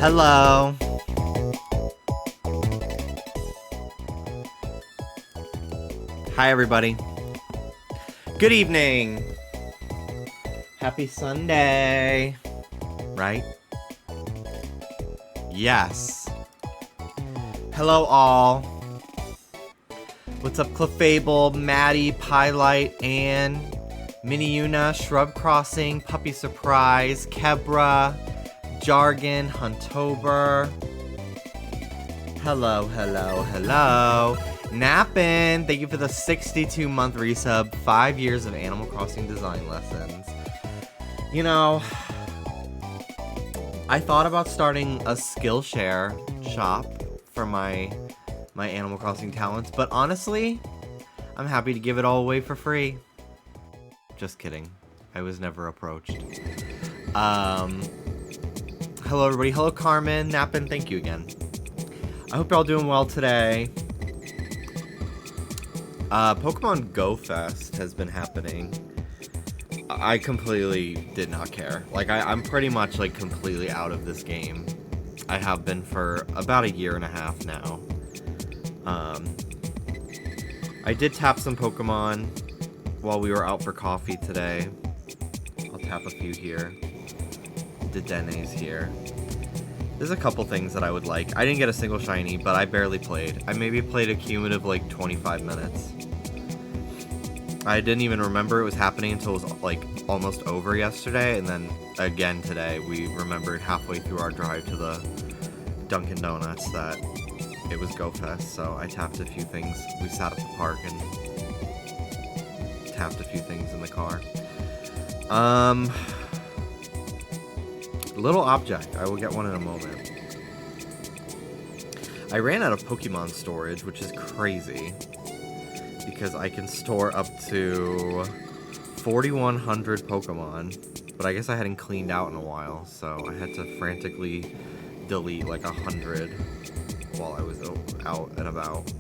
Hello. Hi, everybody. Good evening. Happy Sunday. Right? Yes. Hello, all. What's up, Clefable, Maddie, Pylight, Anne, Mini Yuna, Shrub Crossing, Puppy Surprise, Kebra, Jargon, Huntober. Hello, hello, hello. Nappin, thank you for the 62-month resub, 5 years of Animal Crossing design lessons. You know, I thought about starting a Skillshare shop for my Animal Crossing talents, but honestly, I'm happy to give it all away for free. Just kidding. I was never approached. Hello, everybody. Hello, Carmen. Nappin, thank you again. I hope you're all doing well today. Pokemon Go Fest has been happening. I completely did not care. Like, I'm pretty much, like, completely out of this game. I have been for about a year and a half now. I did tap some Pokemon while we were out for coffee today. I'll tap a few here. Dedene's here. There's a couple things that I would like. I didn't get a single shiny, but I barely played. I maybe played a cumulative, like, 25 minutes. I didn't even remember it was happening until it was, like, almost over yesterday, and then, again, today, we remembered halfway through our drive to the Dunkin' Donuts that it was Go Fest, so I tapped a few things. We sat at the park and tapped a few things in the car. Little object. I will get one in a moment. I ran out of Pokemon storage, which is crazy, because I can store up to 4,100 Pokemon, but I guess I hadn't cleaned out in a while, so I had to frantically delete like 100 while I was out and about.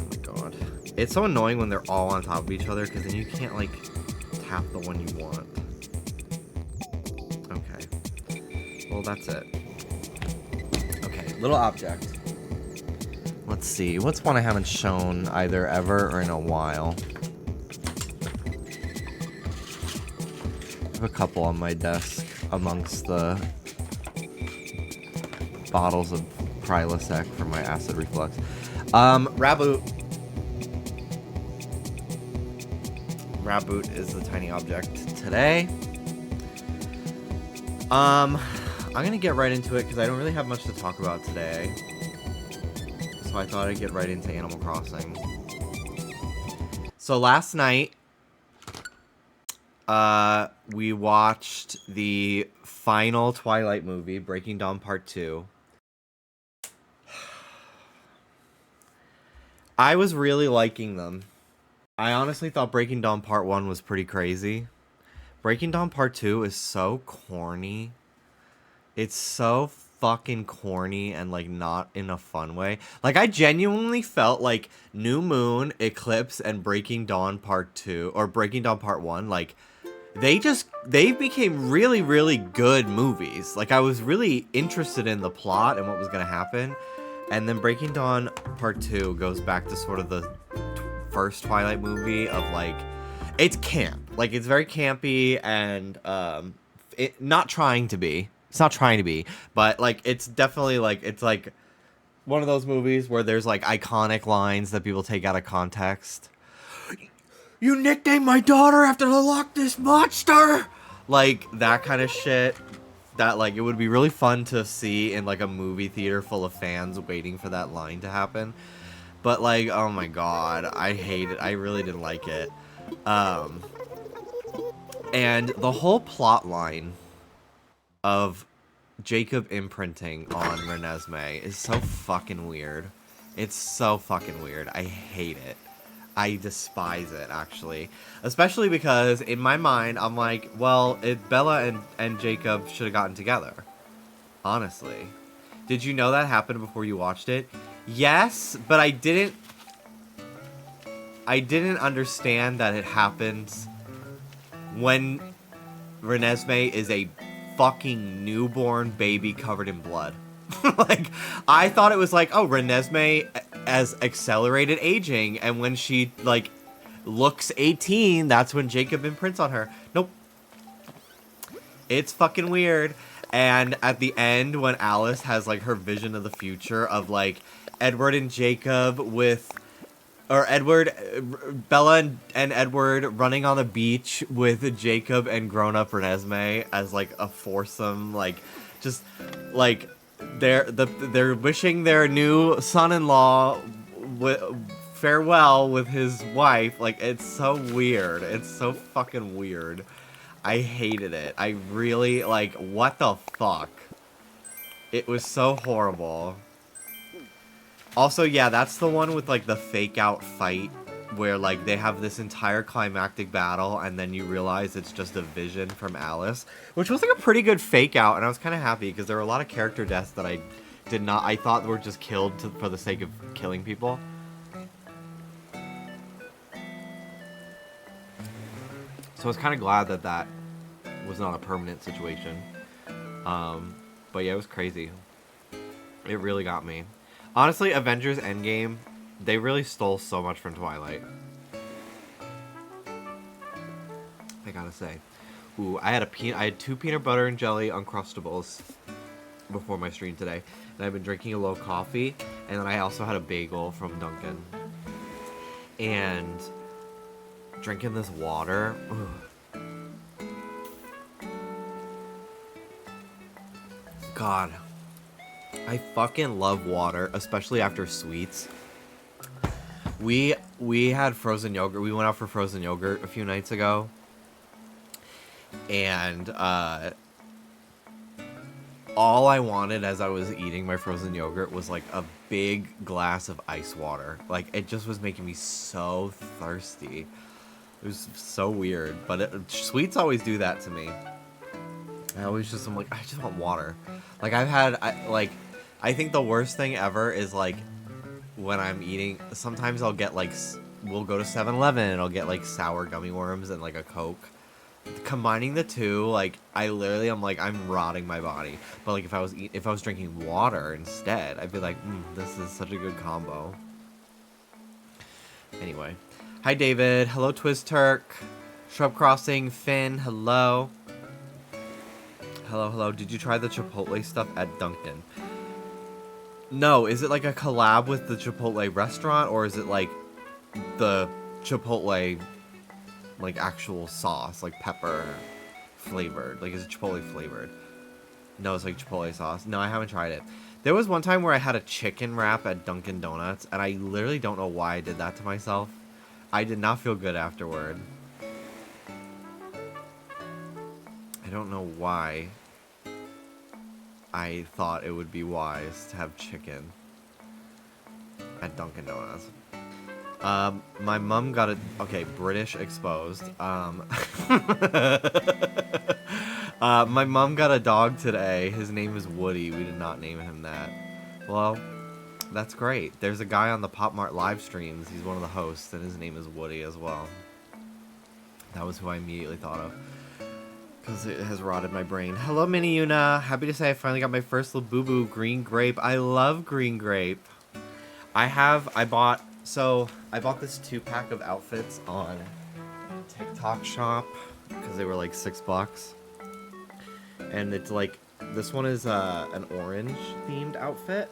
Oh my god. It's so annoying when they're all on top of each other, because then you can't, like, tap the one you want. Okay. Well, that's it. Okay, little object. Let's see. What's one I haven't shown either ever or in a while? I have a couple on my desk amongst the bottles of Prilosec for my acid reflux. Raboot. Raboot is the tiny object today. I'm gonna get right into it because I don't really have much to talk about today. So I thought I'd get right into Animal Crossing. So last night, we watched the final Twilight movie, Breaking Dawn Part 2. I was really liking them. I honestly thought Breaking Dawn Part 1 was pretty crazy. Breaking Dawn Part 2 is so corny. It's so fucking corny and, like, not in a fun way. Like, I genuinely felt like New Moon, Eclipse, and Breaking Dawn Part 2, or Breaking Dawn Part 1, like, they became really, really good movies. Like, I was really interested in the plot and what was gonna happen. And then Breaking Dawn Part 2 goes back to sort of the first Twilight movie of, like, it's camp. Like, it's very campy and, not trying to be. It's not trying to be, but, like, it's definitely, like, it's, like, one of those movies where there's, like, iconic lines that people take out of context. You nicknamed my daughter after the Loch Ness Monster! Like, that kind of shit. That, like, it would be really fun to see in, like, a movie theater full of fans waiting for that line to happen. But, like, oh my god, I hate it. I really didn't like it. And the whole plot line of Jacob imprinting on Renesmee is so fucking weird. It's so fucking weird. I hate it. I despise it, actually. Especially because, in my mind, I'm like, well, Bella and Jacob should have gotten together. Honestly. Did you know that happened before you watched it? Yes, but I didn't understand that it happens when Renesmee is a fucking newborn baby covered in blood. Like, I thought it was like, oh, Renesmee as accelerated aging, and when she, like, looks 18, that's when Jacob imprints on her. Nope. It's fucking weird. And at the end, when Alice has, like, her vision of the future of, like, Edward and Jacob with... Or Bella and Edward running on the beach with Jacob and grown-up Renesmee as, like, a foursome, like, just, like... They're wishing their new son-in-law farewell with his wife. Like, it's so weird. It's so fucking weird. I hated it. I really, like, what the fuck? It was so horrible. Also, yeah, that's the one with, like, the fake-out fight where, like, they have this entire climactic battle, and then you realize it's just a vision from Alice, which was, like, a pretty good fake-out, and I was kind of happy, because there were a lot of character deaths that I thought were just killed for the sake of killing people. So I was kind of glad that was not a permanent situation. But yeah, it was crazy. It really got me. Honestly, Avengers Endgame, they really stole so much from Twilight. I gotta say. Ooh, I had 2 peanut butter and jelly Uncrustables before my stream today. And I've been drinking a low coffee. And then I also had a bagel from Dunkin'. And drinking this water. Ooh. God. I fucking love water, especially after sweets. We had frozen yogurt. We went out for frozen yogurt a few nights ago. And all I wanted as I was eating my frozen yogurt was like a big glass of ice water. Like, it just was making me so thirsty. It was so weird. But sweets always do that to me. I'm like, I just want water. Like, I think the worst thing ever is, like, when I'm eating, sometimes I'll get, like, we'll go to 7-Eleven and I'll get, like, sour gummy worms and, like, a Coke. Combining the two, like, I'm like, I'm rotting my body. But, like, if I was drinking water instead, I'd be like, this is such a good combo. Anyway. Hi, David. Hello, Twiz Turk. Shrub Crossing. Finn. Hello. Hello. Did you try the Chipotle stuff at Dunkin'? No, is it like a collab with the Chipotle restaurant, or is it like the Chipotle, like, actual sauce, like pepper flavored? Like, is it Chipotle flavored? No, it's like Chipotle sauce. No, I haven't tried it. There was one time where I had a chicken wrap at Dunkin' Donuts, and I literally don't know why I did that to myself. I did not feel good afterward. I don't know why I thought it would be wise to have chicken at Dunkin' Donuts. My mom got a... Okay, British exposed. My mom got a dog today. His name is Woody. We did not name him that. Well, that's great. There's a guy on the Pop Mart live streams. He's one of the hosts, and his name is Woody as well. That was who I immediately thought of, because it has rotted my brain. Hello, Mini Yuna. Happy to say I finally got my first Labubu green grape. I love green grape. I bought this 2-pack of outfits on TikTok shop because they were like $6. And it's like, this one is an orange themed outfit.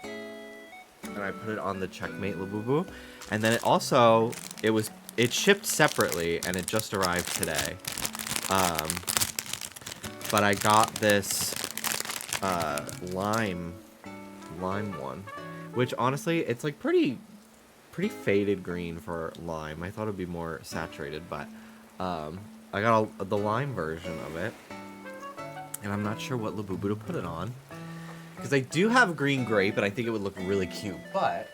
And I put it on the Checkmate Labubu. And then it shipped separately, and it just arrived today. But I got this lime one, which honestly, it's like pretty faded green for lime. I thought it'd be more saturated, but I got the lime version of it, and I'm not sure what Labubu to put it on, because I do have green grape, and I think it would look really cute, but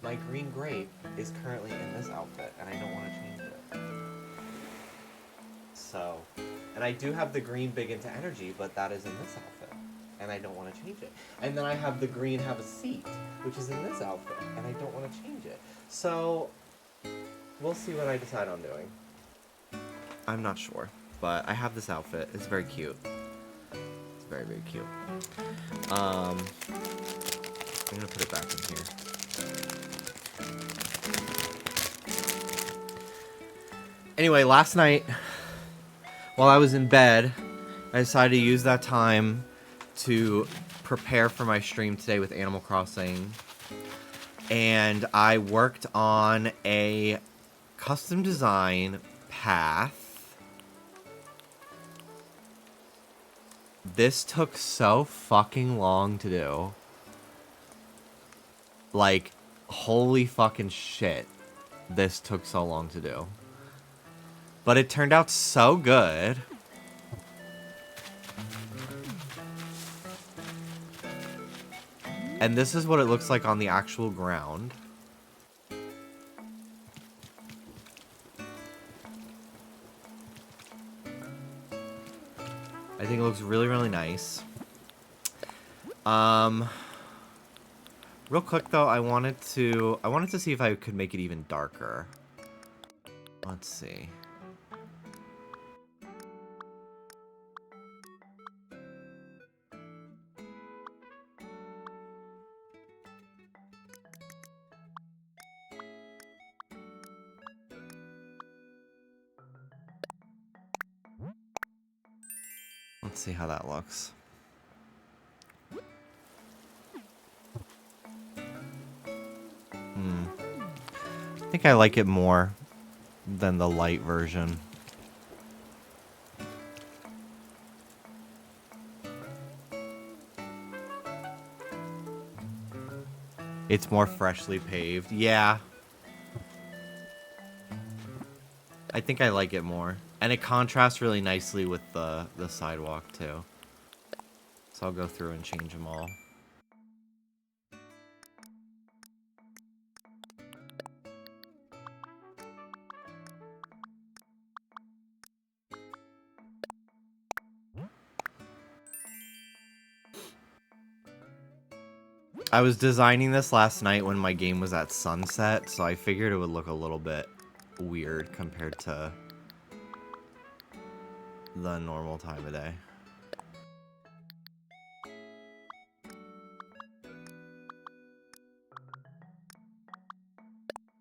my green grape is currently in this outfit, and I don't want to change it. So, and I do have the green Big Into Energy, but that is in this outfit, and I don't want to change it. And then I have the green Have a Seat, which is in this outfit, and I don't want to change it. So, we'll see what I decide on doing. I'm not sure. But I have this outfit. It's very cute. It's very, very cute. I'm gonna put it back in here. Anyway, last night, while I was in bed, I decided to use that time to prepare for my stream today with Animal Crossing. And I worked on a custom design path. This took so fucking long to do. Like, holy fucking shit. This took so long to do. But it turned out so good. And this is what it looks like on the actual ground. I think it looks really, really nice. Real quick though, I wanted to see if I could make it even darker. Let's see. Let's see how that looks. I think I like it more than the light version. It's more freshly paved. Yeah. I think I like it more. And it contrasts really nicely with the sidewalk, too. So I'll go through and change them all. I was designing this last night when my game was at sunset, so I figured it would look a little bit weird compared to the normal time of day.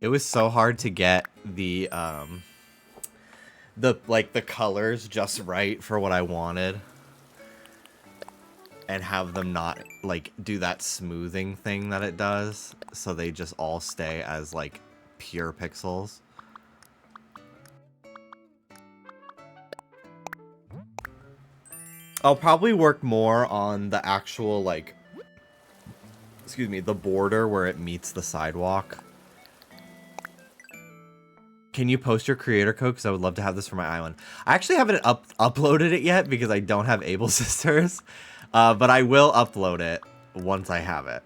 It was so hard to get the colors just right for what I wanted. And have them not, like, do that smoothing thing that it does. So they just all stay as, like, pure pixels. I'll probably work more on the actual, like, excuse me, the border where it meets the sidewalk. Can you post your creator code? Because I would love to have this for my island. I actually haven't uploaded it yet because I don't have Able Sisters. But I will upload it once I have it.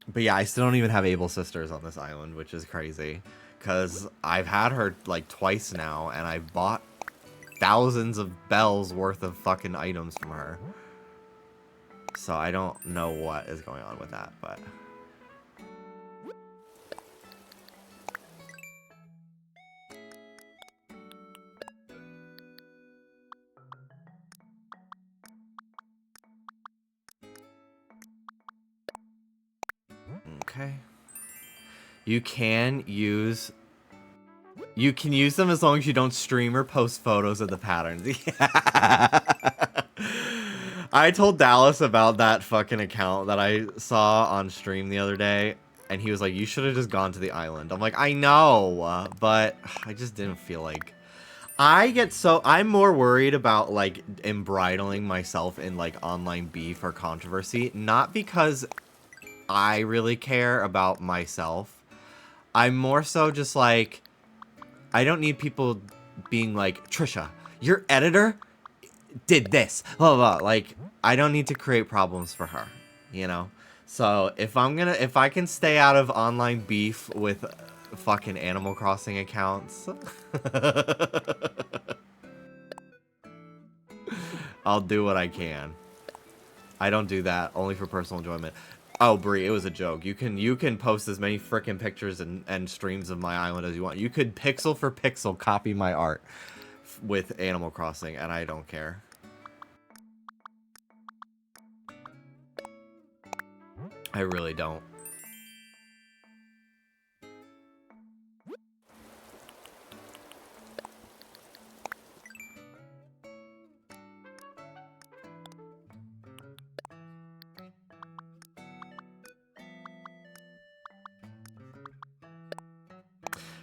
But yeah, I still don't even have Able Sisters on this island, which is crazy. Because I've had her, like, twice now, and I've bought thousands of bells worth of fucking items from her. So I don't know what is going on with that, but... Okay. You can use them as long as you don't stream or post photos of the patterns. Yeah. I told Dallas about that fucking account that I saw on stream the other day, and he was like, you should have just gone to the island. I'm like, I know, but I just didn't feel like... I'm more worried about, like, embridling myself in, like, online beef or controversy, not because I really care about myself. I'm more so just like, I don't need people being like, Trisha, your editor did this, blah, blah, blah. Like, I don't need to create problems for her, you know? So if I can stay out of online beef with fucking Animal Crossing accounts, I'll do what I can. I don't do that, only for personal enjoyment. Oh, Bree, it was a joke. You can post as many frickin' pictures and streams of my island as you want. You could pixel for pixel copy my art with Animal Crossing, and I don't care. I really don't.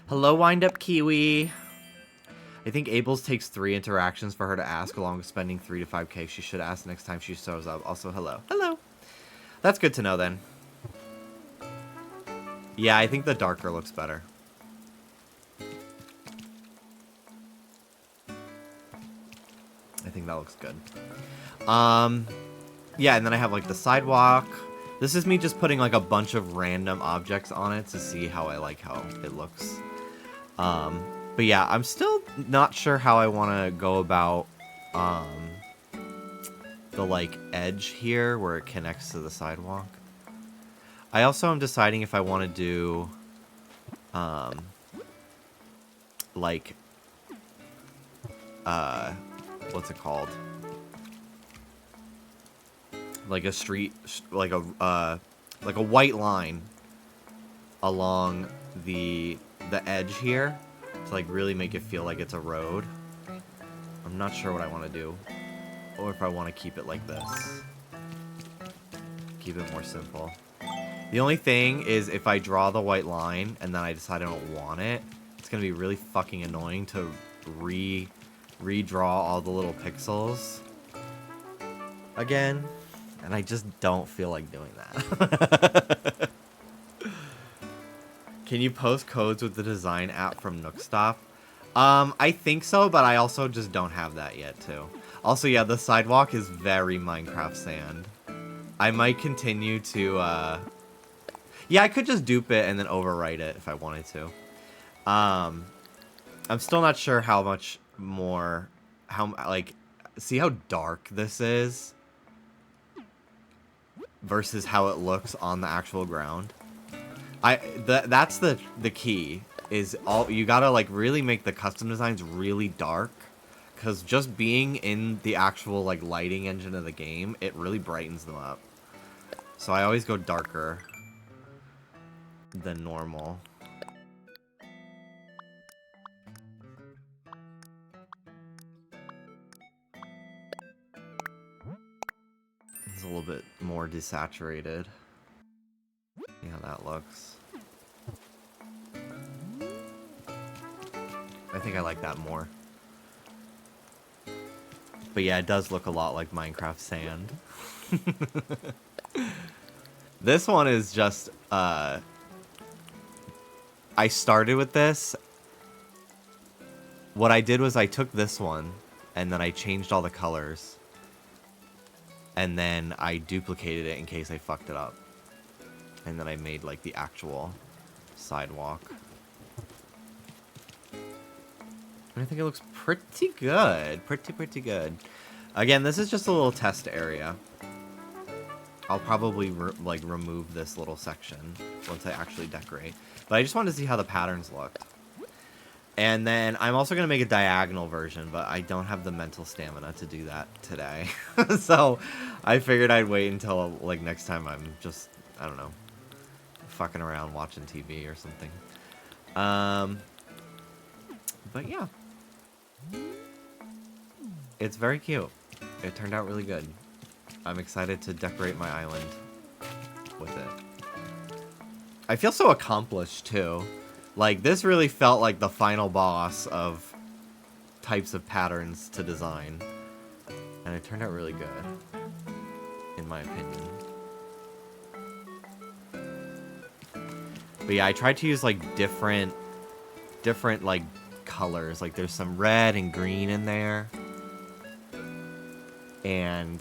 Hello, Wind Up Kiwi. I think Abel's takes 3 interactions for her to ask, along with spending 3 to 5k. She should ask next time she shows up. Also, hello. Hello. That's good to know, then. Yeah, I think the darker looks better. I think that looks good. Yeah, and then I have, like, the sidewalk. This is me just putting, like, a bunch of random objects on it to see how I like how it looks. But yeah, I'm still not sure how I want to go about, the, like, edge here where it connects to the sidewalk. I also am deciding if I want to do, like, what's it called? Like a street, like a white line along the edge here to, like, really make it feel like it's a road. I'm not sure what I want to do, or if I want to keep it like this. Keep it more simple. The only thing is, if I draw the white line and then I decide I don't want it, it's gonna be really fucking annoying to redraw all the little pixels again, and I just don't feel like doing that. Can you post codes with the design app from Nookstop? I think so, but I also just don't have that yet, too. Also, yeah, the sidewalk is very Minecraft sand. I might continue to, yeah, I could just dupe it and then overwrite it if I wanted to. I'm still not sure how much more, like, see how dark this is versus how it looks on the actual ground. That's the key, is you gotta, like, really make the custom designs really dark, because just being in the actual, like, lighting engine of the game, it really brightens them up. So I always go darker than normal. It's a little bit more desaturated. See how that looks. I think I like that more. But yeah, it does look a lot like Minecraft sand. This one is just, I started with this. What I did was I took this one, and then I changed all the colors. And then I duplicated it in case I fucked it up. And then I made, like, the actual sidewalk. And I think it looks pretty good. Pretty good. Again, this is just a little test area. I'll probably, remove this little section once I actually decorate. But I just wanted to see how the patterns looked. And then I'm also going to make a diagonal version, but I don't have the mental stamina to do that today. So I figured I'd wait until, like, next time I'm just, I don't know, fucking around watching TV or something. But yeah. It's very cute. It turned out really good. I'm excited to decorate my island with it. I feel so accomplished, too. Like, this really felt like the final boss of types of patterns to design. And it turned out really good, in my opinion. But yeah, I tried to use, like, different, like, colors. Like, there's some red and green in there. And,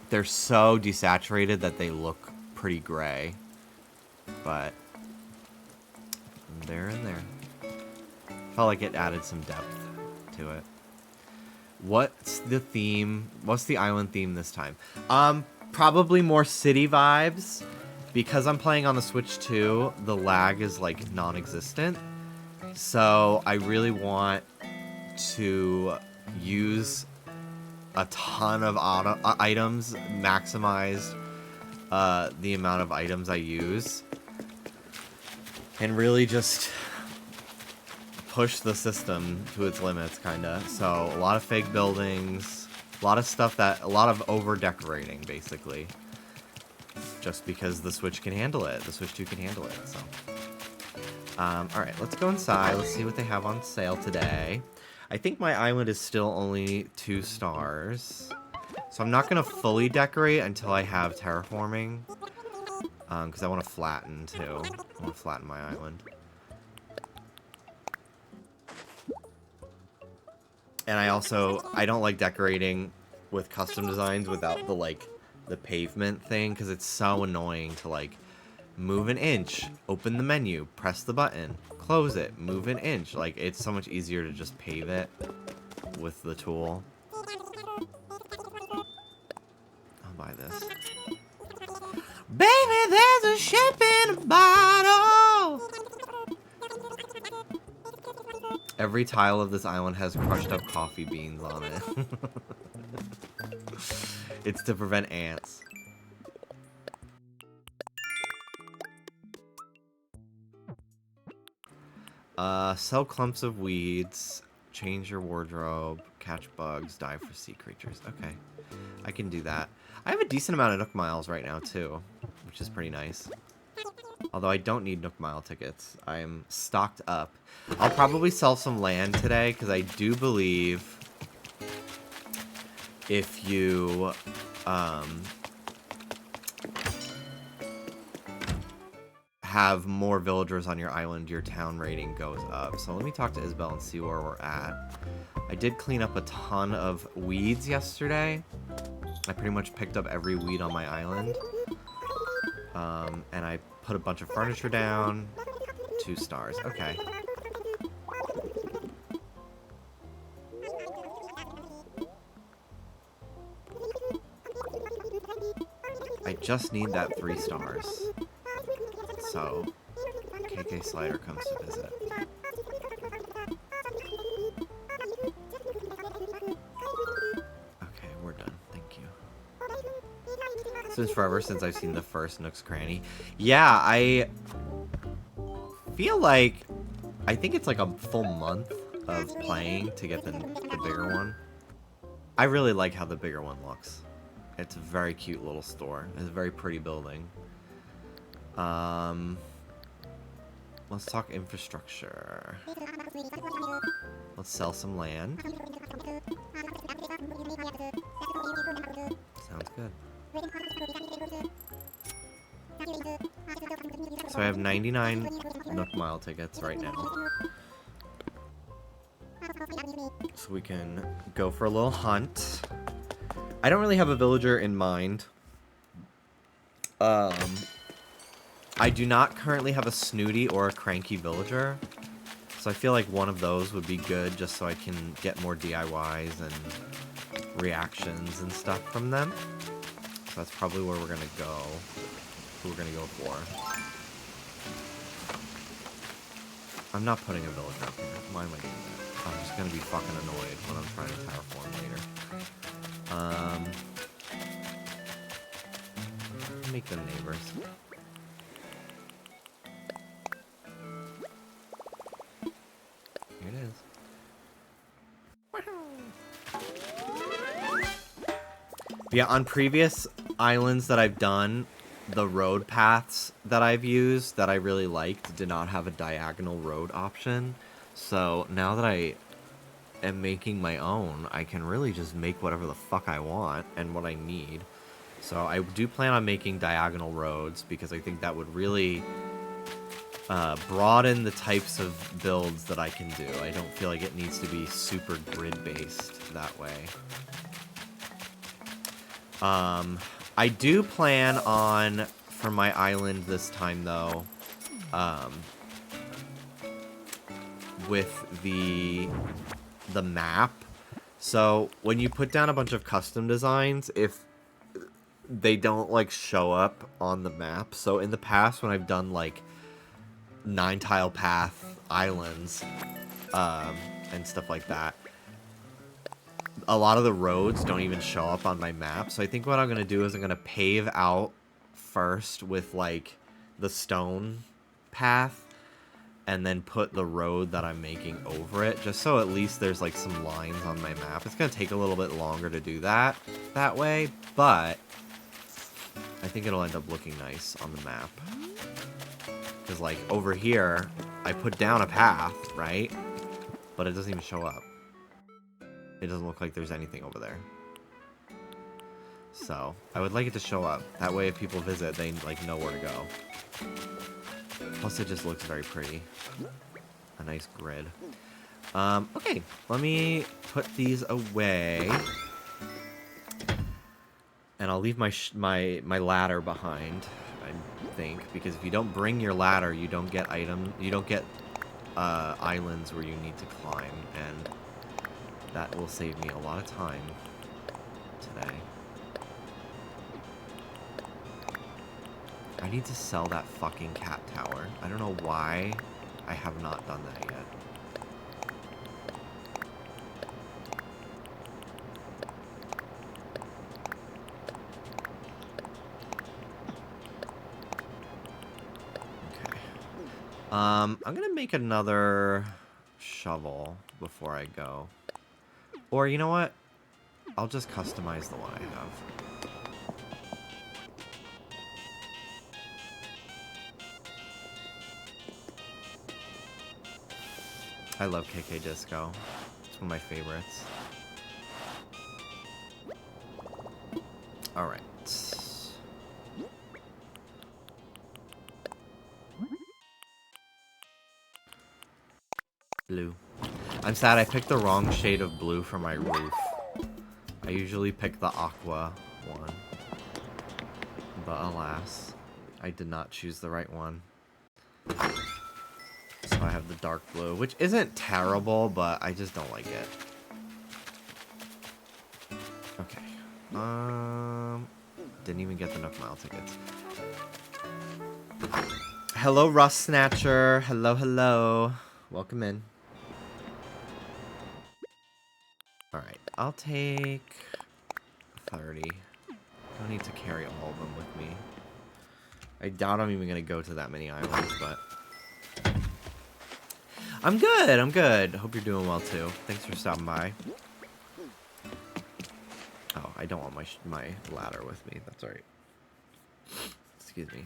they're so desaturated that they look pretty gray. But they're in there. Felt like it added some depth to it. What's the theme? What's the island theme this time? Probably more city vibes. Because I'm playing on the Switch 2, the lag is like non-existent. So I really want to use a ton of items, maximize the amount of items I use, and really just push the system to its limits, kinda. So a lot of fake buildings, a lot of stuff a lot of over-decorating, basically. Just because the Switch can handle it. The Switch 2 can handle it, so. Alright, let's go inside. Let's see what they have on sale today. I think my island is still only 2 stars. So I'm not going to fully decorate until I have terraforming. Because I want to flatten, too. I want to flatten my island. And I don't like decorating with custom designs without the pavement thing, because it's so annoying to, like, move an inch, open the menu, press the button, close it, move an inch. Like, it's so much easier to just pave it with the tool. I'll buy this. Baby, there's a ship in a bottle! Every tile of this island has crushed up coffee beans on it. It's to prevent ants. Sell clumps of weeds, change your wardrobe, catch bugs, dive for sea creatures. Okay, I can do that. I have a decent amount of Nook Miles right now, too, which is pretty nice. Although I don't need Nook Mile tickets. I am stocked up. I'll probably sell some land today, because I do believe if you, have more villagers on your island, your town rating goes up. So let me talk to Isabel and see where we're at. I did clean up a ton of weeds yesterday. I pretty much picked up every weed on my island. And I put a bunch of furniture down. 2 stars. Okay. I just need that 3 stars. So, KK Slider comes to visit. Okay, we're done. Thank you. It's been forever since I've seen the first Nook's Cranny. Yeah, I feel like... I think it's like a full month of playing to get the bigger one. I really like how the bigger one looks. It's a very cute little store. It's a very pretty building. Let's talk infrastructure. Let's sell some land. Sounds good. So I have 99 Nook Mile tickets right now. So we can go for a little hunt. I don't really have a villager in mind. I do not currently have a snooty or a cranky villager. So I feel like one of those would be good just so I can get more DIYs and reactions and stuff from them. So that's probably where we're going to go. Who we're going to go for. I'm not putting a villager up here. Why am I doing that? I'm just going to be fucking annoyed when I'm trying to terraform later. Make them neighbors. Here it is. Yeah, on previous islands that I've done, the road paths that I've used that I really liked did not have a diagonal road option. So now that I am making my own, I can really just make whatever the fuck I want and what I need. So I do plan on making diagonal roads because I think that would really broaden the types of builds that I can do. I don't feel like it needs to be super grid-based that way. I do plan on, for my island this time though, with the map. So when you put down a bunch of custom designs, if they don't like show up on the map. So in the past, when I've done like 9-tile path islands and stuff like that, a lot of the roads don't even show up on my map. So I think what I'm gonna do is I'm gonna pave out first with like the stone path, and then put the road that I'm making over it, just so at least there's like some lines on my map. It's gonna take a little bit longer to do that way, but I think it'll end up looking nice on the map. Because like over here, I put down a path, right? But it doesn't even show up. It doesn't look like there's anything over there. So I would like it to show up. That way if people visit, they like know where to go. Plus, it just looks very pretty. A nice grid. Okay, let me put these away. And I'll leave my ladder behind, I think. Because if you don't bring your ladder, you don't get islands where you need to climb. And that will save me a lot of time today. I need to sell that fucking cat tower. I don't know why I have not done that yet. Okay. I'm gonna make another shovel before I go. Or you know what? I'll just customize the one I have. I love KK Disco. It's one of my favorites. Alright. Blue. I'm sad I picked the wrong shade of blue for my roof. I usually pick the aqua one. But alas, I did not choose the right one. So I have the dark blue, which isn't terrible, but I just don't like it. Okay. Didn't even get the Nook Mile tickets. Hello, Rust Snatcher. Hello, hello. Welcome in. Alright, I'll take 30. Don't need to carry all of them with me. I doubt I'm even going to go to that many islands, but... I'm good, I'm good. Hope you're doing well, too. Thanks for stopping by. Oh, I don't want my ladder with me. That's alright. Excuse me.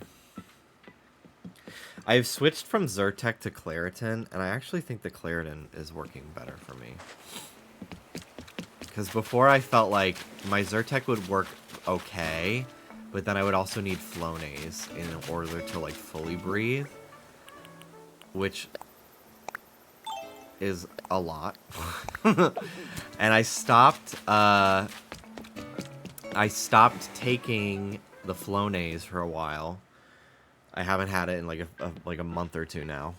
I've switched from Zyrtec to Claritin, and I actually think the Claritin is working better for me. Because before I felt like my Zyrtec would work okay, but then I would also need Flonase in order to like fully breathe. Which is a lot. And I stopped taking the Flonase for a while. I haven't had it in like a month or two now.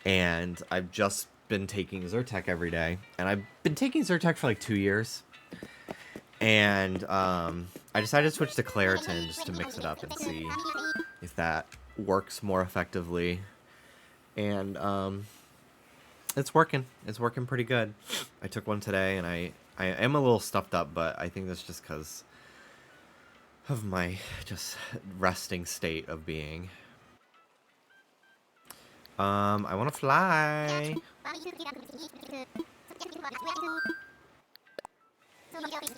And I've just been taking Zyrtec every day, and I've been taking Zyrtec for like 2 years, and I decided to switch to Claritin just to mix it up and see if that works more effectively, and it's working pretty good. I took one today, and I am a little stuffed up, but I think that's just because of my just resting state of being. I want to fly.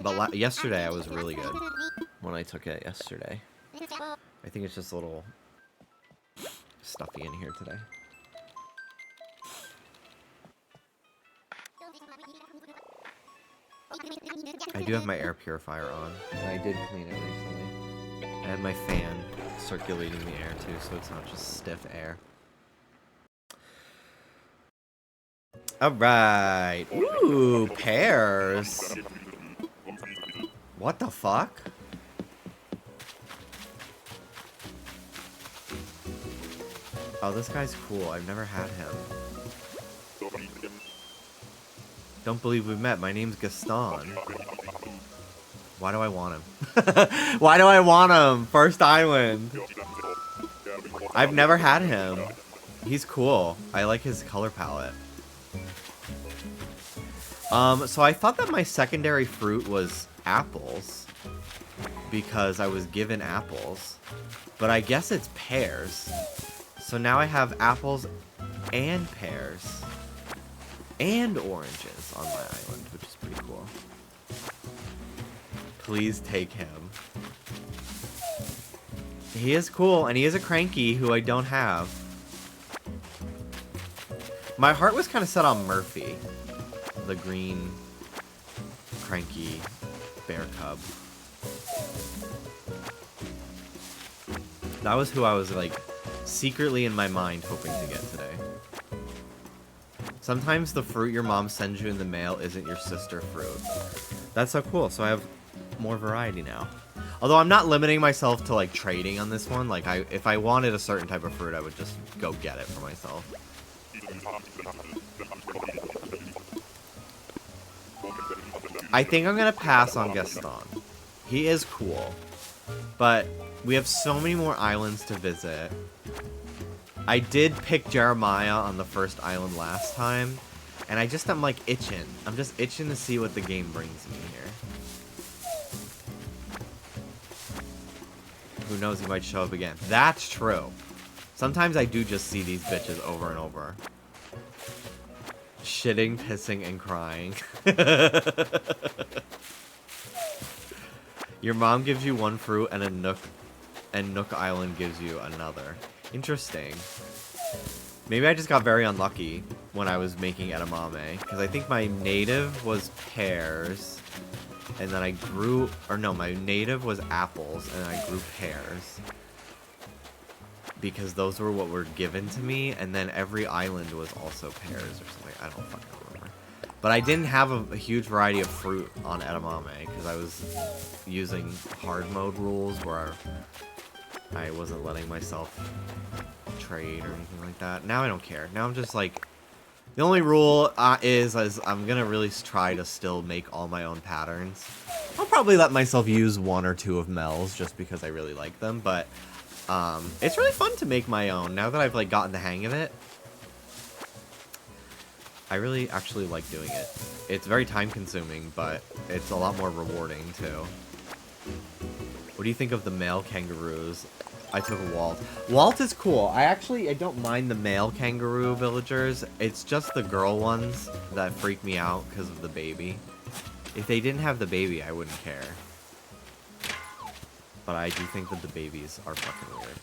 But yesterday I was really good when I took it yesterday. I think it's just a little stuffy in here today. I do have my air purifier on, and I did clean it recently. I had my fan circulating the air too, so it's not just stiff air. Alright. Ooh, pears. What the fuck? Oh, this guy's cool. I've never had him. Don't believe we met. My name's Gaston. Why do I want him? Why do I want him? First island. I've never had him. He's cool. I like his color palette. So I thought that my secondary fruit was apples. Because I was given apples. But I guess it's pears. So now I have apples and pears. And oranges on my island, which is pretty cool. Please take him. He is cool, and he is a cranky who I don't have. My heart was kind of set on Murphy. The green, cranky bear cub. That was who I was, like, secretly in my mind hoping to get today. Sometimes the fruit your mom sends you in the mail isn't your sister fruit. That's so cool. So I have more variety now. Although I'm not limiting myself to, like, trading on this one. Like, if I wanted a certain type of fruit, I would just go get it for myself. I think I'm gonna pass on Gaston. He is cool. But we have so many more islands to visit. I did pick Jeremiah on the first island last time, and I'm like itching. I'm just itching to see what the game brings me here. Who knows, he might show up again. That's true. Sometimes I do just see these bitches over and over. Shitting, pissing, and crying. Your mom gives you one fruit and Nook Island gives you another. Interesting. Maybe I just got very unlucky when I was making edamame, because I think my native was pears, and then I grew, or no, my native was apples, and I grew pears, because those were what were given to me, and then every island was also pears or something. I don't fucking remember. But I didn't have a huge variety of fruit on edamame, because I was using hard mode rules where I wasn't letting myself trade or anything like that. Now I don't care. Now I'm just like, the only rule is I'm gonna really try to still make all my own patterns. I'll probably let myself use one or two of Mel's just because I really like them, but it's really fun to make my own now that I've like gotten the hang of it. I really actually like doing it. It's very time consuming, but it's a lot more rewarding too. What do you think of the male kangaroos? I took Walt. Walt is cool. I don't mind the male kangaroo villagers. It's just the girl ones that freak me out because of the baby. If they didn't have the baby, I wouldn't care. But I do think that the babies are fucking weird.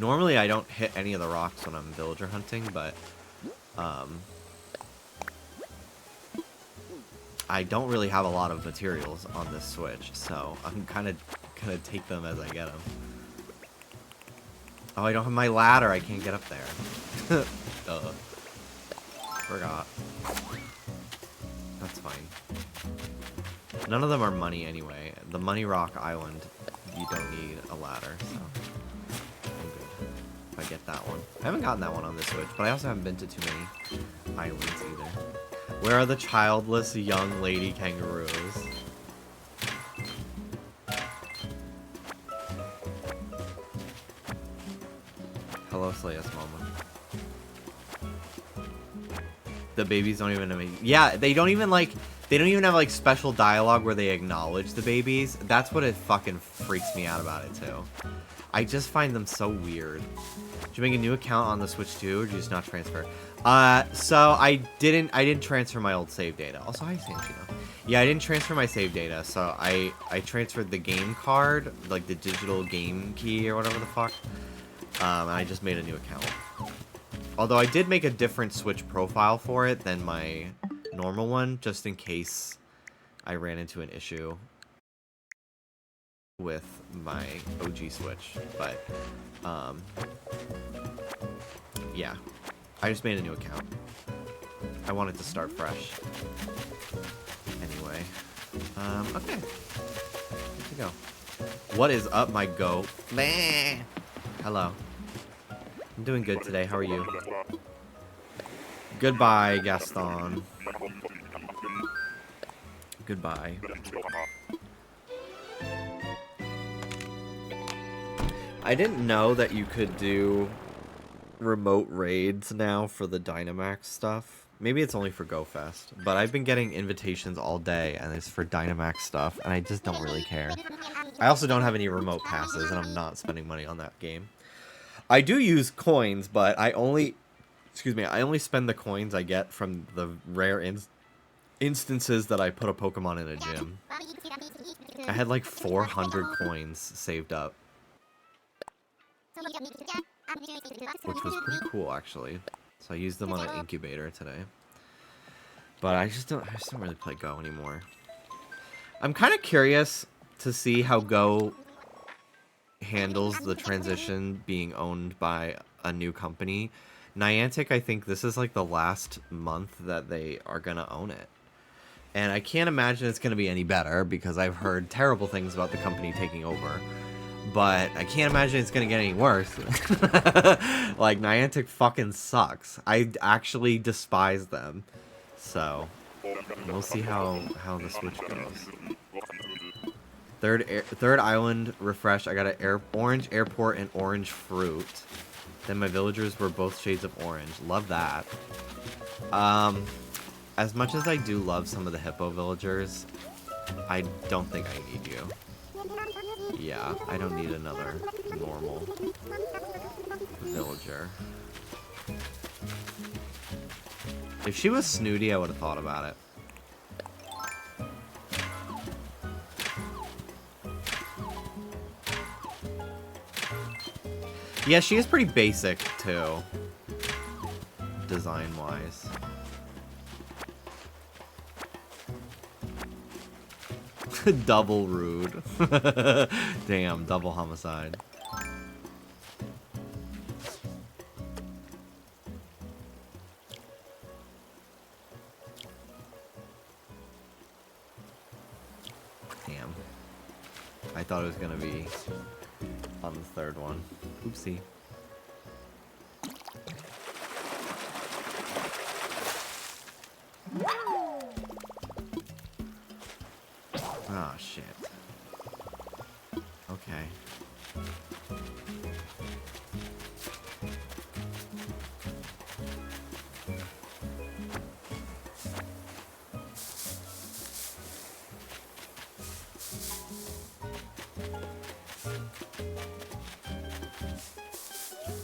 Normally, I don't hit any of the rocks when I'm villager hunting, but I don't really have a lot of materials on this Switch, so I'm kind of gonna take them as I get them. Oh, I don't have my ladder. I can't get up there. Duh. Forgot. That's fine. None of them are money anyway. The Money Rock Island, you don't need a ladder, so I'm good if I get that one. I haven't gotten that one on this Switch, but I also haven't been to too many islands either. Where are the childless young lady kangaroos? Hello, Slayus Mama. The babies don't even have any... Yeah, they don't even have like special dialogue where they acknowledge the babies. That's what it fucking freaks me out about it too. I just find them so weird. Did you make a new account on the Switch too, or did you just not transfer? So I didn't transfer my old save data. Also, hi Sanchino. Yeah, I didn't transfer my save data, so I transferred the game card, like the digital game key or whatever the fuck. And I just made a new account. Although I did make a different Switch profile for it than my normal one, just in case I ran into an issue with my OG Switch. But, yeah. I just made a new account. I wanted to start fresh. Anyway. Okay. Good to go. What is up, my goat? Hello. I'm doing good today. How are you? Goodbye, Gaston. Goodbye. I didn't know that you could do remote raids now for the Dynamax stuff. Maybe it's only for GoFest, but I've been getting invitations all day, and it's for Dynamax stuff, and I just don't really care. I also don't have any remote passes, and I'm not spending money on that game. I do use coins, but I only spend the coins I get from the rare instances that I put a Pokemon in a gym. I had like 400 coins saved up, which was pretty cool, actually. So I used them on an incubator today. But I just don't really play Go anymore. I'm kind of curious to see how Go handles the transition being owned by a new company. Niantic, I think this is like the last month that they are going to own it. And I can't imagine it's going to be any better because I've heard terrible things about the company taking over. But I can't imagine it's going to get any worse. Like, Niantic fucking sucks. I actually despise them. So, we'll see how the Switch goes. Third island refresh. I got an orange airport and orange fruit. Then my villagers were both shades of orange. Love that. As much as I do love some of the hippo villagers, I don't think I need you. Yeah, I don't need another normal villager. If she was snooty, I would have thought about it. Yeah, she is pretty basic, too. Design-wise. Double rude. Damn, double homicide. Damn. I thought it was gonna be on the third one. Oopsie. Oh, shit. Okay.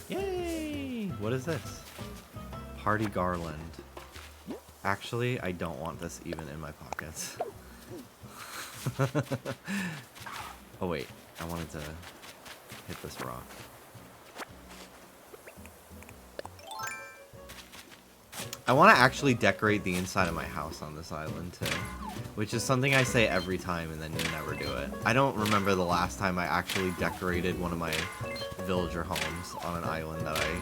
Yay! What is this? Party garland. Actually, I don't want this even in my pockets. Oh wait, I wanted to hit this rock. I want to actually decorate the inside of my house on this island too, which is something I say every time and then you never do it. I don't remember the last time I actually decorated one of my villager homes on an island that I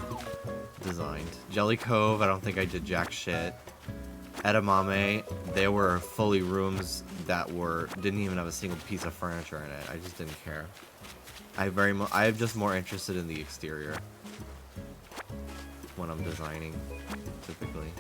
designed. Jelly Cove, I don't think I did jack shit. Edamame, there were fully rooms that didn't even have a single piece of furniture in it. I just didn't care. I'm just more interested in the exterior when I'm designing, typically.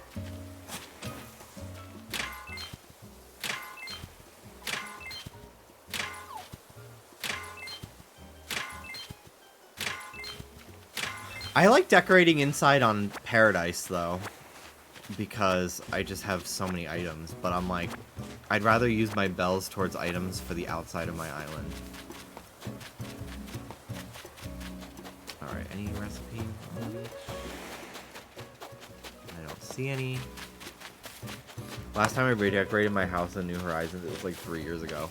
I like decorating inside on Paradise though, because I just have so many items, but I'm like, I'd rather use my bells towards items for the outside of my island. Alright, any recipe? I don't see any. Last time I redecorated my house in New Horizons, it was like 3 years ago.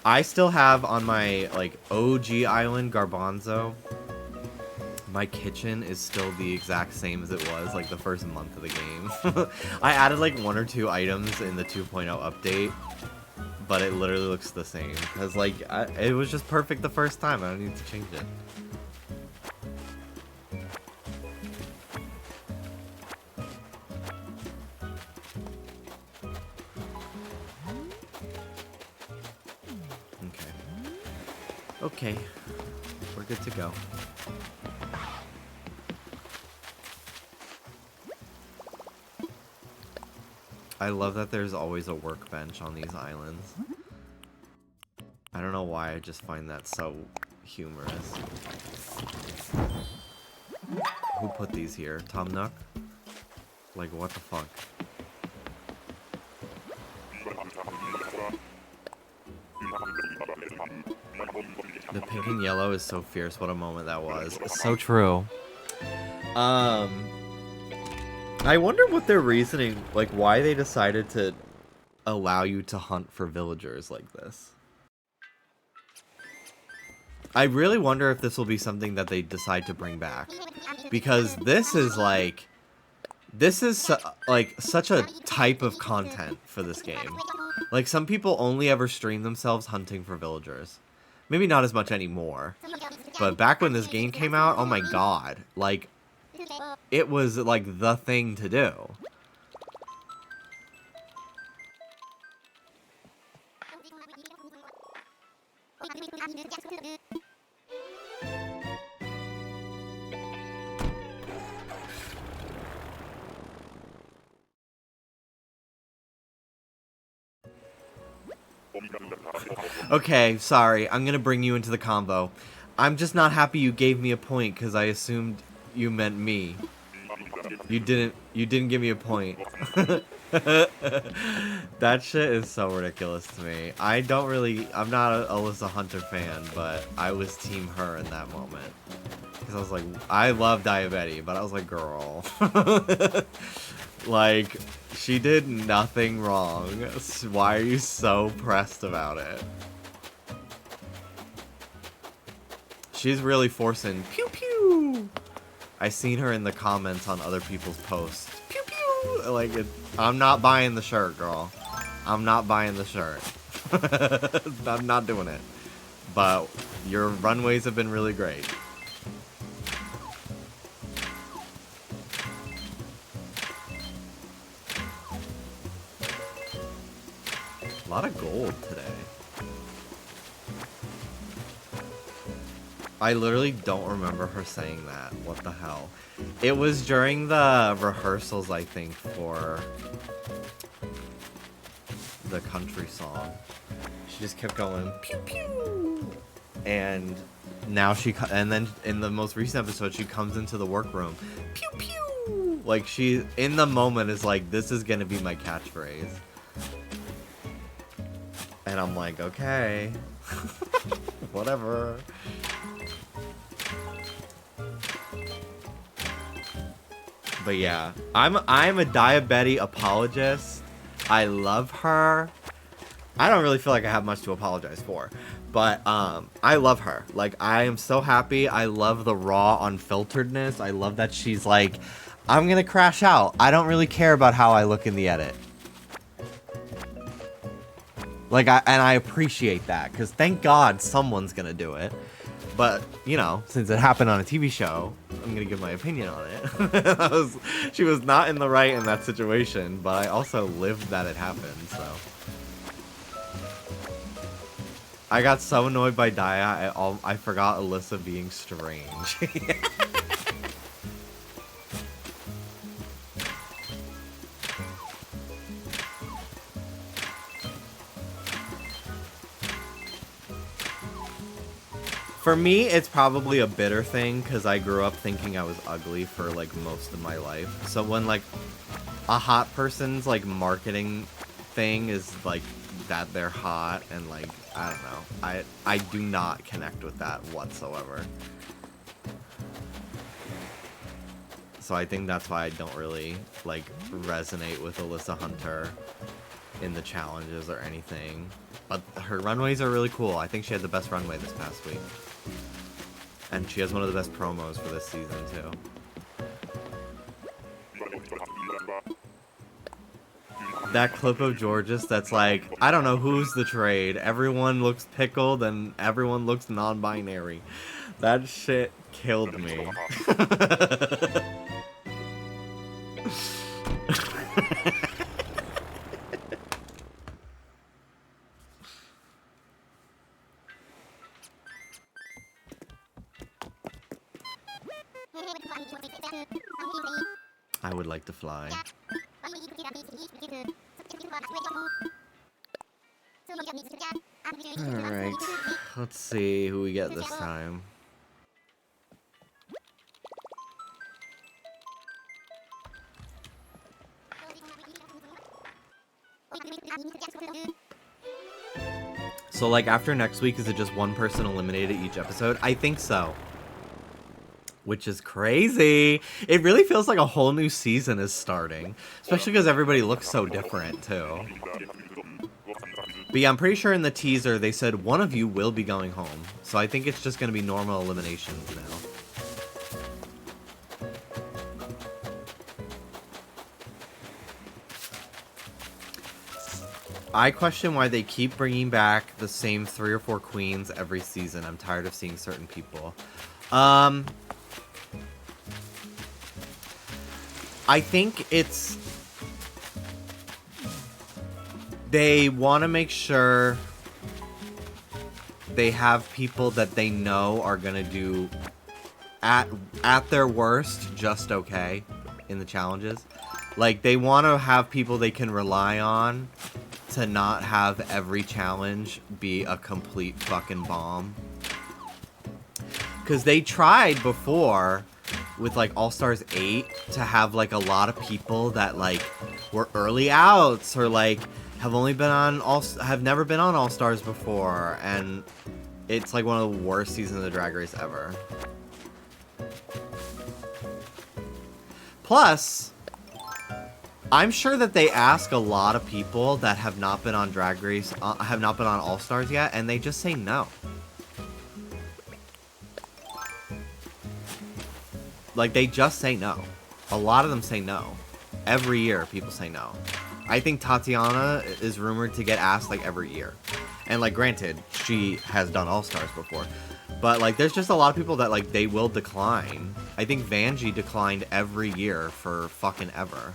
I still have on my like OG island, Garbanzo, my kitchen is still the exact same as it was like the first month of the game. I added like 1 or 2 items in the 2.0 update, but it literally looks the same because like it was just perfect the first time. I don't need to change it. Okay, we're good to go. I love that there's always a workbench on these islands. I don't know why, I just find that so humorous. Who put these here? Tom Nook? Like, what the fuck? The pink and yellow is so fierce. What a moment that was. So true. I wonder what their reasoning, like, why they decided to allow you to hunt for villagers like this. I really wonder if this will be something that they decide to bring back. Because this is like... This is, like, such a type of content for this game. Like, some people only ever stream themselves hunting for villagers. Maybe not as much anymore. But back when this game came out, oh my god. Like, it was, like, the thing to do. Okay, sorry. I'm gonna bring you into the combo. I'm just not happy you gave me a point because I assumed you meant me. You didn't give me a point. That shit is so ridiculous to me. I'm not a Alyssa Hunter fan, but I was team her in that moment. Because I was like, I love Diabetes, but I was like, girl. Like, she did nothing wrong. Why are you so pressed about it? She's really forcing pew pew. I seen her in the comments on other people's posts. Pew pew. Like, I'm not buying the shirt, girl. I'm not buying the shirt. I'm not doing it. But your runways have been really great. A lot of gold today. I literally don't remember her saying that. What the hell? It was during the rehearsals, I think, for the country song. She just kept going, pew pew! And now and then in the most recent episode, she comes into the workroom, pew pew! Like, she, in the moment, is like, this is gonna be my catchphrase. And I'm like, okay. Whatever. But yeah, I'm a Diabetes apologist. I love her. I don't really feel like I have much to apologize for. But I love her. Like, I am so happy. I love the raw unfilteredness. I love that she's like, I'm gonna crash out. I don't really care about how I look in the edit. Like, I appreciate that, because thank God someone's gonna do it. But, you know, since it happened on a TV show, I'm gonna give my opinion on it. She was not in the right in that situation, but I also lived that it happened, so. I got so annoyed by Daya, I forgot Alyssa being strange. For me, it's probably a bitter thing, because I grew up thinking I was ugly for, like, most of my life. So when, like, a hot person's, like, marketing thing is, like, that they're hot, and, like, I don't know. I do not connect with that whatsoever. So I think that's why I don't really, like, resonate with Alyssa Hunter in the challenges or anything. But her runways are really cool. I think she had the best runway this past week. And she has one of the best promos for this season, too. That clip of Georges that's like, I don't know who's the trade. Everyone looks pickled and everyone looks non-binary. That shit killed me. I would like to fly. Alright, let's see who we get this time. So, like, after next week, is it just one person eliminated each episode? I think so. Which is crazy. It really feels like a whole new season is starting. Especially because everybody looks so different, too. But yeah, I'm pretty sure in the teaser they said one of you will be going home. So I think it's just going to be normal eliminations now. I question why they keep bringing back the same 3 or 4 queens every season. I'm tired of seeing certain people. I think it's... They want to make sure they have people that they know are going to do at their worst just okay in the challenges. Like, they want to have people they can rely on to not have every challenge be a complete fucking bomb. Because they tried before with, like, All-Stars 8 to have, like, a lot of people that, like, were early outs or, like, have never been on All-Stars before, and it's, like, one of the worst seasons of Drag Race ever. Plus, I'm sure that they ask a lot of people that have not been on Drag Race, have not been on All-Stars yet, and they just say no. Like, they just say no. A lot of them say no. Every year, people say no. I think Tatiana is rumored to get asked, like, every year. And, like, granted, she has done All-Stars before. But, like, there's just a lot of people that, like, they will decline. I think Vanjie declined every year for fucking ever.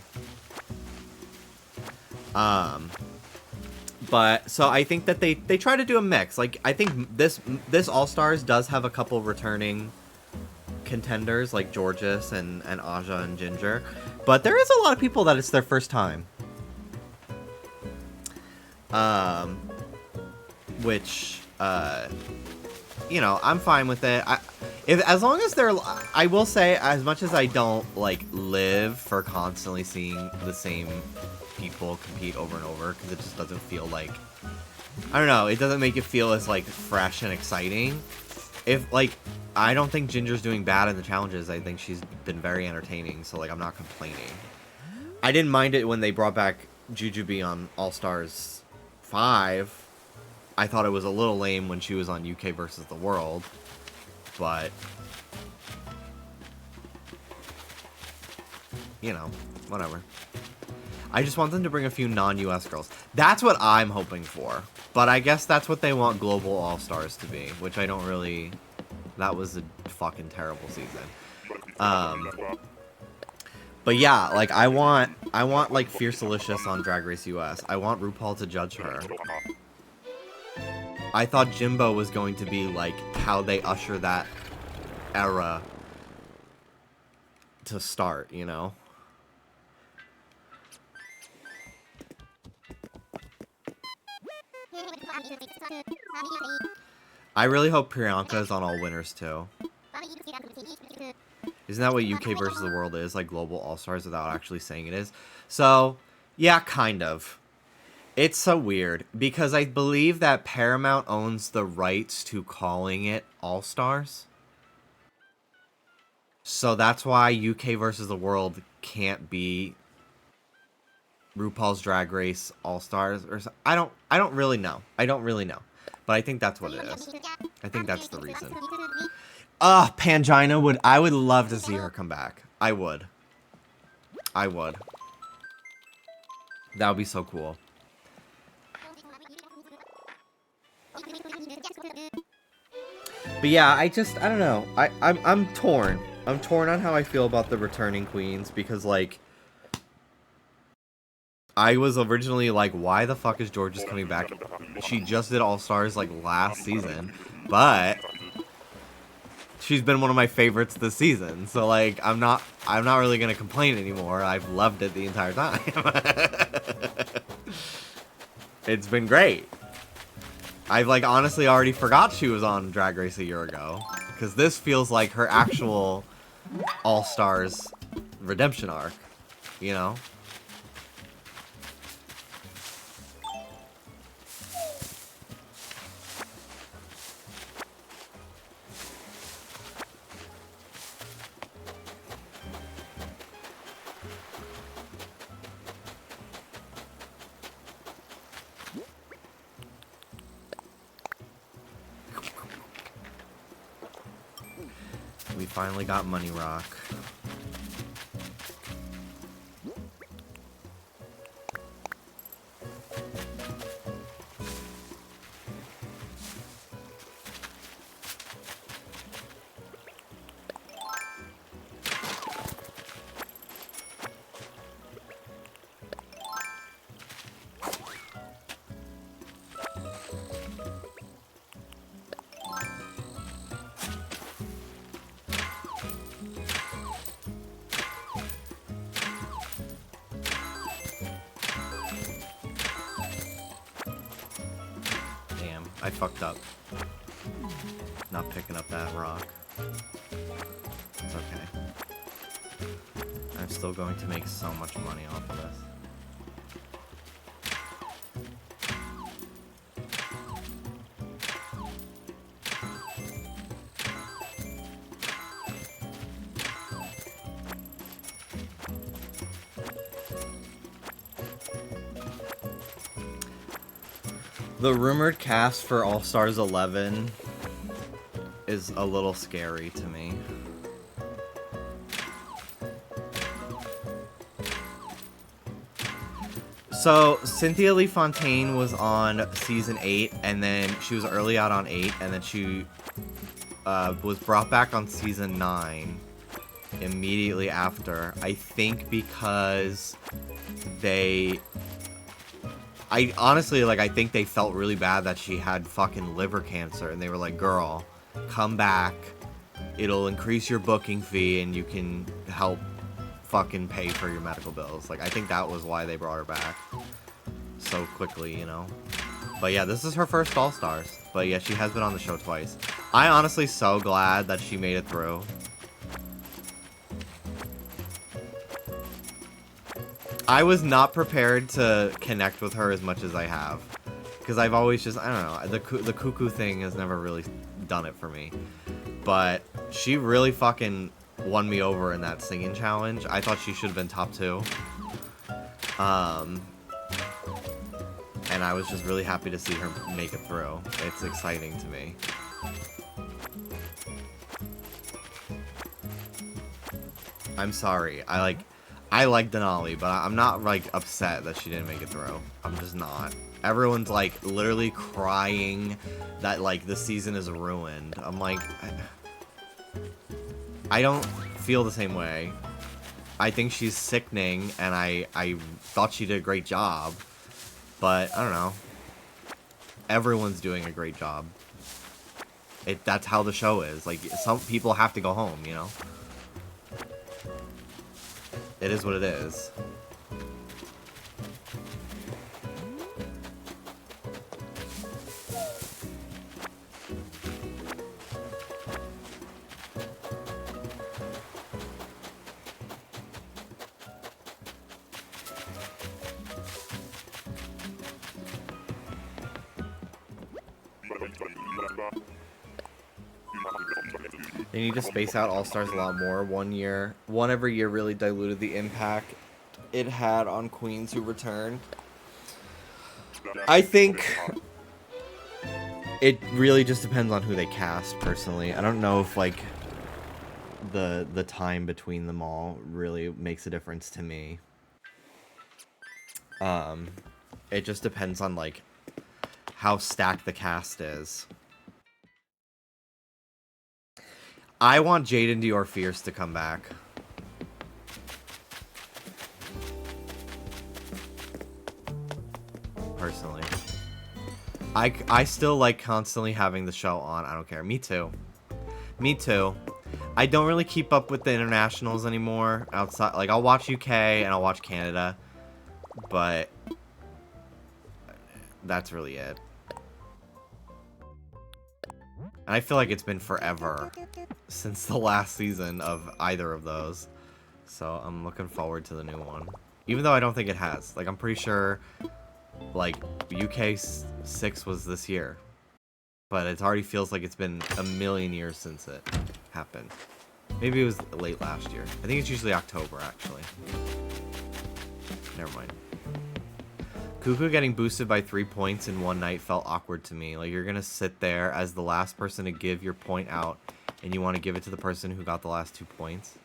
But, so I think that they try to do a mix. Like, I think this All-Stars does have a couple returning contenders, like Georges and Aja and Ginger. But there is a lot of people that it's their first time. Which, you know, I'm fine with it. As long as they're, I will say, as much as I don't, like, live for constantly seeing the same people compete over and over, because it just doesn't feel like, I don't know, it doesn't make it feel as, like, fresh and exciting. If, like, I don't think Ginger's doing bad in the challenges. I think she's been very entertaining, so, like, I'm not complaining. I didn't mind it when they brought back Jujubee on All-Stars 5. I thought it was a little lame when she was on UK versus the World, but, you know, whatever. I just want them to bring a few non-US girls. That's what I'm hoping for. But I guess that's what they want Global All-Stars to be, which I don't really... That was a fucking terrible season. But yeah, like, I want like, Fierce Delicious on Drag Race US. I want RuPaul to judge her. I thought Jimbo was going to be, like, how they usher that era to start, you know? I really hope Priyanka is on All Winners, too. Isn't that what UK versus the World is? Like, Global All-Stars without actually saying it is? So, yeah, kind of. It's so weird, because I believe that Paramount owns the rights to calling it All-Stars. So that's why UK versus the World can't be RuPaul's Drag Race All-Stars, or so. I don't really know. I don't really know. But I think that's what it is. I think that's the reason. Pangina I would love to see her come back. I would. I would. That would be so cool. But yeah, I don't know. I'm torn. I'm torn on how I feel about the returning queens, because, like, I was originally like, why the fuck is Georges coming back? She just did All-Stars, like, last season, but she's been one of my favorites this season, so, like, I'm not really gonna complain anymore. I've loved it the entire time. It's been great. I've, like, honestly already forgot she was on Drag Race a year ago. Because this feels like her actual All-Stars redemption arc. You know? We finally got Money Rock. I fucked up. Not picking up that rock. It's okay. I'm still going to make so much money off of this. The rumored cast for All-Stars 11 is a little scary to me. So, Cynthia Lee Fontaine was on season 8, and then she was early out on 8, and then she was brought back on season 9 immediately after. I think because I honestly, like, I think they felt really bad that she had fucking liver cancer, and they were like, girl, come back, it'll increase your booking fee, and you can help fucking pay for your medical bills. Like, I think that was why they brought her back so quickly, you know? But yeah, this is her first All-Stars. But yeah, she has been on the show twice. I'm honestly so glad that she made it through. I was not prepared to connect with her as much as I have. Because I've always just, I don't know, the cuckoo thing has never really done it for me. But she really fucking won me over in that singing challenge. I thought she should have been top 2. And I was just really happy to see her make it through. It's exciting to me. I'm sorry. I like Denali, but I'm not, like, upset that she didn't make it through. I'm just not. Everyone's, like, literally crying that, like, the season is ruined. I'm like, I don't feel the same way. I think she's sickening, and I thought she did a great job. But, I don't know. Everyone's doing a great job. That's how the show is. Like, some people have to go home, you know? It is what it is. They need to space out All-Stars a lot more. One every year really diluted the impact it had on queens who returned. I think it really just depends on who they cast, personally. I don't know if, like, the time between them all really makes a difference to me. It just depends on, like, how stacked the cast is. I want Jaden Dior Fierce to come back. Personally. I still like constantly having the show on. I don't care. Me too. Me too. I don't really keep up with the internationals anymore. Outside, like, I'll watch UK and I'll watch Canada. But that's really it. And I feel like it's been forever since the last season of either of those. So I'm looking forward to the new one. Even though I don't think it has. Like, I'm pretty sure, like, UK 6 was this year. But it already feels like it's been a million years since it happened. Maybe it was late last year. I think it's usually October, actually. Never mind. Cuckoo getting boosted by 3 points in one night felt awkward to me. Like, you're gonna sit there as the last person to give your point out, and you want to give it to the person who got the last 2 points.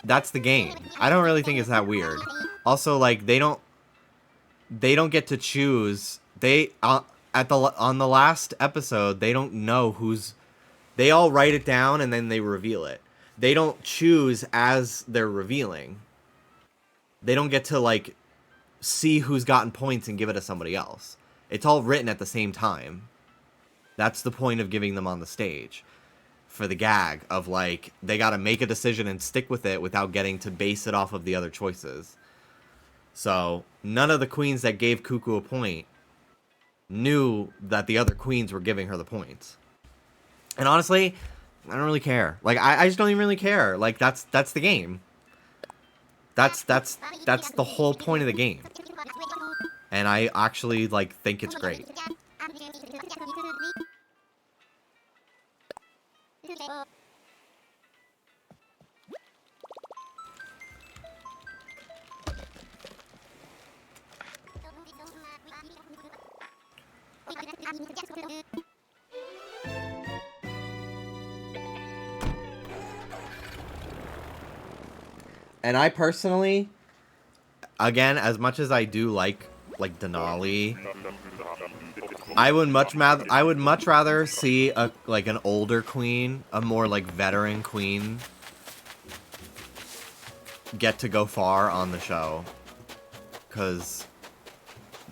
That's the game. I don't really think it's that weird. Also, like, they don't get to choose. On the last episode, they don't know who's. They all write it down and then they reveal it. They don't choose as they're revealing. They don't get to, like, see who's gotten points and give it to somebody else. It's all written at the same time. That's the point of giving them on the stage. For the gag of, like, they gotta make a decision and stick with it without getting to base it off of the other choices. So, none of the queens that gave Cuckoo a point knew that the other queens were giving her the points. And honestly, I don't really care. Like, I just don't even really care. Like, that's the game. That's the whole point of the game. And I actually, like, think it's great. And I personally, again, as much as I do like Denali, I would much rather see an older queen, a more, like, veteran queen get to go far on the show. Cause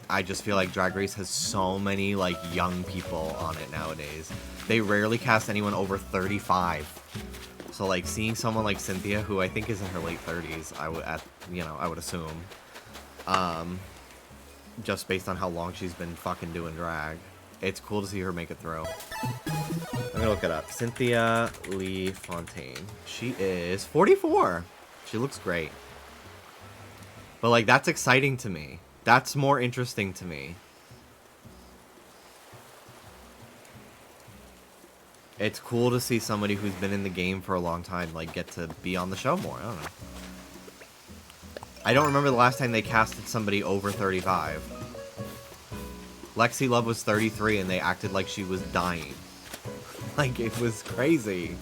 I just feel like Drag Race has so many, like, young people on it nowadays. They rarely cast anyone over 35. So, like, seeing someone like Cynthia, who I think is in her late 30s, I would assume. Just based on how long she's been fucking doing drag. It's cool to see her make it through. I'm gonna look it up. Cynthia Lee Fontaine. She is 44. She looks great. But, like, that's exciting to me. That's more interesting to me. It's cool to see somebody who's been in the game for a long time, like, get to be on the show more. I don't know. I don't remember the last time they casted somebody over 35. Lexi Love was 33 and they acted like she was dying. Like, it was crazy.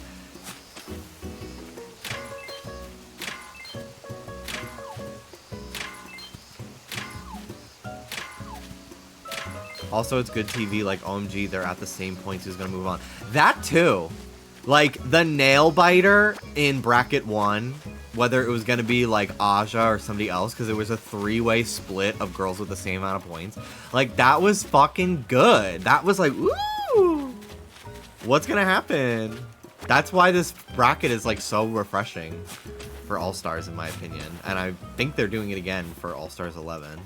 Also, it's good TV, like, OMG, they're at the same points, who's gonna move on. That, too. Like, the nail biter in bracket 1, whether it was gonna be, like, Aja or somebody else, because it was a 3-way split of girls with the same amount of points. Like, that was fucking good. That was like, ooh! What's gonna happen? That's why this bracket is, like, so refreshing for All-Stars, in my opinion. And I think they're doing it again for All-Stars 11.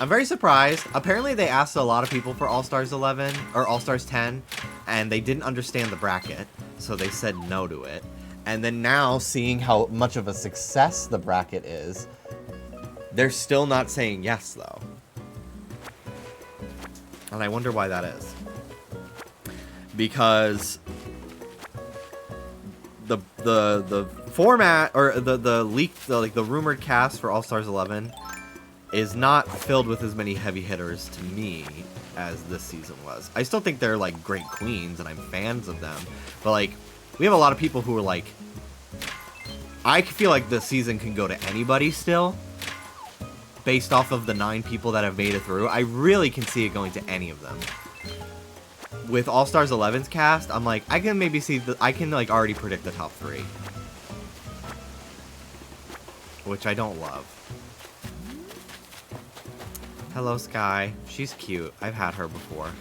I'm very surprised. Apparently they asked a lot of people for All-Stars 11, or All-Stars 10, and they didn't understand the bracket, so they said no to it. And then now, seeing how much of a success the bracket is, they're still not saying yes, though. And I wonder why that is. Because the format, or the leaked, like, the rumored cast for All-Stars 11 is not filled with as many heavy hitters to me as this season was. I still think they're, like, great queens, and I'm fans of them. But, like, we have a lot of people who are, like... I feel like this season can go to anybody still. Based off of the 9 people that have made it through. I really can see it going to any of them. With All-Stars 11's cast, I'm like, I can maybe see... I can, like, already predict the top 3. Which I don't love. Hello, Sky. She's cute. I've had her before.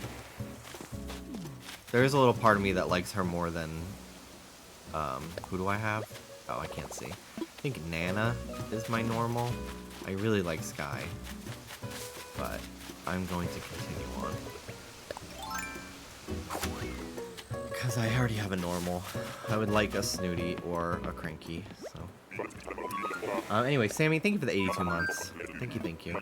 There is a little part of me that likes her more than... who do I have? Oh, I can't see. I think Nana is my normal. I really like Sky, but I'm going to continue on. Because I already have a normal. I would like a Snooty or a Cranky, so. Anyway, Sammy, thank you for the 82 months. Thank you, thank you.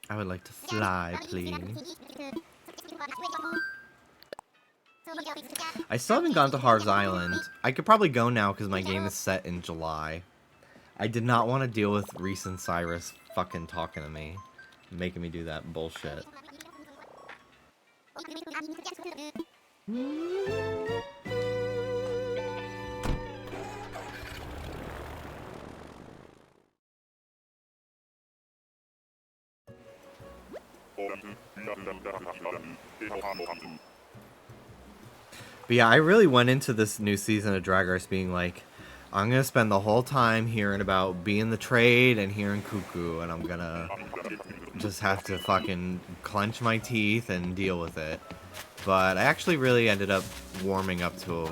I would like to fly, please. I still haven't gone to Harv's Island. I could probably go now because my game is set in July. I did not want to deal with Reese and Cyrus fucking talking to me. Making me do that bullshit. But yeah, I really went into this new season of Drag Race being like, I'm going to spend the whole time hearing about being the trade and hearing Cuckoo, and I'm going to just have to fucking clench my teeth and deal with it. But I actually really ended up warming up to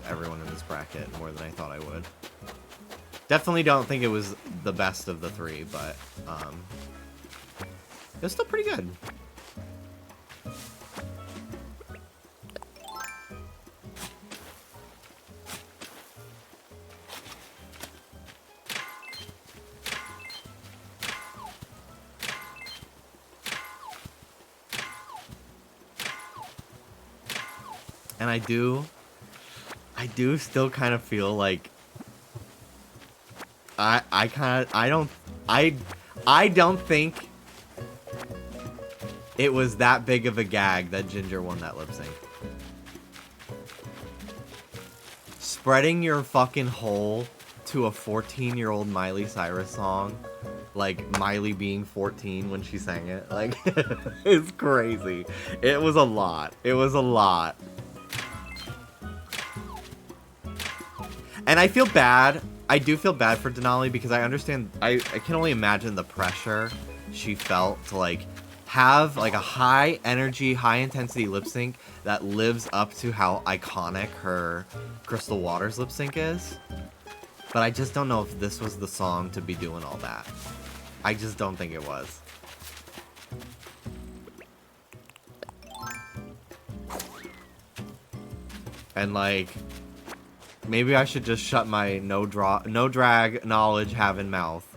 everyone in this bracket more than I thought I would. Definitely don't think it was the best of the three, but it was still pretty good. And I do still kind of feel like I don't think it was that big of a gag that Ginger won that lip sync. Spreading your fucking hole to a 14-year-old Miley Cyrus song, like Miley being 14 when she sang it, like it's crazy. It was a lot. It was a lot. And I feel bad. I do feel bad for Denali because I understand. I can only imagine the pressure she felt to like have like a high energy, high intensity lip sync that lives up to how iconic her Crystal Waters lip sync is. But I just don't know if this was the song to be doing all that. I just don't think it was. And like, maybe I should just shut my no drag knowledge having mouth.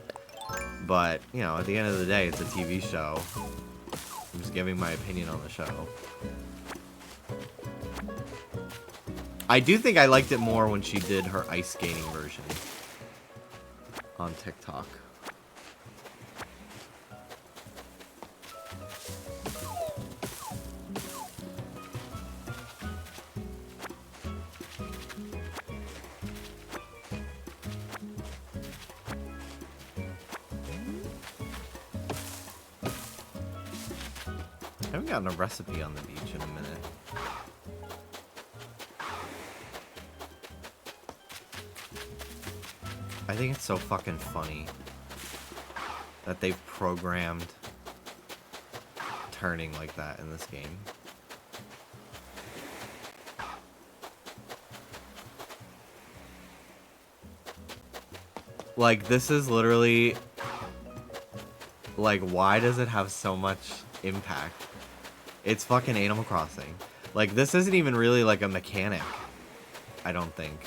But, you know, at the end of the day, it's a TV show. I'm just giving my opinion on the show. I do think I liked it more when she did her ice skating version on TikTok. I haven't gotten a recipe on the beach in a minute. I think it's so fucking funny that they've programmed turning like that in this game. Like, this is literally... Like, why does it have so much impact? It's fucking Animal Crossing. Like, this isn't even really like a mechanic, I don't think.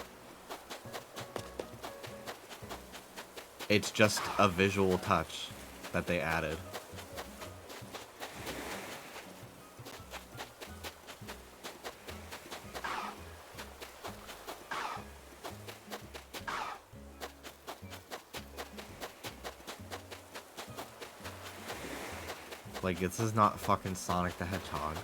It's just a visual touch that they added. Like, this is not fucking Sonic the Hedgehog.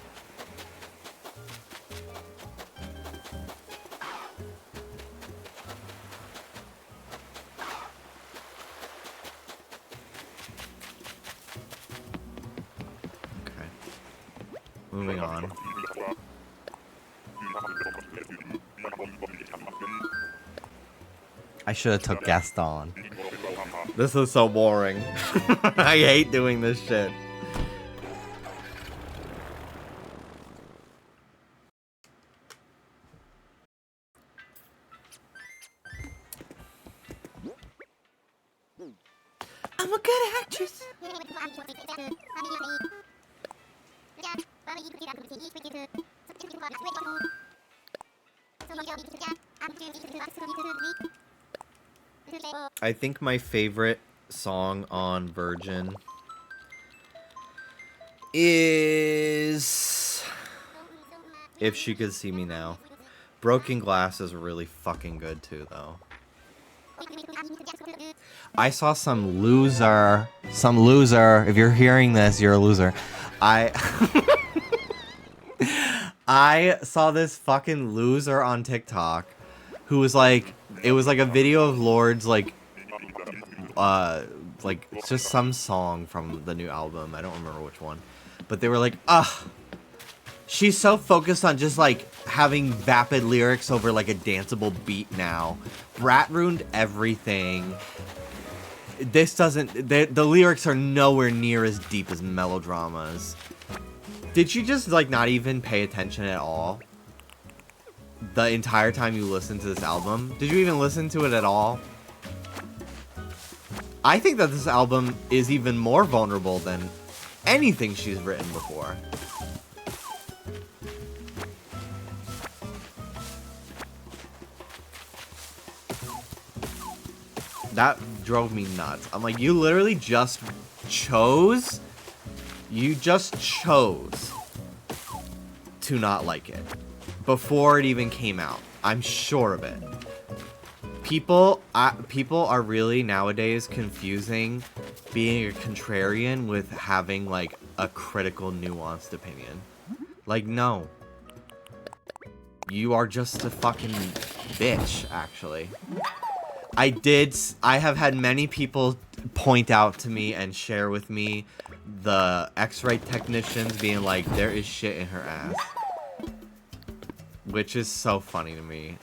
Okay. Moving on. I should have took Gaston. This is so boring. I hate doing this shit. I'm a good actress. I think my favorite song on Virgin is If She Could See Me Now. Broken Glass is really fucking good too, though. I saw some loser, if you're hearing this, you're a loser. I saw this fucking loser on TikTok who was like, it was like a video of Lord's like it's just some song from the new album. I don't remember which one. But they were like, she's so focused on just like having vapid lyrics over like a danceable beat now. Brat ruined everything. This doesn't, the lyrics are nowhere near as deep as Melodrama's. Did you just like not even pay attention at all? The entire time you listened to this album? Did you even listen to it at all? I think that this album is even more vulnerable than anything she's written before. That drove me nuts. I'm like, you literally just chose? You just chose to not like it before it even came out. I'm sure of it. People are really nowadays confusing being a contrarian with having like a critical, nuanced opinion. Like, no. You are just a fucking bitch, actually. I have had many people point out to me and share with me the X-ray technicians being like, there is shit in her ass. Which is so funny to me.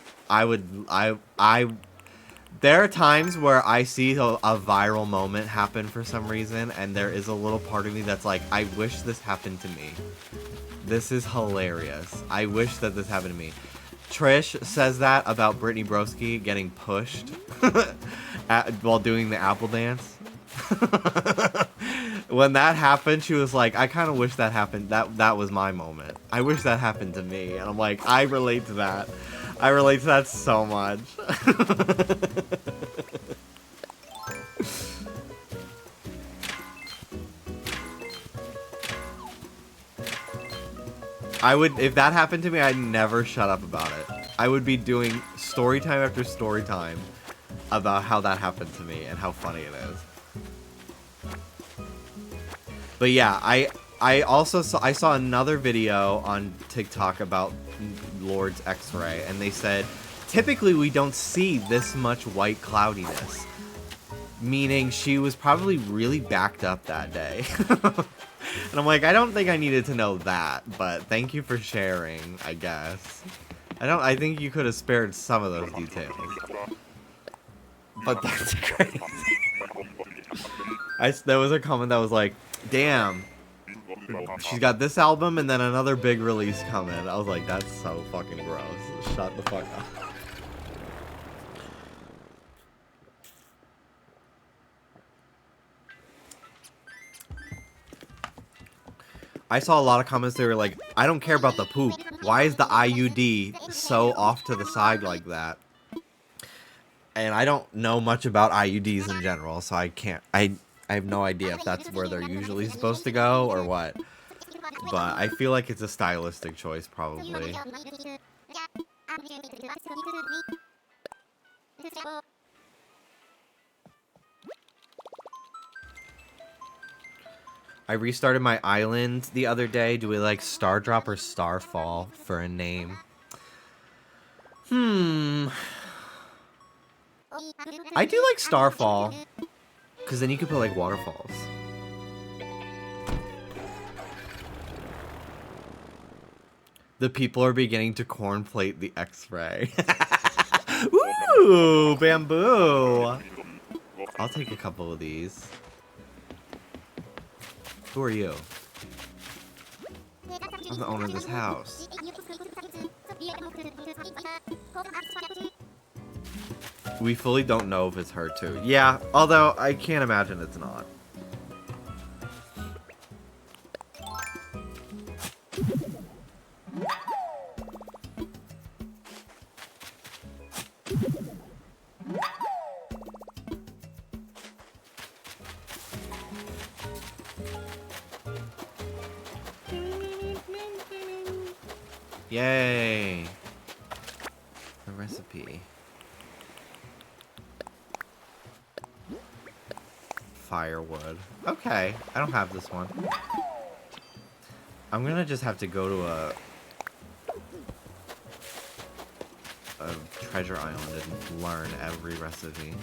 There are times where I see a viral moment happen for some reason, and there is a little part of me that's like, I wish this happened to me. This is hilarious. I wish that this happened to me. Trish says that about Brittany Broski getting pushed while doing the apple dance. When that happened, she was like, I kind of wish that happened. That was my moment. I wish that happened to me. And I'm like, I relate to that. I relate to that so much. If that happened to me, I'd never shut up about it. I would be doing story time after story time about how that happened to me and how funny it is. But yeah, I also saw another video on TikTok about Lord's X-ray, and they said, typically we don't see this much white cloudiness. Meaning she was probably really backed up that day. And I'm like, I don't think I needed to know that, but thank you for sharing, I guess. I think you could have spared some of those details. But that's crazy. There was a comment that was like, damn, she's got this album and then another big release coming. I was like, that's so fucking gross. Shut the fuck up. I saw a lot of comments, they were like, I don't care about the poop. Why is the IUD so off to the side like that? And I don't know much about IUDs in general, so I have no idea if that's where they're usually supposed to go or what. But I feel like it's a stylistic choice, probably. I restarted my island the other day. Do we like Stardrop or Starfall for a name? I do like Starfall, because then you could put like waterfalls. The people are beginning to cornplate the X-ray. Ooh, bamboo. I'll take a couple of these. Who are you? I'm the owner of this house. We fully don't know if it's her too. Yeah, although I can't imagine it's not. Yay! The recipe. Firewood. Okay, I don't have this one. I'm gonna just have to go to a treasure island and learn every recipe.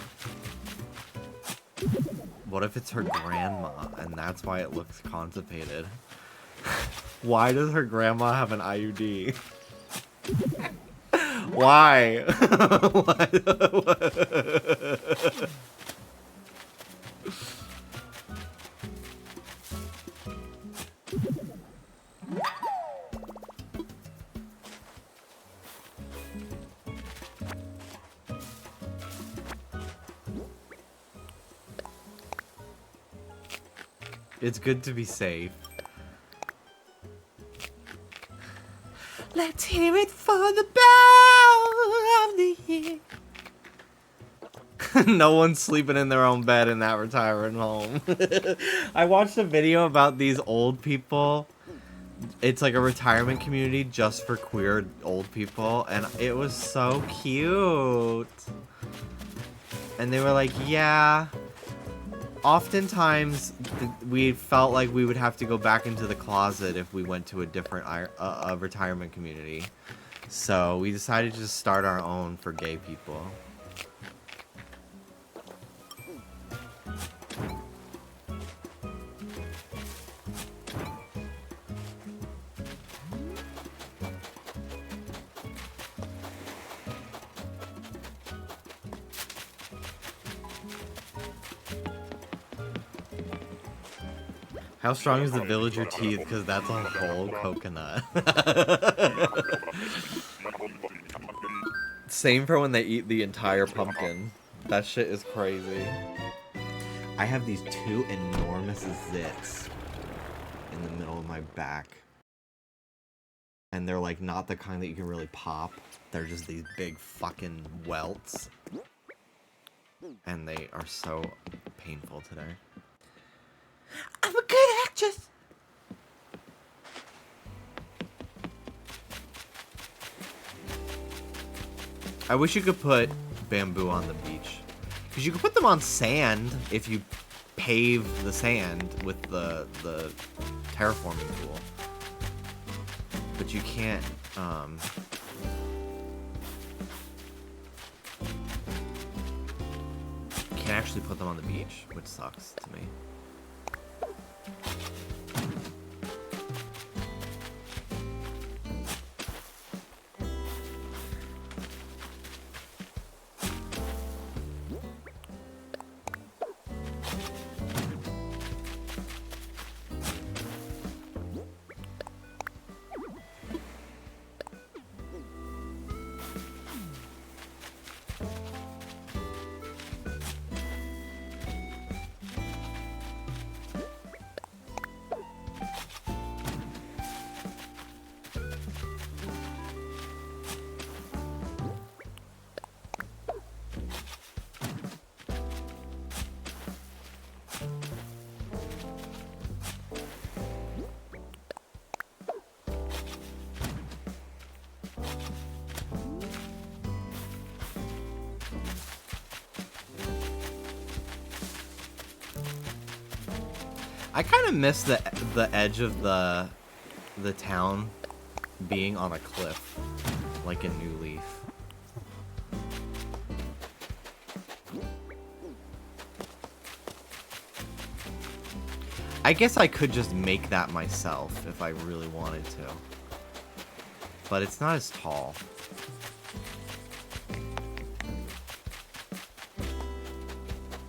What if it's her grandma and that's why it looks constipated? Why does her grandma have an IUD? Why? It's good to be safe. Let's hear it for the bell of the year. No one's sleeping in their own bed in that retirement home. I watched a video about these old people. It's like a retirement community just for queer old people, and it was so cute. And they were like, yeah, oftentimes we felt like we would have to go back into the closet if we went to a different retirement community. So we decided to just start our own for gay people. How strong is the villager teeth? Because that's a whole coconut. Same for when they eat the entire pumpkin. That shit is crazy. I have these two enormous zits in the middle of my back. And they're like not the kind that you can really pop. They're just these big fucking welts. And they are so painful today. I'm a good actress! I wish you could put bamboo on the beach. Because you could put them on sand if you pave the sand with the terraforming tool. But you can't, can't actually put them on the beach, which sucks to me. I kind of miss the edge of the town being on a cliff, like in New Leaf. I guess I could just make that myself if I really wanted to. But it's not as tall.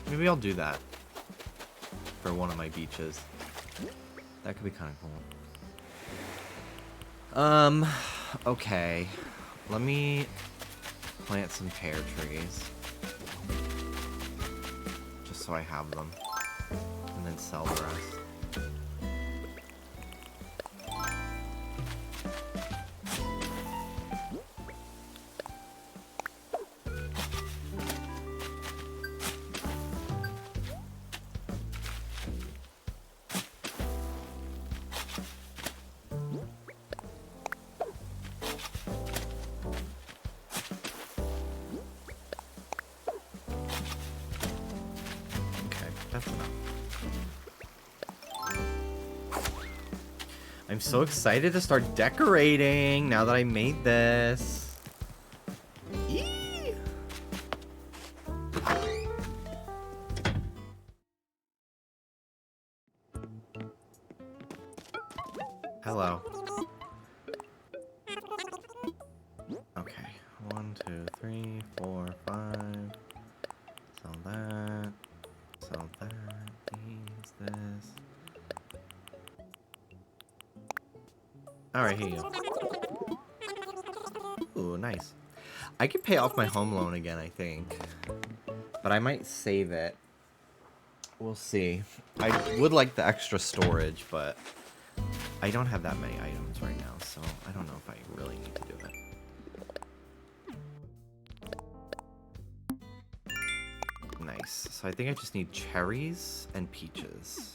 Maybe I'll do that for one of my beaches. That could be kind of cool. Okay. Let me plant some pear trees. Just so I have them. And then sell the rest. I'm so excited to start decorating now that I made this. Eee! Hello. Okay. 1, 2, 3, 4, 5. Sell that. Sell that. These, this. Alright, here you go. Ooh, nice. I could pay off my home loan again, I think. But I might save it. We'll see. I would like the extra storage, but I don't have that many items right now, so I don't know if I really need to do it. Nice. So I think I just need cherries and peaches.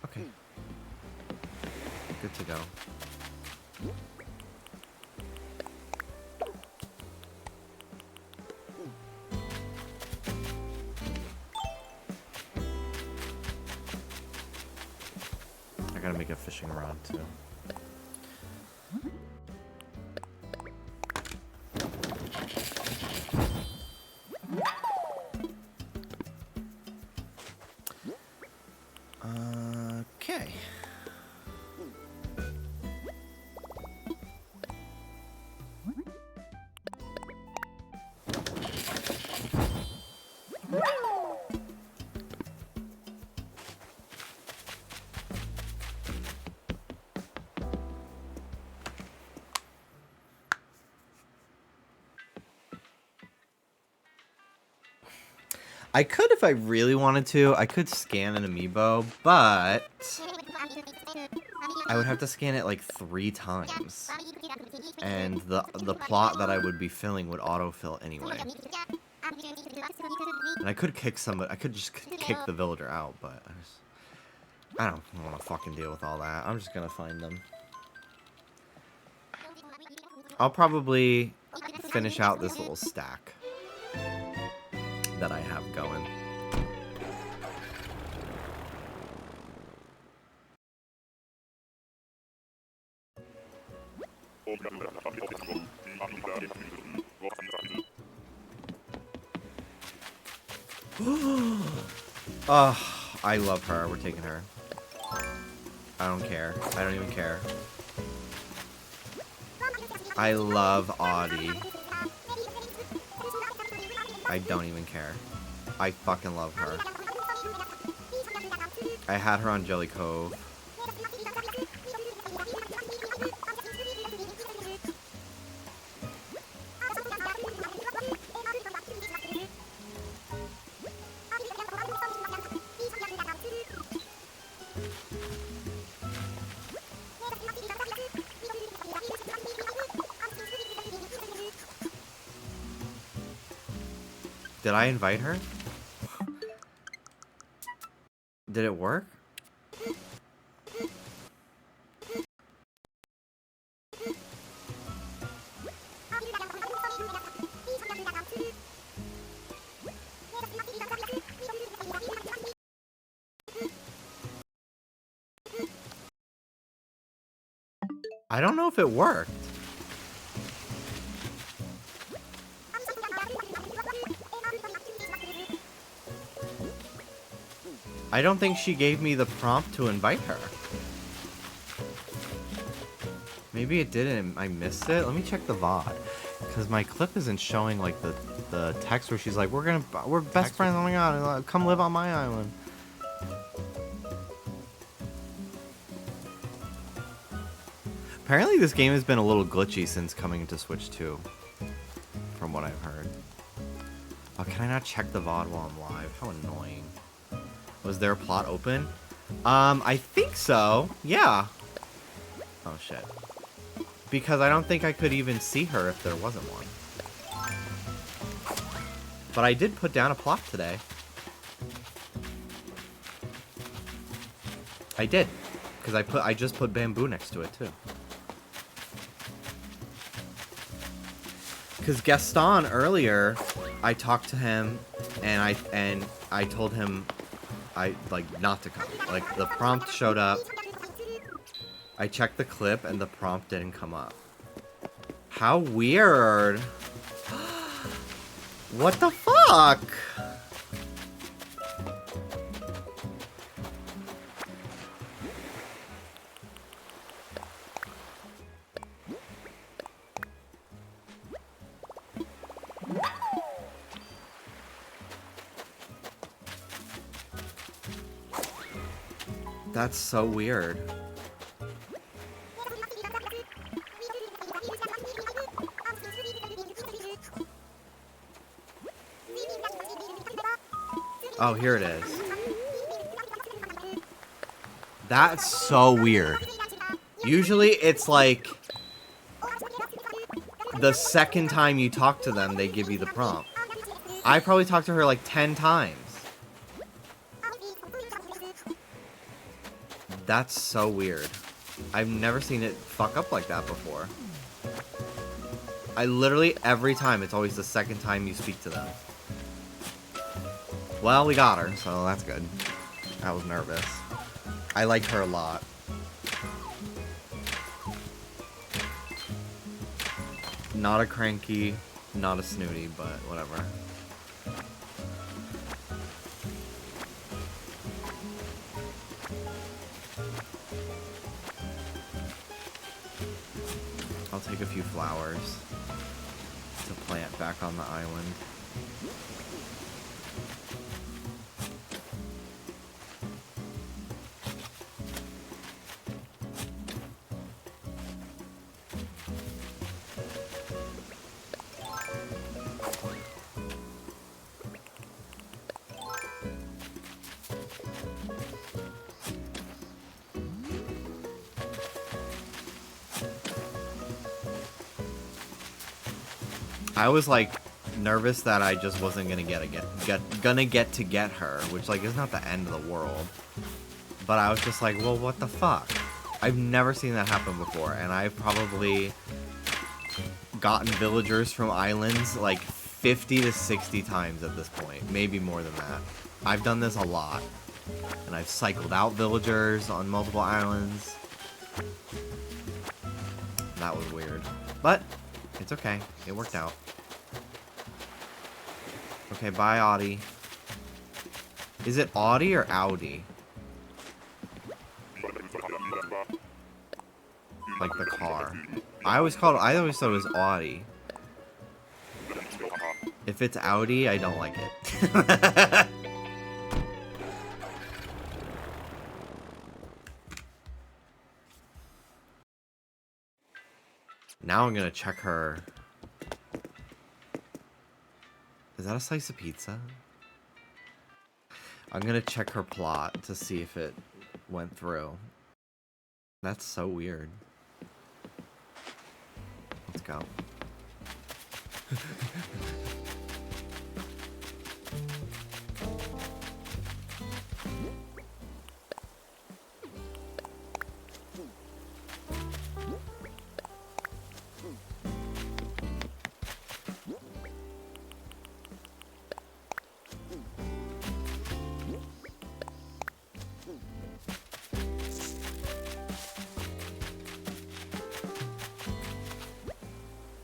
Okay. Good to go. I gotta make a fishing rod too. Okay. I could, if I really wanted to, I could scan an amiibo, but I would have to scan it like 3 times. And the plot that I would be filling would autofill anyway. And I could kick somebody, I could just kick the villager out, but I don't want to fucking deal with all that. I'm just gonna find them. I'll probably finish out this little stack that I have going. Oh, I love her. We're taking her. I don't care. I don't even care. I love Audie. I don't even care. I fucking love her. I had her on Jelly Cove. Did I invite her? Did it work? I don't know if it worked. I don't think she gave me the prompt to invite her. Maybe it didn't. I missed it. Let me check the VOD. Because my clip isn't showing like the text where she's like, we're best friends, oh my god, come live on my island. Apparently this game has been a little glitchy since coming to Switch 2. From what I've heard. Oh, can I not check the VOD while I'm live? How annoying. Was there a plot open? I think so. Yeah. Oh, shit. Because I don't think I could even see her if there wasn't one. But I did put down a plot today. I did. Because I just put bamboo next to it, too. Because Gaston earlier, I talked to him, and I told him, not to come. Like, the prompt showed up. I checked the clip, and the prompt didn't come up. How weird. What the fuck? That's so weird. Oh, here it is. That's so weird. Usually it's like the second time you talk to them, they give you the prompt. I probably talked to her like 10 times. That's so weird. I've never seen it fuck up like that before. I literally, every time, it's always the second time you speak to them. Well, we got her, so that's good. I was nervous. I like her a lot. Not a cranky, not a snooty, but whatever. I'll take a few flowers to plant back on the island. I was like nervous that I just wasn't gonna get to get her, which like is not the end of the world. But I was just like, well, what the fuck? I've never seen that happen before, and I've probably gotten villagers from islands like 50 to 60 times at this point, maybe more than that. I've done this a lot, and I've cycled out villagers on multiple islands. That was weird, but it's okay. It worked out. Okay, bye, Audi. Is it Audi or Audi? Like the car. I always thought it was Audi. If it's Audi, I don't like it. Now I'm gonna check her. Is that a slice of pizza? I'm gonna check her plot to see if it went through. That's so weird. Let's go.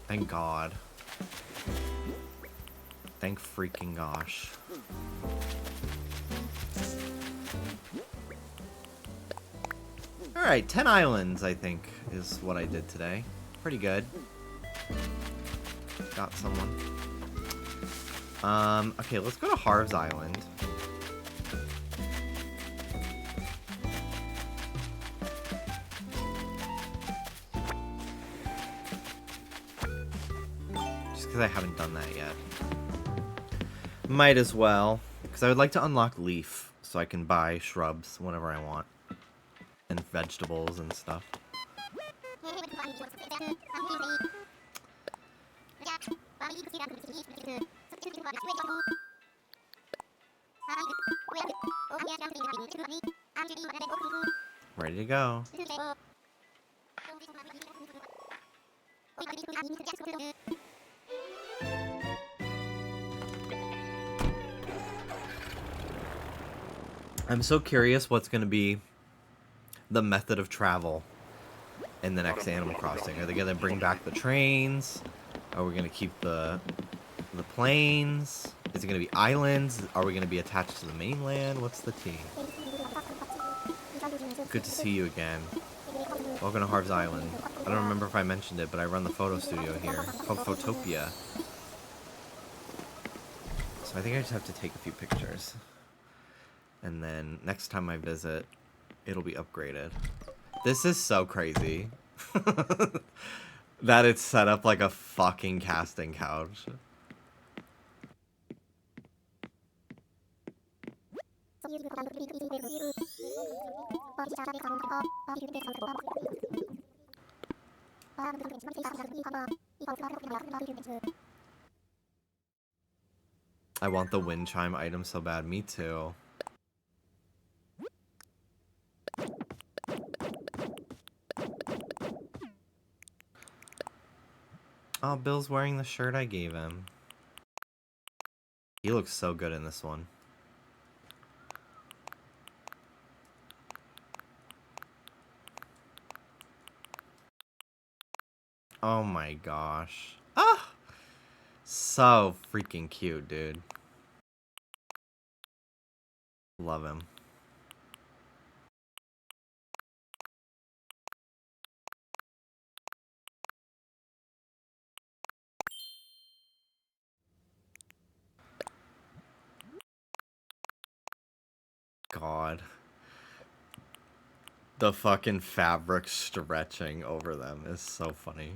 Thank God. Thank freaking gosh. Alright, 10 islands, I think, is what I did today. Pretty good. Got someone. Okay, let's go to Harv's Island. Just because I haven't done that yet. Might as well. Because I would like to unlock Leaf, so I can buy shrubs whenever I want. And vegetables and stuff. Ready to go. I'm so curious what's going to be the method of travel in the next Animal Crossing. Are they going to bring back the trains? Are we going to keep the planes? Is it going to be islands? Are we going to be attached to the mainland? What's the tea? Good to see you again. Welcome to Harv's Island. I don't remember if I mentioned it, but I run the photo studio here. It's called Photopia. So I think I just have to take a few pictures. And then next time I visit, it'll be upgraded. This is so crazy. That it's set up like a fucking casting couch. I want the wind chime item so bad. Me too. Oh, Bill's wearing the shirt I gave him. He looks so good in this one. Oh my gosh. Ah! So freaking cute, dude. Love him. God. The fucking fabric stretching over them is so funny.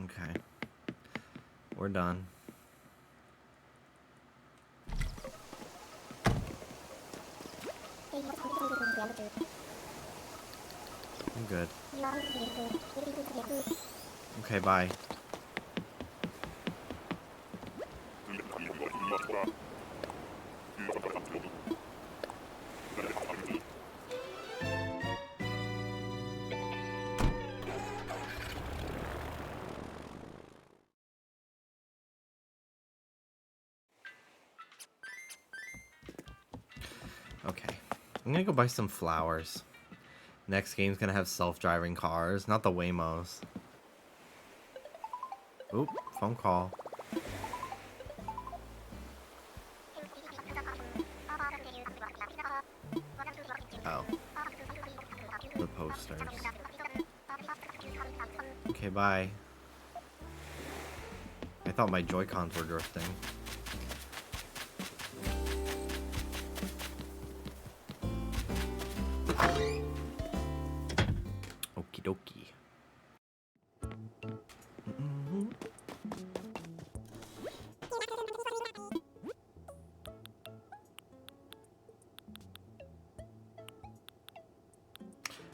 Okay. We're done. I'm good. Okay, bye. Okay. I'm gonna go buy some flowers. Next game's gonna have self-driving cars, not the Waymos. Oop, phone call. Oh. The posters. Okay, bye. I thought my Joy-Cons were drifting. Okie dokie.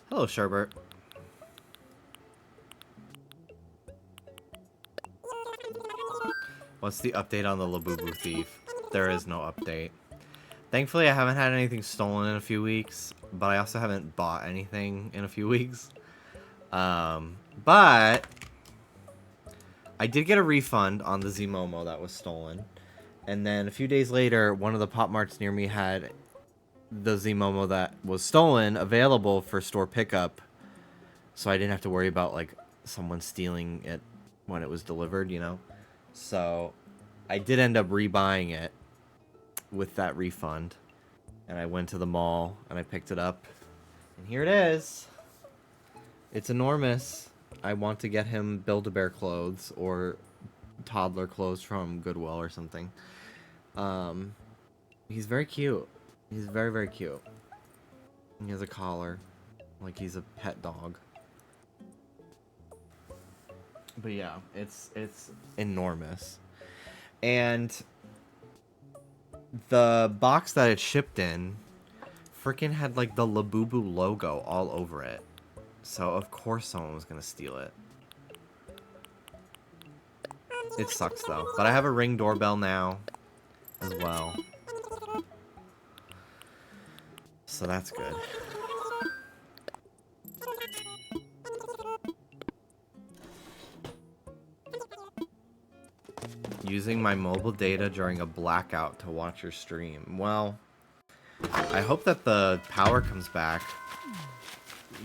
Hello, Sherbert. What's the update on the Labubu thief? There is no update. Thankfully, I haven't had anything stolen in a few weeks, but I also haven't bought anything in a few weeks. But I did get a refund on the Zmomo that was stolen. And then a few days later, one of the Pop Marts near me had the Zmomo that was stolen available for store pickup. So I didn't have to worry about, like, someone stealing it when it was delivered, you know? So I did end up rebuying it with that refund. And I went to the mall and I picked it up. And here it is. It's enormous. I want to get him Build-A-Bear clothes or toddler clothes from Goodwill or something. He's very cute. He's very, very cute. He has a collar. Like he's a pet dog. But yeah, it's enormous. And the box that it shipped in freaking had like the Labubu logo all over it. So of course someone was gonna steal it. It sucks though. But I have a Ring doorbell now as well. So that's good. Using my mobile data during a blackout to watch your stream. Well, I hope that the power comes back.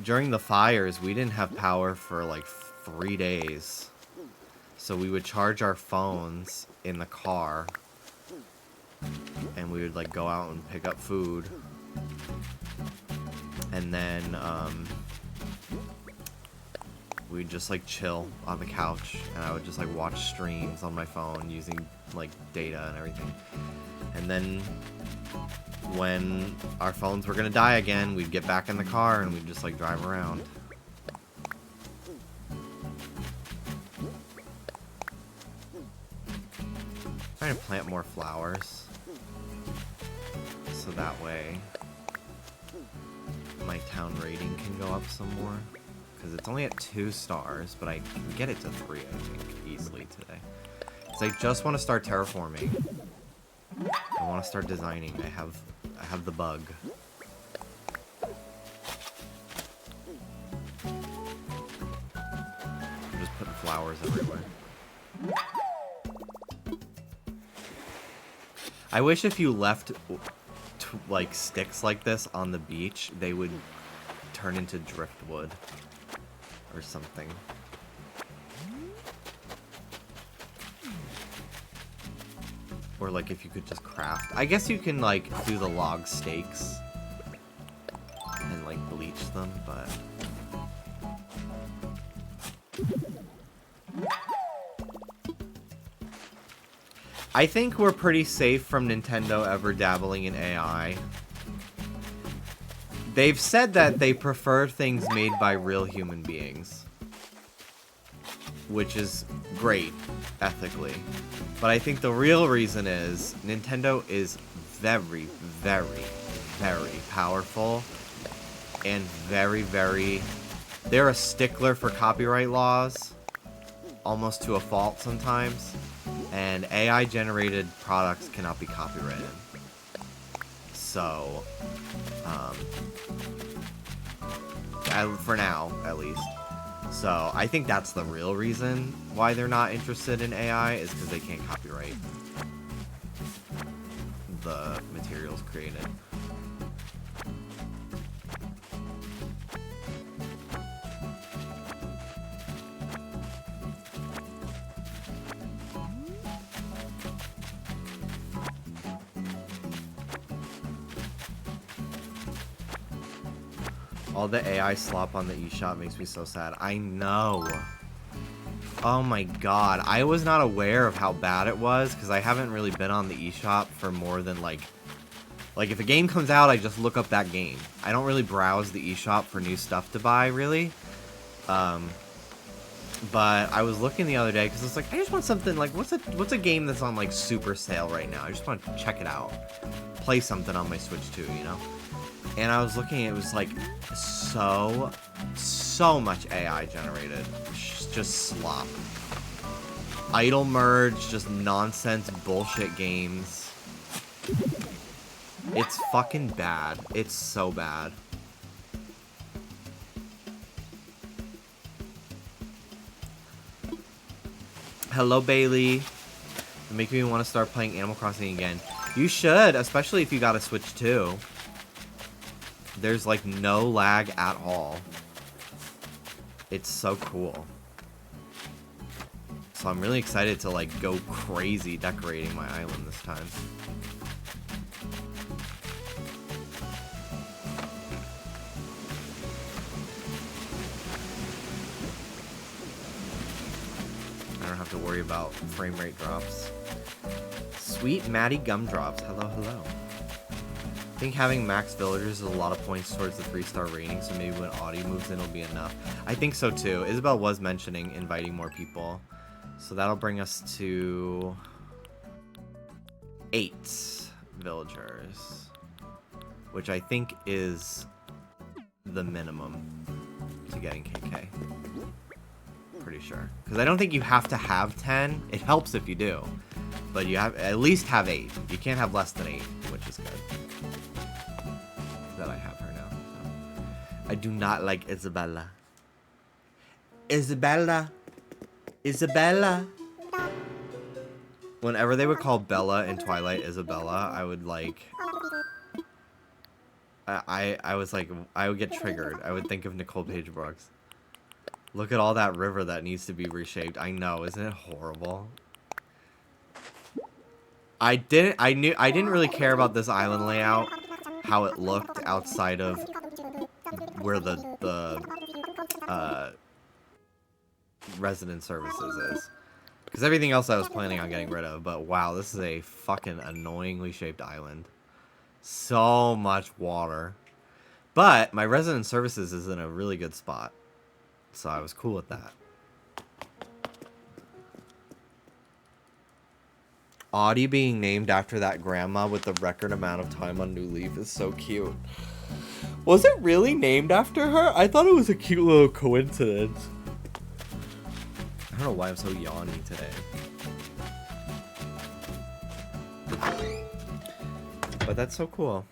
During the fires, we didn't have power for like 3 days. So we would charge our phones in the car. And we would like go out and pick up food. And then we'd just like chill on the couch. And I would just like watch streams on my phone using like data and everything. And then when our phones were gonna die again, we'd get back in the car and we'd just like drive around. Trying to plant more flowers so that way my town rating can go up some more, because it's only at 2 stars, but I can get it to 3 I think easily today. So I just want to start terraforming. I want to start designing. I have the bug. I'm just putting flowers everywhere. I wish if you left like sticks like this on the beach, they would turn into driftwood or something. Or like if you could just craft. I guess you can like do the log stakes and like bleach them, but I think we're pretty safe from Nintendo ever dabbling in AI. They've said that they prefer things made by real human beings, which is great, ethically. But I think the real reason is Nintendo is very, very, very powerful and very, very... They're a stickler for copyright laws, almost to a fault sometimes. And AI-generated products cannot be copyrighted. So, for now, at least. So, I think that's the real reason why they're not interested in AI, is because they can't copyright the materials created. All the AI slop on the eShop makes me so sad. I know. Oh my god. I was not aware of how bad it was, because I haven't really been on the eShop for more than like if a game comes out, I just look up that game. I don't really browse the eShop for new stuff to buy, really. But I was looking the other day, because it's like, I just want something, like, what's a game that's on, like, super sale right now? I just want to check it out. Play something on my Switch too, you know? And I was looking, it was like so much AI generated. Just slop. idle merge, just nonsense bullshit games. It's fucking bad. It's so bad. Hello, Bailey. It makes me want to start playing Animal Crossing again. You should, especially if you got a Switch 2. There's like no lag at all. It's so cool. So I'm really excited to like go crazy decorating my island this time. I don't have to worry about frame rate drops. Sweet Maddie Gumdrops. Hello, hello. I think having max villagers is a lot of points towards the 3-star rating, so maybe when Audie moves in it'll be enough. I think so too. Isabel was mentioning inviting more people. So that'll bring us to 8 villagers, which I think is the minimum to getting KK. Pretty sure. Because I don't think you have to have 10. It helps if you do. But you have at least have 8. You can't have less than 8, which is good. That I have her now. So. I do not like Isabella. Isabella. Isabella. Whenever they would call Bella in Twilight Isabella, I would like... I was like, I would get triggered. I would think of Nicole Page Brooks. Look at all that river that needs to be reshaped. I know, isn't it horrible? I didn't really care about this island layout, how it looked outside of where the resident services is. Because everything else I was planning on getting rid of, but wow, this is a fucking annoyingly shaped island. So much water. But my resident services is in a really good spot. So I was cool with that. Audie being named after that grandma with the record amount of time on New Leaf is so cute. Was it really named after her? I thought it was a cute little coincidence. I don't know why I'm so yawny today. But that's so cool.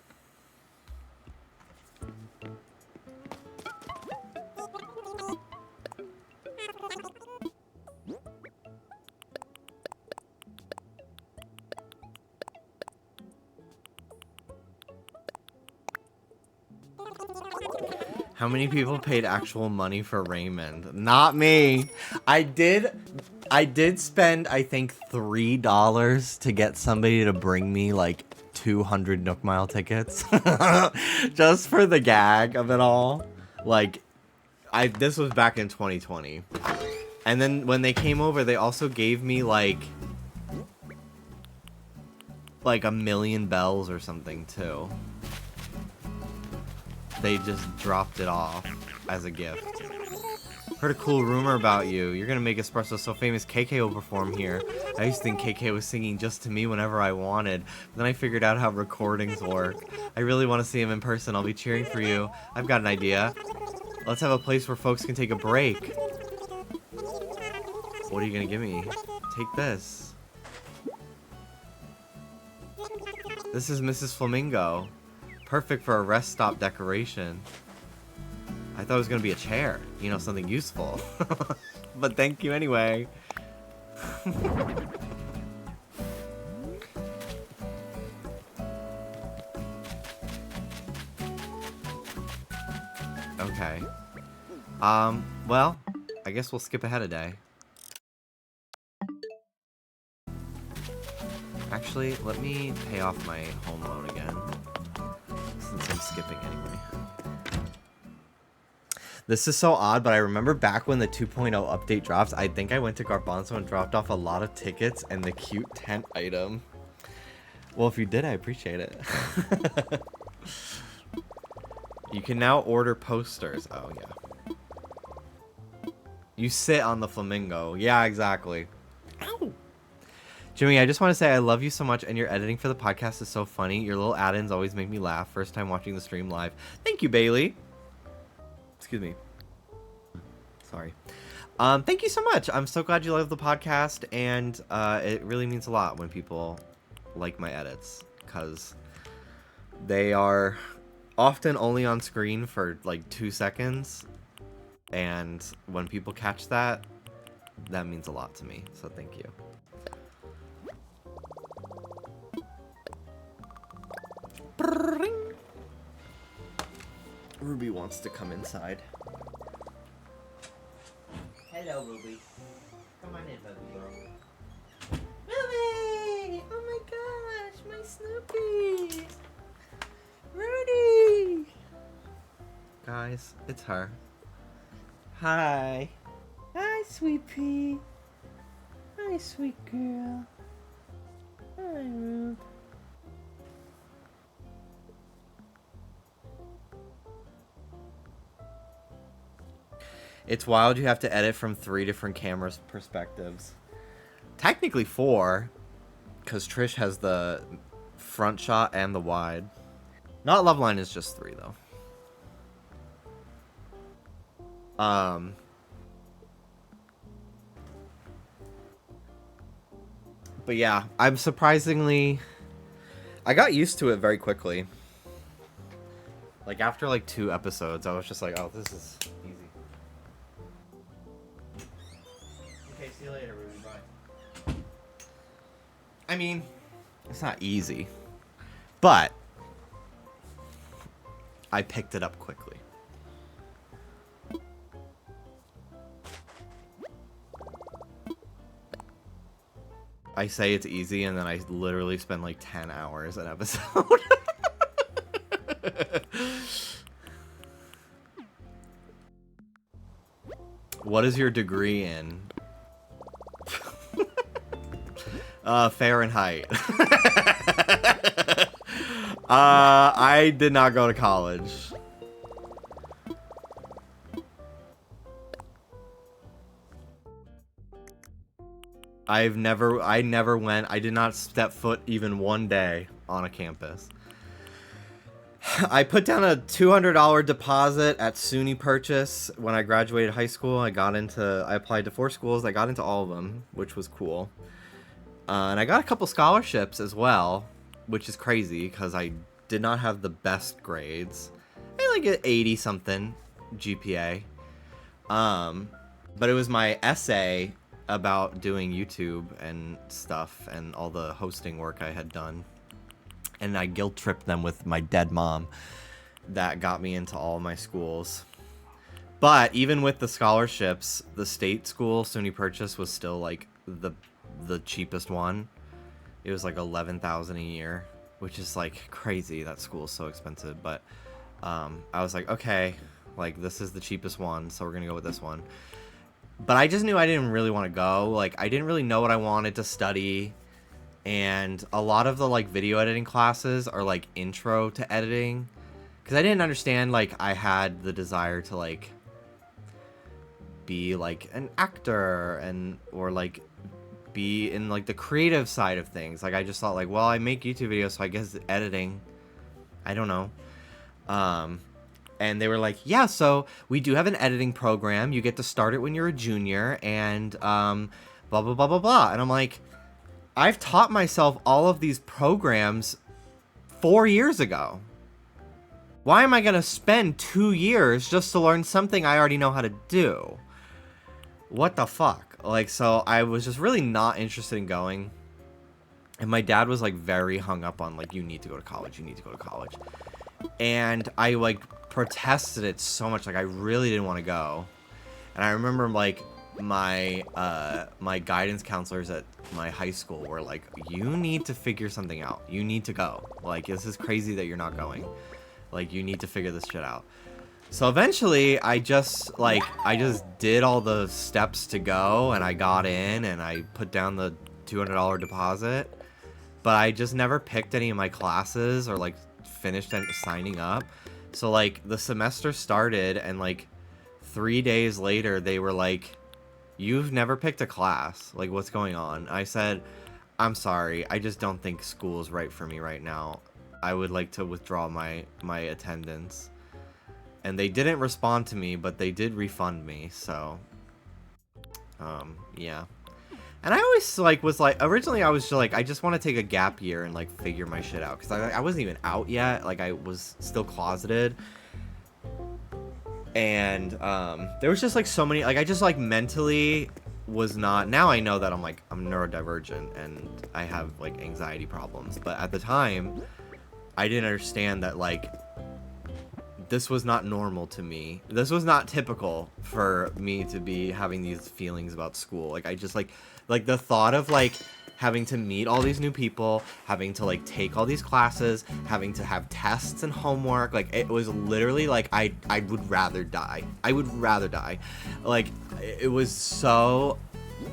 How many people paid actual money for Raymond? Not me. I did spend, I think, $3 to get somebody to bring me like 200 Nook Mile tickets. Just for the gag of it all. Like, this was back in 2020. And then when they came over, they also gave me like 1,000,000 bells or something too. They just dropped it off as a gift. Heard a cool rumor about you. You're gonna make Espresso so famous KK will perform here. I used to think KK was singing just to me whenever I wanted. But then I figured out how recordings work. I really want to see him in person. I'll be cheering for you. I've got an idea. Let's have a place where folks can take a break. What are you gonna give me? Take this. This is Mrs. Flamingo. Perfect for a rest stop decoration. I thought it was going to be a chair. You know, something useful. But thank you anyway. Okay. Well, I guess we'll skip ahead a day. Actually, let me pay off my home loan again. Since I'm skipping anyway. This is so odd, but I remember back when the 2.0 update drops, I think I went to Garbanzo and dropped off a lot of tickets and the cute tent item. Well, if you did, I appreciate it. You can now order posters. Oh, yeah. You sit on the flamingo. Yeah, exactly. Ow! Jimmy, I just want to say I love you so much, and your editing for the podcast is so funny. Your little add-ins always make me laugh. First time watching the stream live. Thank you, Bailey. Excuse me. Sorry. Thank you so much. I'm so glad you love the podcast, and it really means a lot when people like my edits, because they are often only on screen for like 2 seconds, and when people catch that, that means a lot to me. So thank you. Ruby wants to come inside. Hello, Ruby. Come on in, baby girl. Ruby! Oh my gosh, my Snoopy! Rudy! Guys, it's her. Hi. Hi, sweet pea. Hi, sweet girl. Hi, Ruby. It's wild you have to edit from 3 different cameras perspectives. Technically 4, because Trish has the front shot and the wide. Not Loveline is just 3 though. But yeah, I'm surprisingly... I got used to it very quickly. Like, after like 2 episodes, I was just like, oh, this is easy. Okay, see you later, Ruby. Bye. I mean, it's not easy. But I picked it up quickly. I say it's easy, and then I literally spend like 10 hours an episode. What is your degree in? Fahrenheit. I did not go to college. I never went. I did not step foot even one day on a campus. I put down a $200 deposit at SUNY Purchase when I graduated high school. I applied to 4 schools. I got into all of them, which was cool. And I got a couple scholarships as well, which is crazy because I did not have the best grades. I had like an 80 something GPA. But it was my essay about doing YouTube and stuff and all the hosting work I had done. And I guilt tripped them with my dead mom that got me into all my schools. But even with the scholarships, the state school, SUNY Purchase, was still like the cheapest one. It was like $11,000 a year, which is like crazy. That school is so expensive. But I was like, okay, like this is the cheapest one, so we're gonna go with this one. But I just knew I didn't really want to go. Like, I didn't really know what I wanted to study. And a lot of the, like, video editing classes are, like, intro to editing. Because I didn't understand, like, I had the desire to, like, be, like, an actor or, like, be in, like, the creative side of things. Like, I just thought, like, well, I make YouTube videos, so I guess editing. I don't know. And they were like, yeah, so we do have an editing program. You get to start it when you're a junior and blah, blah, blah, blah, blah. And I'm like, I've taught myself all of these programs 4 years ago. Why am I going to spend 2 years just to learn something I already know how to do? What the fuck? Like, so I was just really not interested in going. And my dad was, like, very hung up on, like, you need to go to college. You need to go to college. And I, like, protested it so much. Like, I really didn't want to go. And I remember, like, my guidance counselors at my high school were like, you need to figure something out. You need to go. Like, this is crazy that you're not going. Like, you need to figure this shit out. So eventually, I just did all the steps to go, and I got in, and I put down the $200 deposit. But I just never picked any of my classes or, like, finished signing up. So, like, the semester started, and, like, 3 days later, they were like, you've never picked a class. Like, what's going on? I said, I'm sorry. I just don't think school is right for me right now. I would like to withdraw my attendance. And they didn't respond to me, but they did refund me, so Yeah. And I always, like, was, like, originally I was just, like, I just want to take a gap year and, like, figure my shit out. Because I wasn't even out yet. Like, I was still closeted. And, there was just, like, so many, like, I just, like, mentally was not, now I know that I'm neurodivergent and I have, like, anxiety problems. But at the time, I didn't understand that, like, this was not normal to me. This was not typical for me to be having these feelings about school. Like, I just, like the thought of, like, having to meet all these new people, having to, like, take all these classes, having to have tests and homework, like, it was literally, like, I would rather die. I would rather die. Like, it was so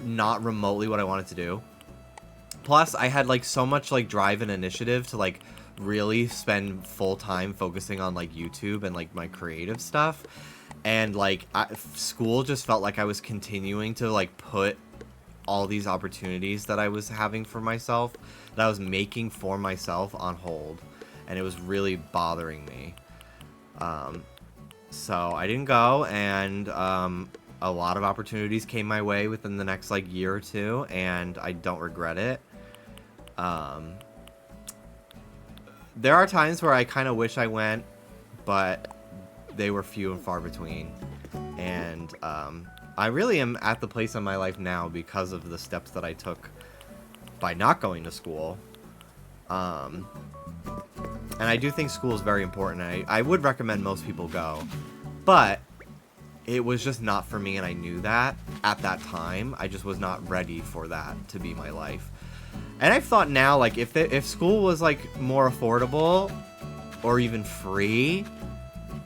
not remotely what I wanted to do. Plus, I had, like, so much, like, drive and initiative to, like, really spend full time focusing on, like, YouTube and, like, my creative stuff. And, like, school just felt like I was continuing to, like, put all these opportunities that I was having for myself, that I was making for myself, on hold. And it was really bothering me. So I didn't go, and a lot of opportunities came my way within the next, like, year or two, and I don't regret it. There are times where I kind of wish I went, but they were few and far between. And I really am at the place in my life now because of the steps that I took by not going to school. And I do think school is very important. I would recommend most people go. But it was just not for me, and I knew that at that time. I just was not ready for that to be my life. And I've thought now, like, if school was, like, more affordable or even free,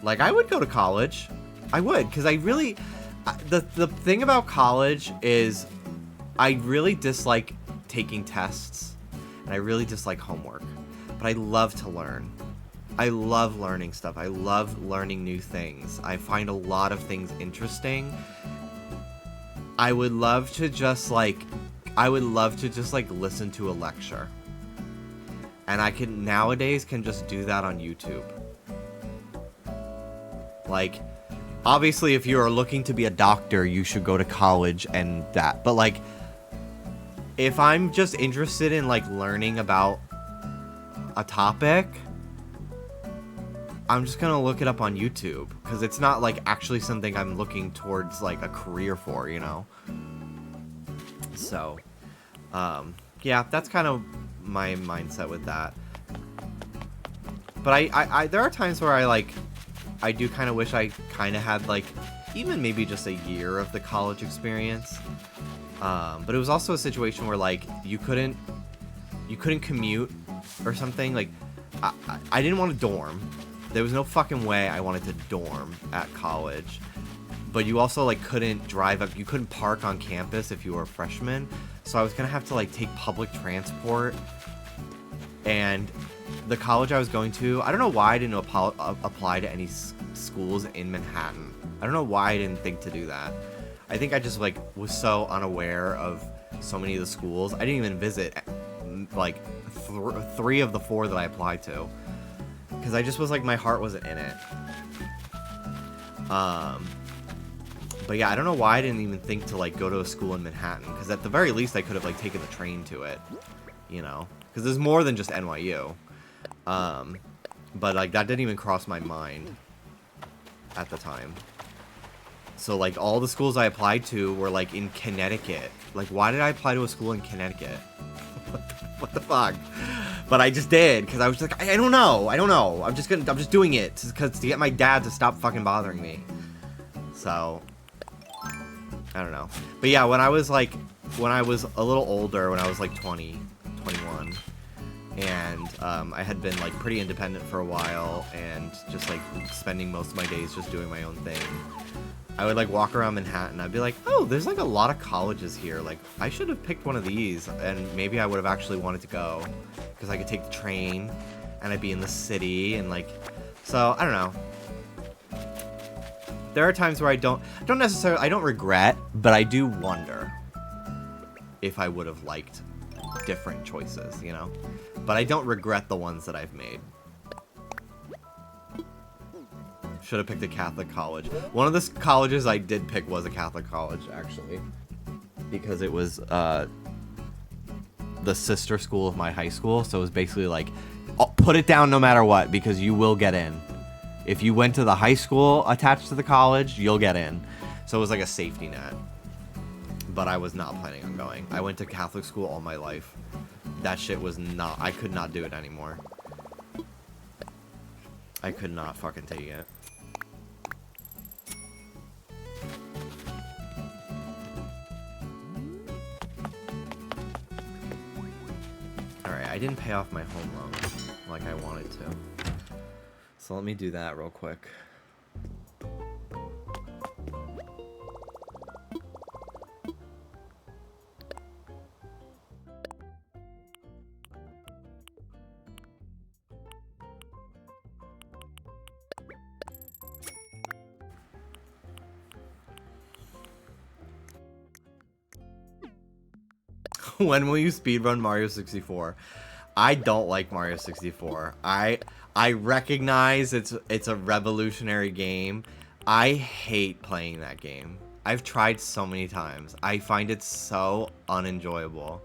like, I would go to college. I would, because I really... The thing about college is I really dislike taking tests, and I really dislike homework. But I love to learn. I love learning stuff. I love learning new things. I find a lot of things interesting. I would love to just, like, listen to a lecture. And I nowadays can just do that on YouTube. Like, obviously, if you are looking to be a doctor, you should go to college and that. But, like, if I'm just interested in, like, learning about a topic, I'm just gonna look it up on YouTube. Because it's not, like, actually something I'm looking towards, like, a career for, you know? So, yeah, that's kind of my mindset with that. But I there are times where I do kind of wish I kind of had, like, even maybe just a year of the college experience. But it was also a situation where, like, you couldn't commute or something. Like, I didn't want to dorm. There was no fucking way I wanted to dorm at college. But you also, like, couldn't drive up. You couldn't park on campus if you were a freshman. So I was going to have to, like, take public transport. And the college I was going to, I don't know why I didn't apply to any schools in Manhattan. I don't know why I didn't think to do that. I think I just, like, was so unaware of so many of the schools. I didn't even visit, like, 3 of the 4 that I applied to. Because I just was, like, my heart wasn't in it. But yeah, I don't know why I didn't even think to, like, go to a school in Manhattan. Because at the very least, I could have, like, taken the train to it. You know? Because there's more than just NYU. But, like, that didn't even cross my mind at the time. So, like, all the schools I applied to were, like, in Connecticut. Like, why did I apply to a school in Connecticut? What the fuck? But I just did, because I was like, I don't know. I'm just doing it to get my dad to stop fucking bothering me. So, I don't know. But yeah, when I was a little older, when I was, like, 20, 21, and I had been, like, pretty independent for a while, and just, like, spending most of my days just doing my own thing, I would, like, walk around Manhattan. I'd be like, oh, there's, like, a lot of colleges here. Like, I should have picked one of these, and maybe I would have actually wanted to go, because I could take the train, and I'd be in the city, and, like, so, I don't know. There are times where I don't regret, but I do wonder if I would have liked different choices, you know? But I don't regret the ones that I've made. Should have picked a Catholic college. One of the colleges I did pick was a Catholic college, actually. because it was the sister school of my high school. So it was basically like, oh, put it down no matter what, because you will get in. If you went to the high school attached to the college, you'll get in. So it was like a safety net. But I was not planning on going. I went to Catholic school all my life. That shit was not... I could not do it anymore. I could not fucking take it. Alright, I didn't pay off my home loan like I wanted to. So let me do that real quick. When will you speedrun Mario 64? I don't like Mario 64. I recognize it's a revolutionary game. I hate playing that game. I've tried so many times. I find it so unenjoyable.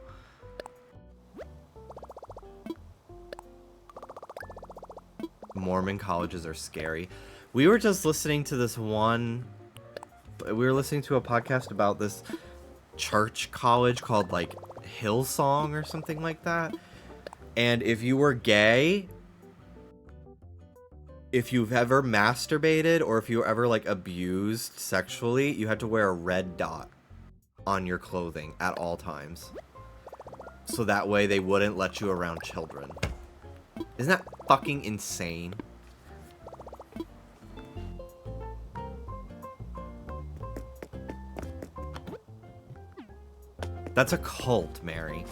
Mormon colleges are scary. We were just listening to this one... We were listening to a podcast about this church college called, like, Hillsong or something like that. And if you were gay, if you've ever masturbated or if you were ever like abused sexually, you had to wear a red dot on your clothing at all times. So that way they wouldn't let you around children. Isn't that fucking insane? That's a cult, Mary.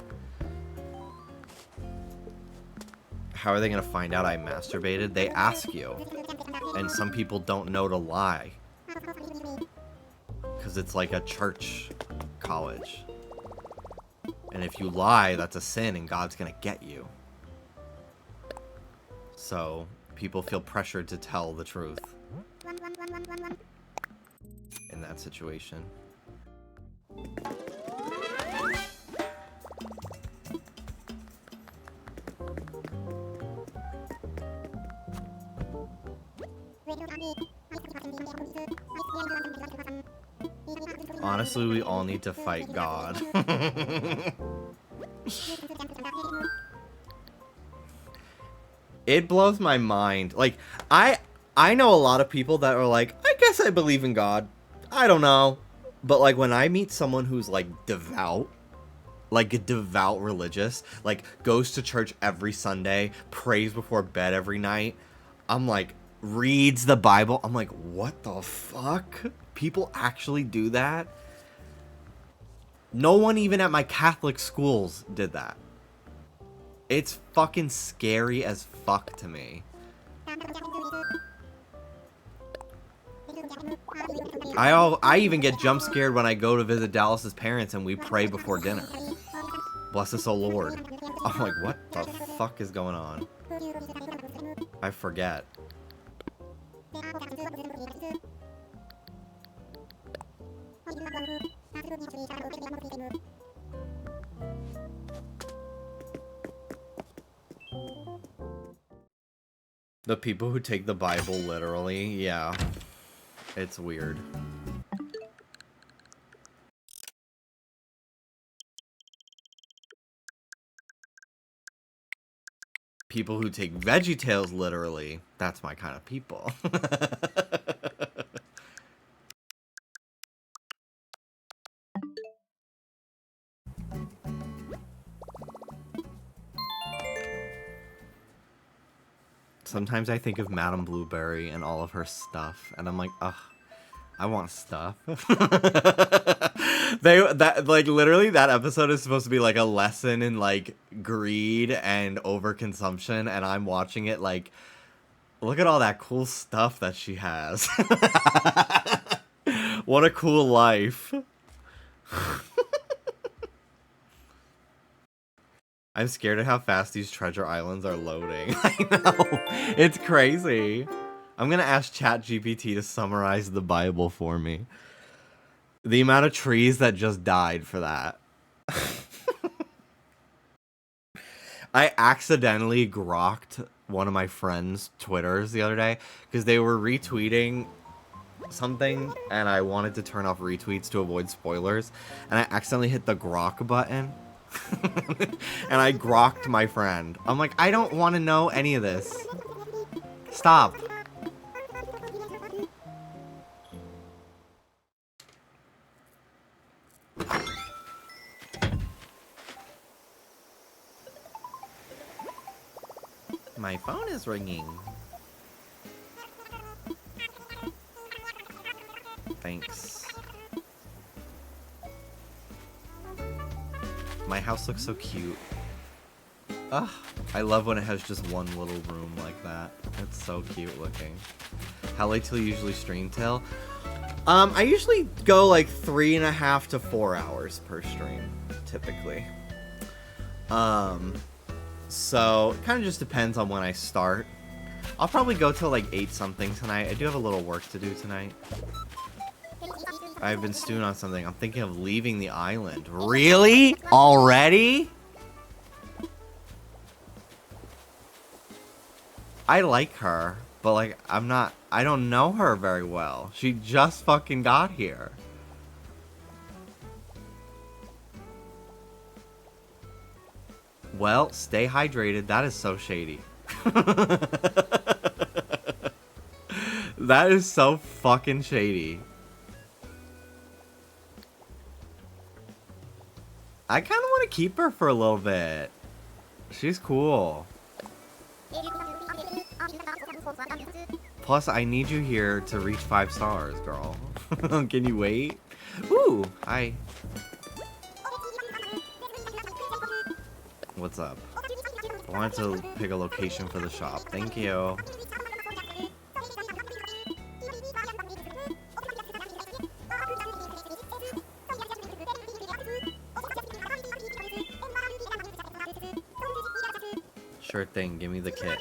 How are they gonna find out I masturbated? They ask you. And some people don't know to lie. Because it's like a church college. And if you lie, that's a sin and God's gonna get you. So, people feel pressured to tell the truth. In that situation. Honestly, we all need to fight God. It blows my mind. Like, I know a lot of people that are like, I guess I believe in God. I don't know. But, like, when I meet someone who's, like, devout, like, a devout religious, like, goes to church every Sunday, prays before bed every night, I'm like, reads the Bible. I'm like, what the fuck? People actually do that? No one even at my Catholic schools did that. It's fucking scary as fuck to me. I even get jump scared when I go to visit Dallas's parents and we pray before dinner. Bless us, O Lord. I'm like, what the fuck is going on? I forget. The people who take the Bible literally, yeah. It's weird. People who take VeggieTales literally, that's my kind of people. Sometimes I think of Madame Blueberry and all of her stuff, and I'm like, ugh, I want stuff. Literally that episode is supposed to be like a lesson in like greed and overconsumption, and I'm watching it like, look at all that cool stuff that she has. What a cool life. I'm scared of how fast these treasure islands are loading. I know. It's crazy. I'm gonna ask ChatGPT to summarize the Bible for me. The amount of trees that just died for that. I accidentally grokked one of my friends' Twitters the other day because they were retweeting something and I wanted to turn off retweets to avoid spoilers, and I accidentally hit the grok button. And I grokked my friend. I'm like, I don't want to know any of this. Stop. My phone is ringing. Thanks. My house looks so cute. Ugh, I love when it has just one little room like that. It's so cute looking. How late till you usually stream till? I usually go like 3.5 to 4 hours per stream, typically. So it kind of just depends on when I start. I'll probably go till like 8 something tonight. I do have a little work to do tonight. I've been stewing on something. I'm thinking of leaving the island. Really? Already? I like her, but like I don't know her very well. She just fucking got here. Well, stay hydrated. That is so shady. That is so fucking shady. I kind of want to keep her for a little bit. She's cool. Plus, I need you here to reach 5 stars, girl. Can you wait? Ooh, hi. What's up? I wanted to pick a location for the shop. Thank you. Sure thing, give me the kit.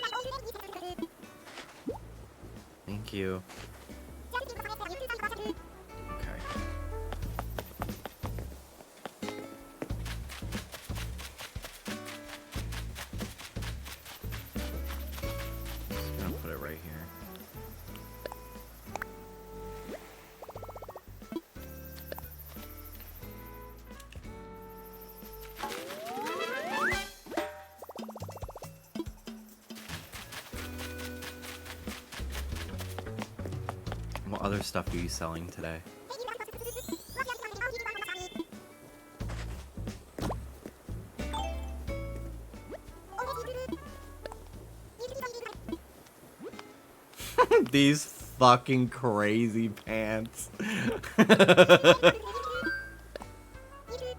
Thank you. Okay. Just gonna put it right here. What other stuff are you selling today? These fucking crazy pants.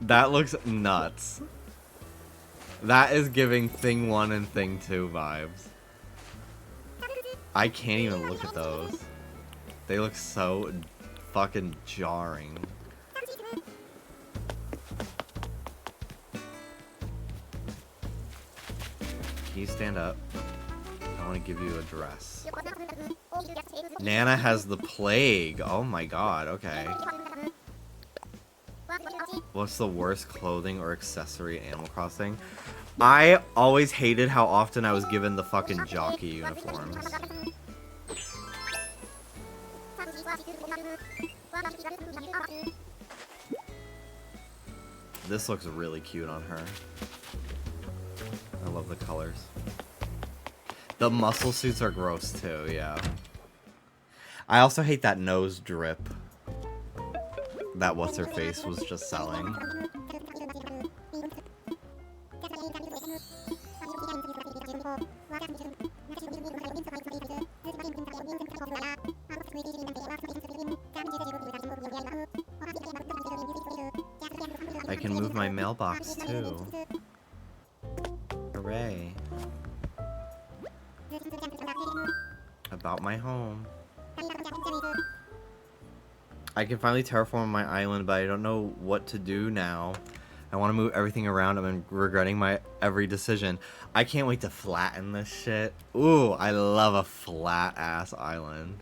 That looks nuts. That is giving Thing 1 and Thing 2 vibes. I can't even look at those. They look so fucking jarring. Can you stand up? I want to give you a dress. Nana has the plague. Oh my god, okay. What's the worst clothing or accessory in Animal Crossing? I always hated how often I was given the fucking jockey uniforms. This looks really cute on her. I love the colors. The muscle suits are gross too, yeah. I also hate that nose drip that what's-her-face was just selling. I can move my mailbox too. Hooray. About my home. I can finally terraform my island, but I don't know what to do now. I want to move everything around. I'm regretting my every decision. I can't wait to flatten this shit. Ooh, I love a flat-ass island.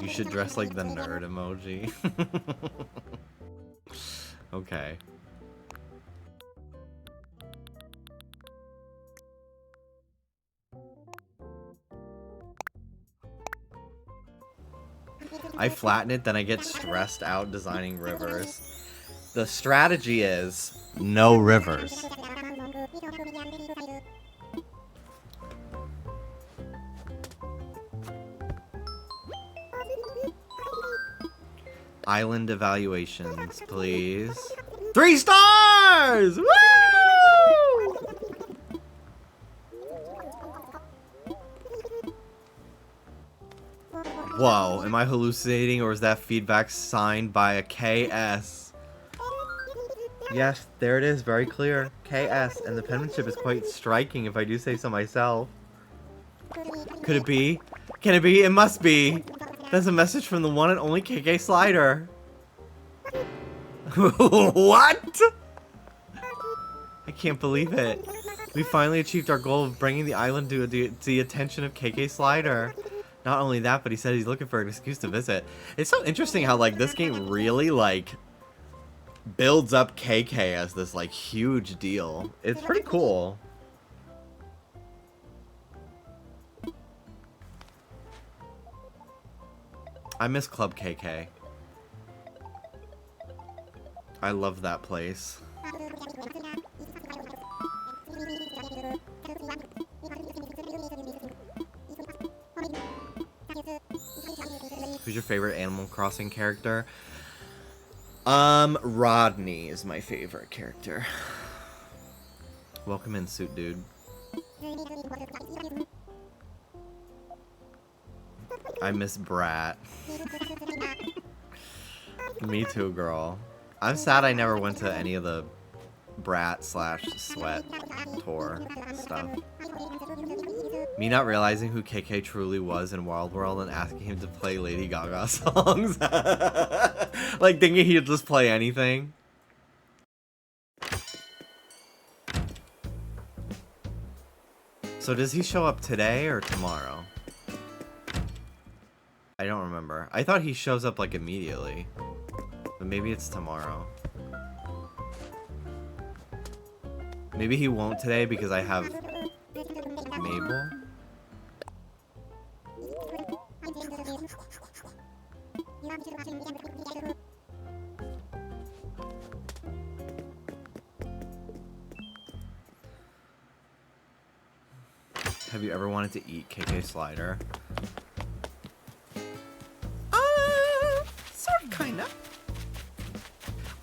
You should dress like the nerd emoji. Okay. I flatten it, then I get stressed out designing rivers. The strategy is no rivers. Island evaluations, please. 3 stars! Woo! Whoa, am I hallucinating or is that feedback signed by a KS? Yes, there it is, very clear. KS, and the penmanship is quite striking if I do say so myself. Could it be? Can it be? It must be! That's a message from the one and only KK Slider. What? I can't believe it. We finally achieved our goal of bringing the island to the attention of KK Slider. Not only that, but he said he's looking for an excuse to visit. It's so interesting how, like, this game really, like, builds up KK as this, like, huge deal. It's pretty cool. I miss Club KK. I love that place. Who's your favorite Animal Crossing character? Rodney is my favorite character. Welcome in, suit dude. I miss Brat. Me too, girl. I'm sad I never went to any of the Brat / Sweat tour stuff. Me not realizing who KK truly was in Wild World and asking him to play Lady Gaga songs. Like thinking he'd just play anything. So does he show up today or tomorrow? I don't remember. I thought he shows up like immediately. But maybe it's tomorrow. Maybe he won't today because I have Mabel. Have you ever wanted to eat KK Slider? Kinda.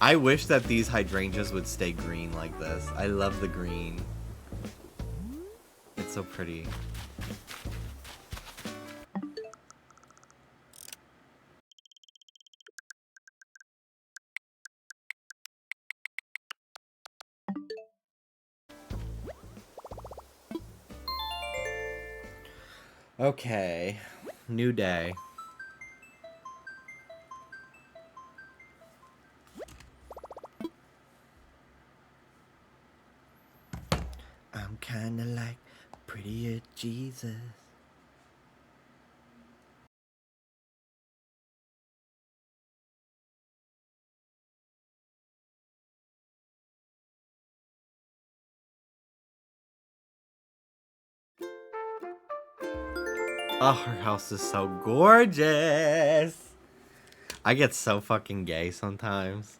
I wish that these hydrangeas would stay green like this. I love the green. It's so pretty. Okay. New day. I'm kinda like prettier Jesus. Oh, her house is so gorgeous. I get so fucking gay sometimes.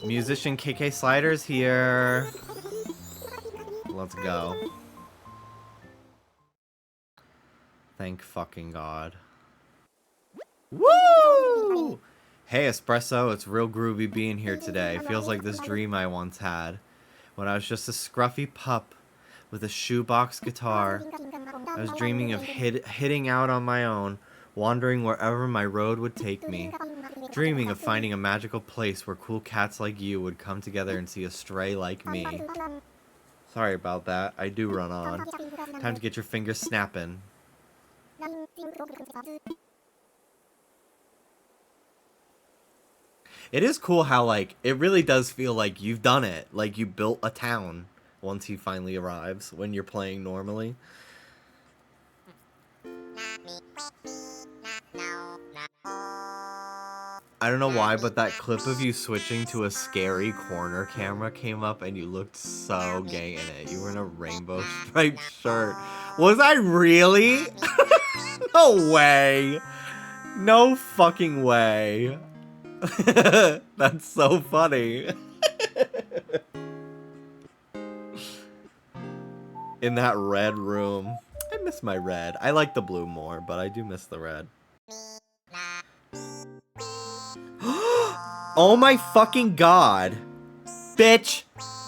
Musician KK Slider's here. Let's go. Thank fucking God. Woo! Hey Espresso, it's real groovy being here today. Feels like this dream I once had. When I was just a scruffy pup with a shoebox guitar. I was dreaming of hitting out on my own, wandering wherever my road would take me. Dreaming of finding a magical place where cool cats like you would come together and see a stray like me. Sorry about that. I do run on. Time to get your fingers snapping. It is cool how, like, it really does feel like you've done it. Like, you built a town once he finally arrives when you're playing normally. I don't know why, but that clip of you switching to a scary corner camera came up and you looked so gay in it. You were in a rainbow striped shirt. Was I really? No way. No fucking way. That's so funny. In that red room. I miss my red. I like the blue more, but I do miss the red. Oh my fucking god. Bitch.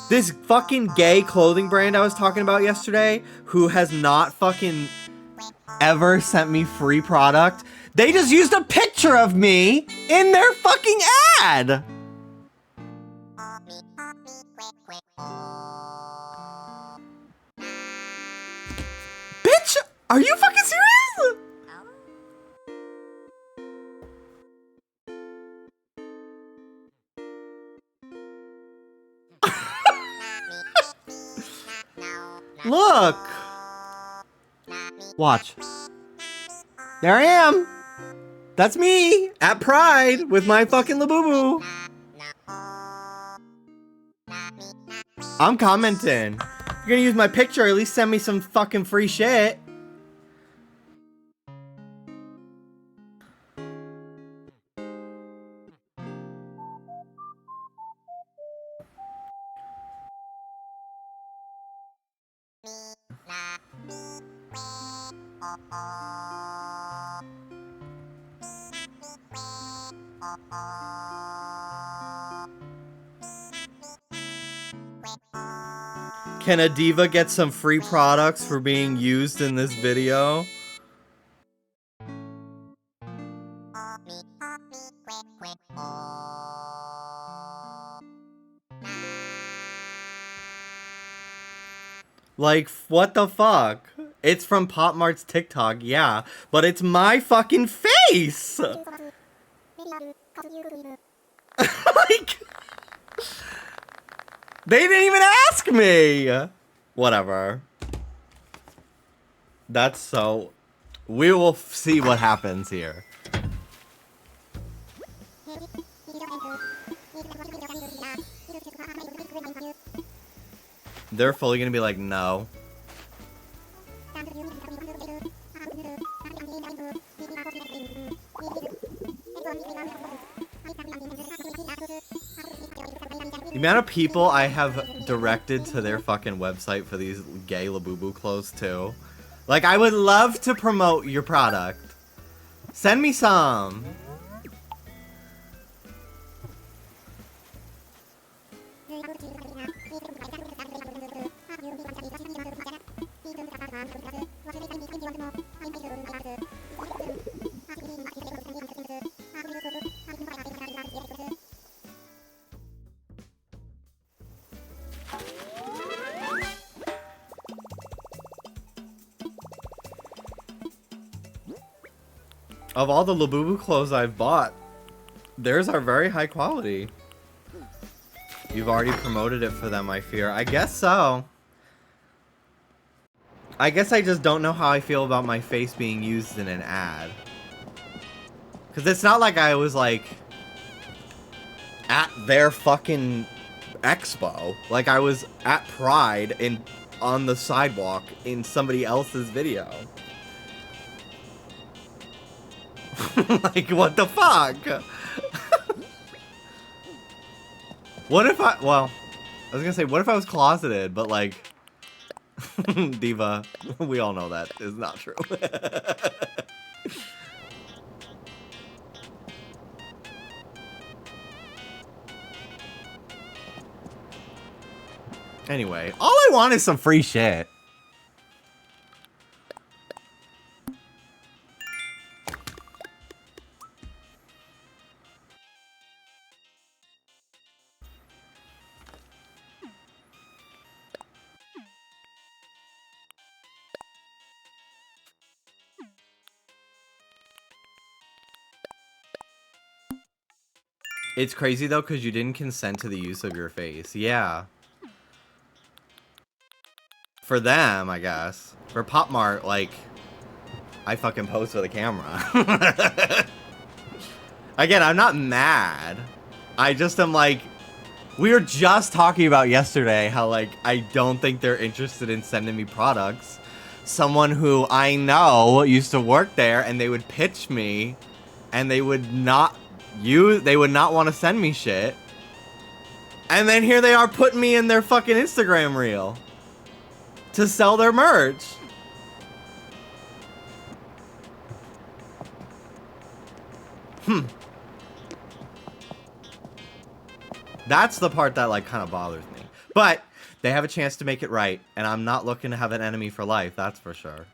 This fucking gay clothing brand I was talking about yesterday, who has not fucking ever sent me free product, they just used a picture of me in their fucking ad. Bitch, are you fucking serious? Look. Watch. There I am. That's me at Pride with my fucking Labubu. I'm commenting. If you're gonna use my picture, at least send me some fucking free shit. Can a diva get some free products for being used in this video? Like, what the fuck? It's from Pop Mart's TikTok, yeah, but it's my fucking face! Like, they didn't even ask me! Whatever. That's so... We will see what happens here. They're fully gonna be like, no. The amount of people I have directed to their fucking website for these gay Labubu clothes too. Like, I would love to promote your product. Send me some. Of all the Labubu clothes I've bought, theirs are very high quality. You've already promoted it for them, I fear. I guess so. I guess I just don't know how I feel about my face being used in an ad. Because it's not like I was, like, at their fucking expo. Like, I was at Pride on the sidewalk in somebody else's video. Like, what the fuck? What if well, I was gonna say, what if I was closeted, but like, diva, we all know that is not true. Anyway, all I want is some free shit. It's crazy though, because you didn't consent to the use of your face. Yeah. For them, I guess. For Pop Mart, like, I fucking pose for the camera. Again, I'm not mad. I just am like, we were just talking about yesterday how, like, I don't think they're interested in sending me products. Someone who I know used to work there, and they would pitch me, and they would not want to send me shit. And then here they are putting me in their fucking Instagram reel to sell their merch. That's the part that, like, kind of bothers me. But they have a chance to make it right, and I'm not looking to have an enemy for life, that's for sure.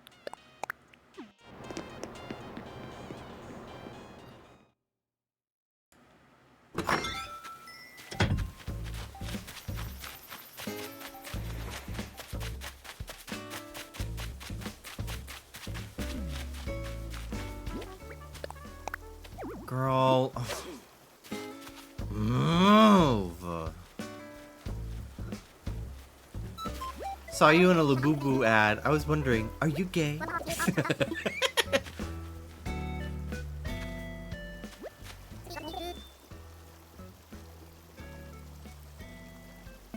Girl. Move. Saw you in a Labubu ad. I was wondering, are you gay?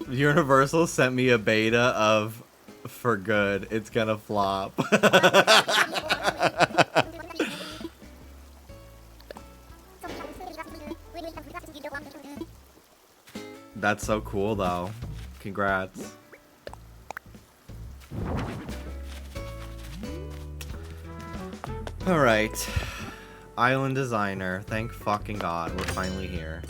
Universal sent me a beta of For Good. It's gonna flop. That's so cool, though. Congrats. Alright. Island Designer. Thank fucking God. We're finally here.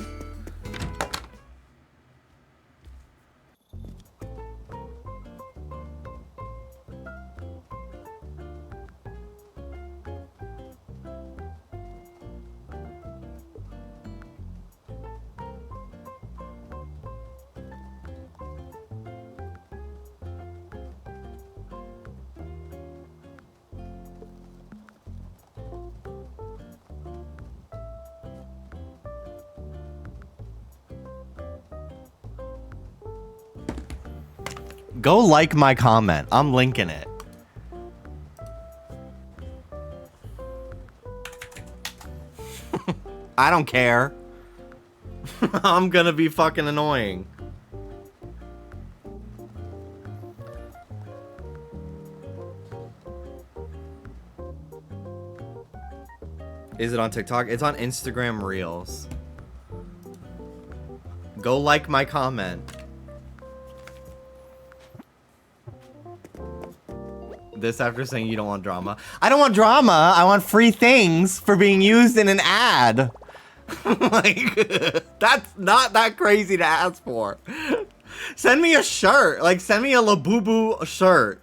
Go like my comment. I'm linking it. I don't care. I'm gonna be fucking annoying. Is it on TikTok? It's on Instagram Reels. Go like my comment. This after saying you don't want drama. I don't want drama. I want free things for being used in an ad. Like, that's not that crazy to ask for. Send me a shirt. Like, send me a Labubu shirt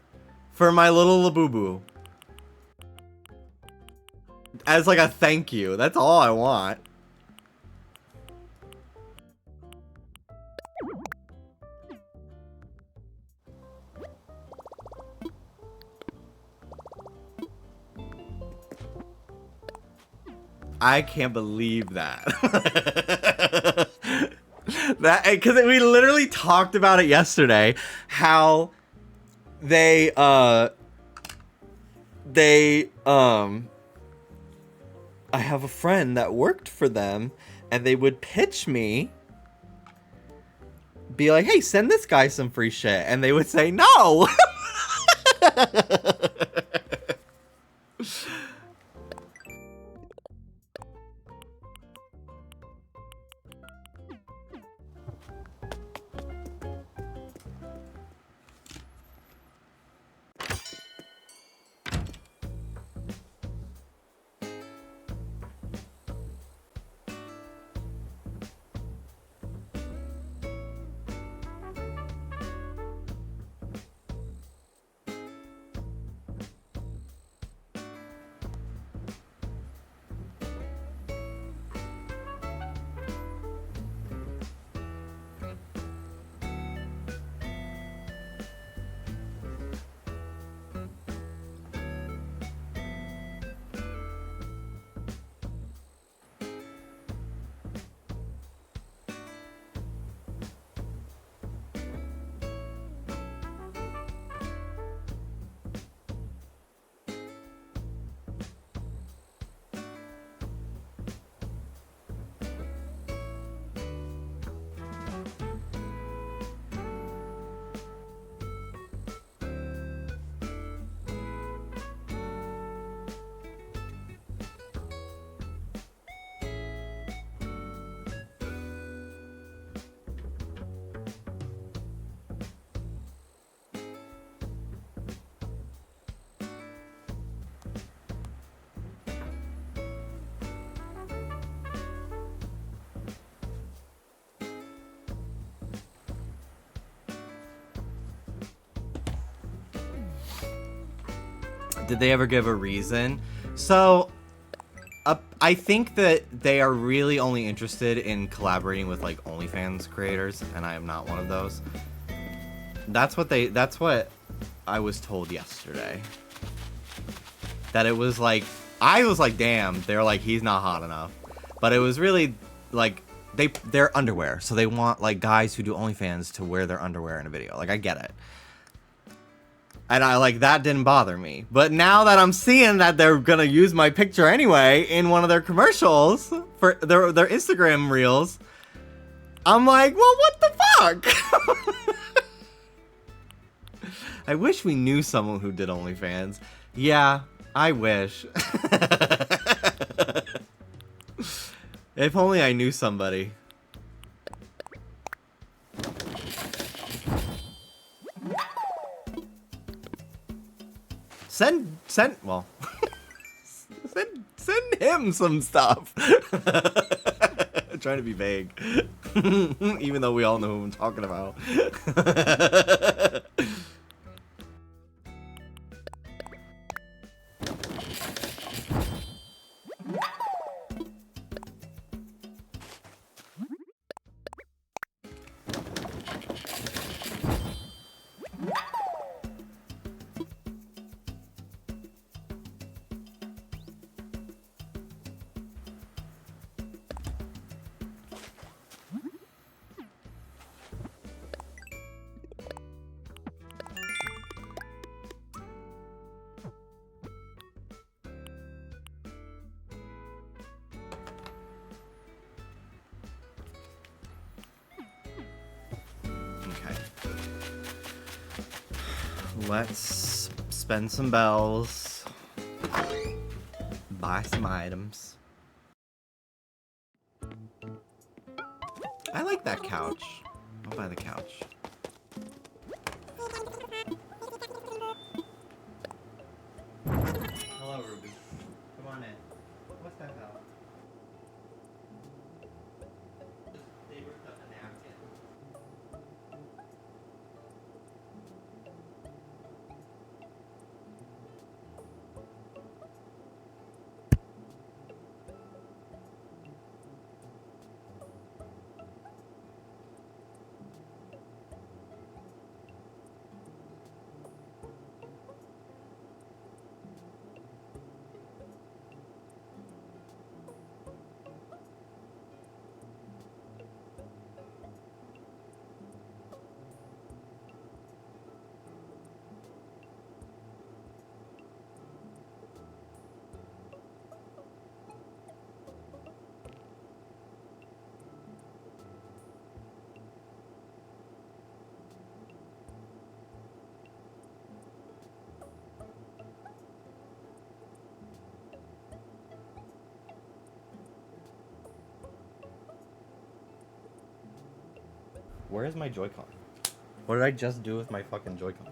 for my little Labubu. As like a thank you. That's all I want. I can't believe that. That, because we literally talked about it yesterday, how I have a friend that worked for them, and they would pitch me, be like, hey, send this guy some free shit, and they would say no. Did they ever give a reason? So, I think that they are really only interested in collaborating with like OnlyFans creators, and I am not one of those. That's what I was told yesterday. That it was like, I was like, damn, they're like, he's not hot enough. But it was really like, they're underwear, so they want like guys who do OnlyFans to wear their underwear in a video. Like, I get it. And I like, that didn't bother me. But now that I'm seeing that they're gonna use my picture anyway in one of their commercials for their Instagram reels, I'm like, well, what the fuck? I wish we knew someone who did OnlyFans. Yeah, I wish. If only I knew somebody. Well, send him some stuff. I'm trying to be vague. Even though we all know who I'm talking about. Let's spend some bells, buy some items. I like that couch. I'll buy the couch. Hello, Ruby. Come on in. What's that about? They ripped up a napkin. Where is my Joy-Con? What did I just do with my fucking Joy-Con?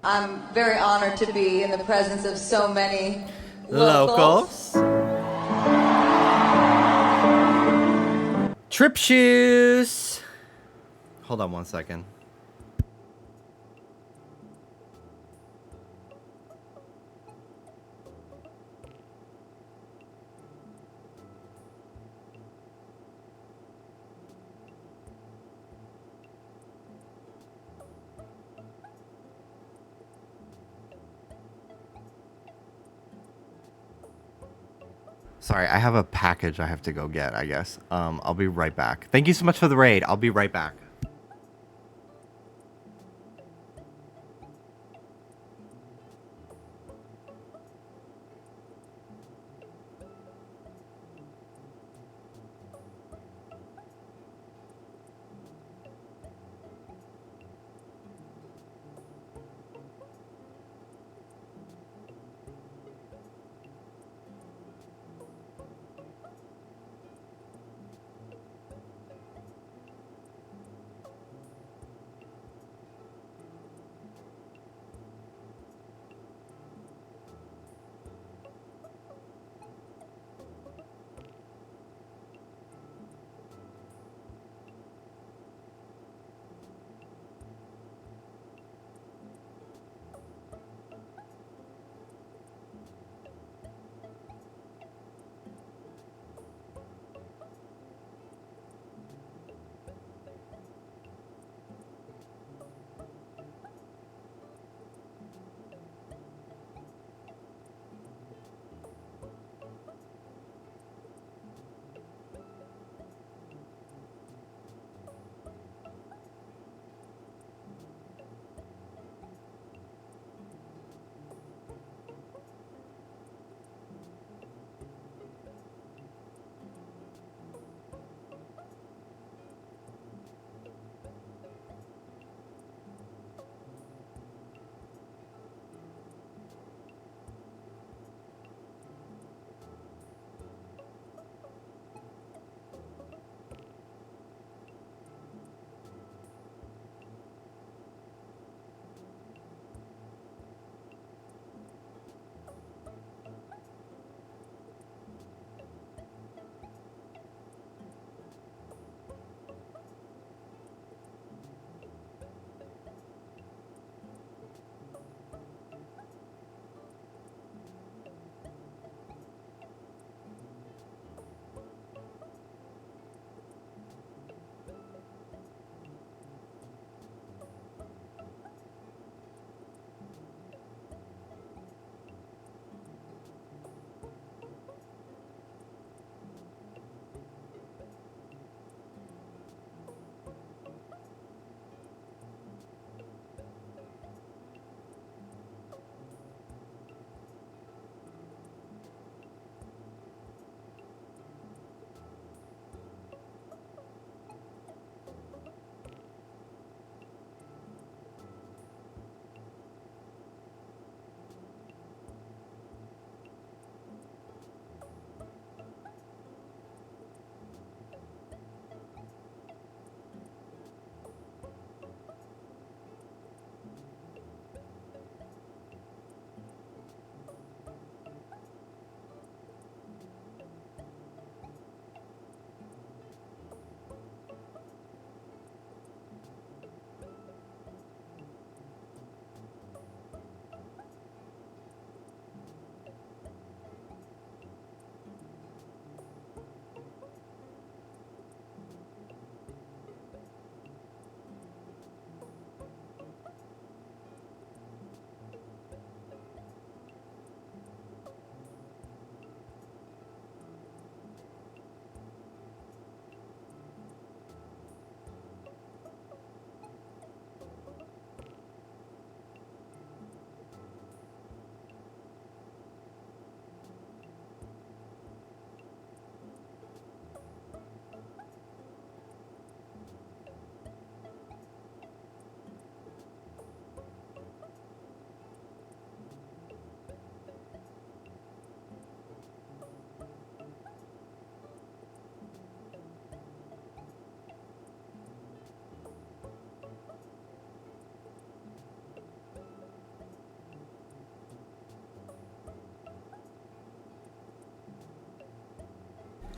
I'm very honored to be in the presence of so many locals. Trip shoes. Hold on one second. Sorry, I have a package I have to go get, I guess. I'll be right back. Thank you so much for the raid. I'll be right back.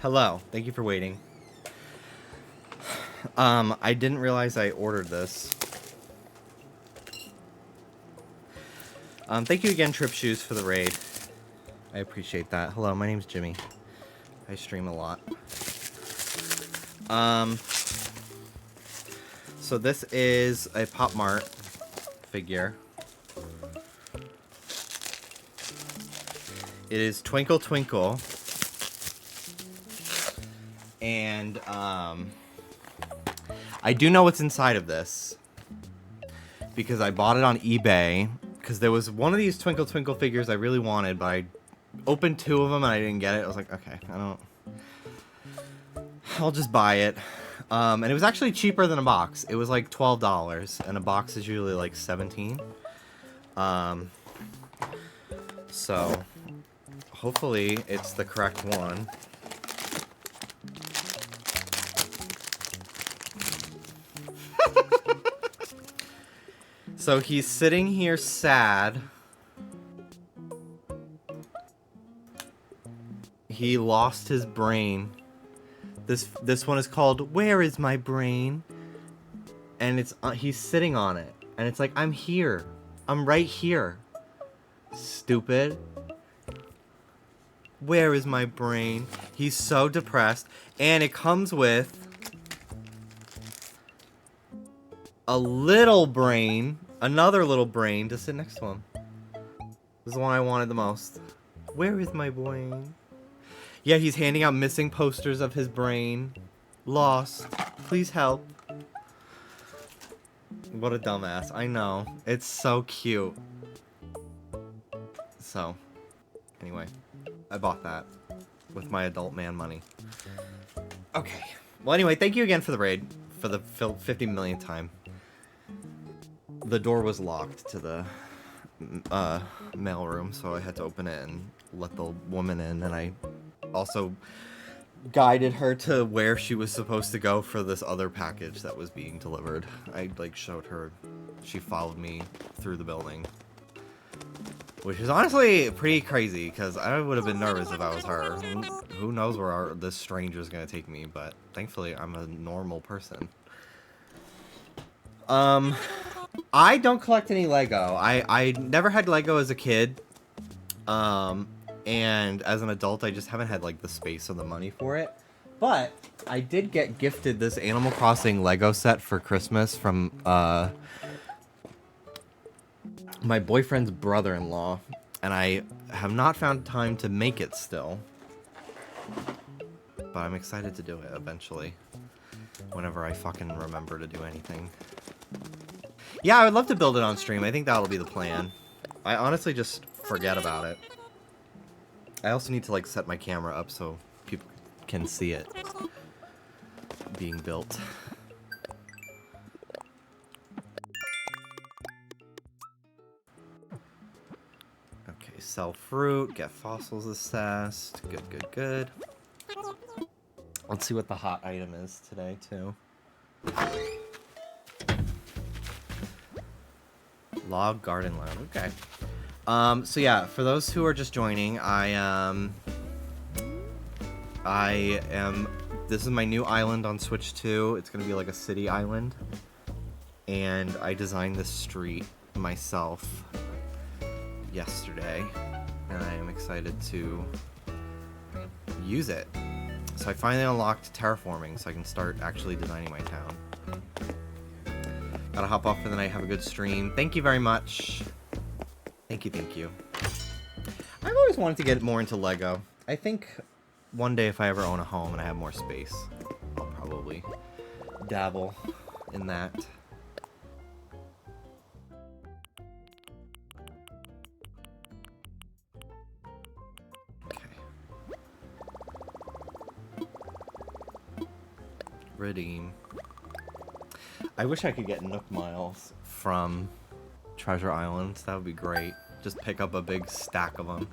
Hello. Thank you for waiting. I didn't realize I ordered this. Thank you again, Trip Shoes, for the raid. I appreciate that. Hello, my name's Jimmy. I stream a lot. So this is a Pop Mart figure. It is Twinkle Twinkle. And, I do know what's inside of this. Because I bought it on eBay. Because there was one of these Twinkle Twinkle figures I really wanted, but I opened 2 of them and I didn't get it. I was like, okay, I'll just buy it. And it was actually cheaper than a box. It was like $12, and a box is usually like $17. So hopefully it's the correct one. So he's sitting here sad. He lost his brain. This one is called "Where Is My Brain?" And it's he's sitting on it, and it's like, I'm here, I'm right here. Stupid. Where is my brain? He's so depressed, and it comes with a little brain, another little brain to sit next to him. This is the one I wanted the most. Where is my brain? Yeah, he's handing out missing posters of his brain. Lost. Please help. What a dumbass. I know. It's so cute. So, anyway, I bought that with my adult man money. Okay. Well, anyway, thank you again for the raid. For the 50 millionth time. The door was locked to the mail room, so I had to open it and let the woman in, and I also guided her to where she was supposed to go for this other package that was being delivered. I like showed her. She followed me through the building, which is honestly pretty crazy because I would have been nervous if I was her. Who knows where this stranger is gonna take me? But thankfully, I'm a normal person. I don't collect any Lego. I never had Lego as a kid. And as an adult, I just haven't had, like, the space or the money for it. But I did get gifted this Animal Crossing Lego set for Christmas from, my boyfriend's brother-in-law. And I have not found time to make it still. But I'm excited to do it eventually. Whenever I fucking remember to do anything. Yeah, I would love to build it on stream. I think that'll be the plan. I honestly just forget about it. I also need to, like, set my camera up so people can see it being built. Okay, sell fruit, get fossils assessed. Good, good, good. Let's see what the hot item is today, too. Log garden lounge. Okay. So yeah, for those who are just joining, I am. This is my new island on Switch 2. It's gonna be like a city island, and I designed this street myself yesterday, and I am excited to use it. So I finally unlocked terraforming, so I can start actually designing my town. Gotta hop off for the night. Have a good stream. Thank you very much. Thank you, thank you. I've always wanted to get more into Lego. I think one day if I ever own a home and I have more space, I'll probably dabble in that. Okay. Redeem. I wish I could get Nook Miles from Treasure Islands. That would be great. Just pick up a big stack of them.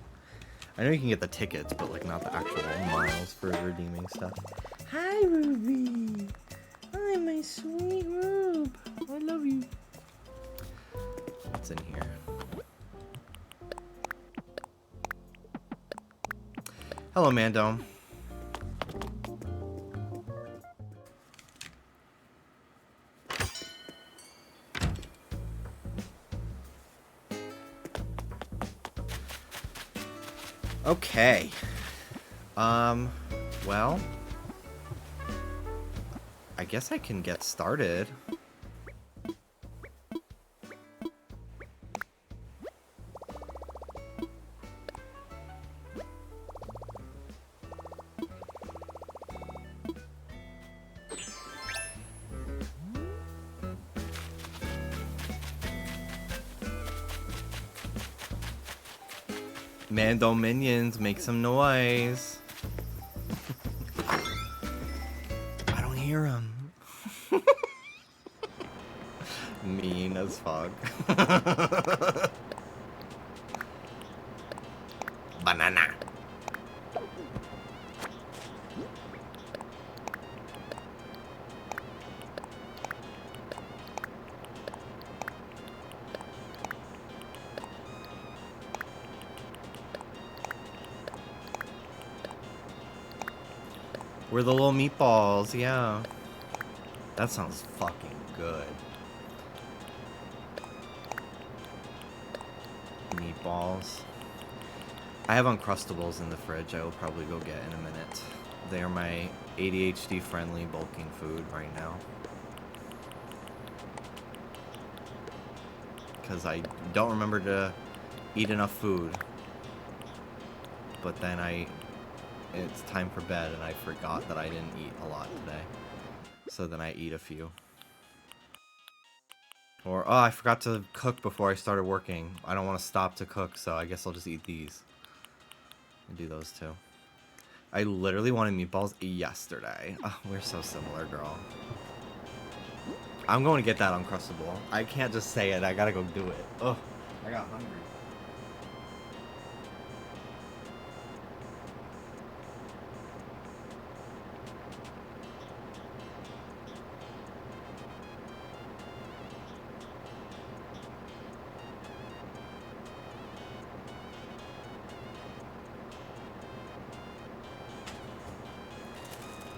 I know you can get the tickets, but like not the actual miles for redeeming stuff. Hi, Ruby. Hi, my sweet Rube. I love you. What's in here? Hello, Mando. Okay. Well, I guess I can get started. Mando minions, make some noise. I don't hear him. Mean as fuck. Banana. We're the little meatballs, yeah. That sounds fucking good. Meatballs. I have Uncrustables in the fridge. I will probably go get in a minute. They are my ADHD friendly bulking food right now. Because I don't remember to eat enough food. But then it's time for bed and I forgot that I didn't eat a lot today. So then I eat a few. Or, oh, I forgot to cook before I started working. I don't want to stop to cook, so I guess I'll just eat these. And do those too. I literally wanted meatballs yesterday. Oh, we're so similar, girl. I'm going to get that Uncrustable. I can't just say it. I gotta go do it. Ugh, I got hungry.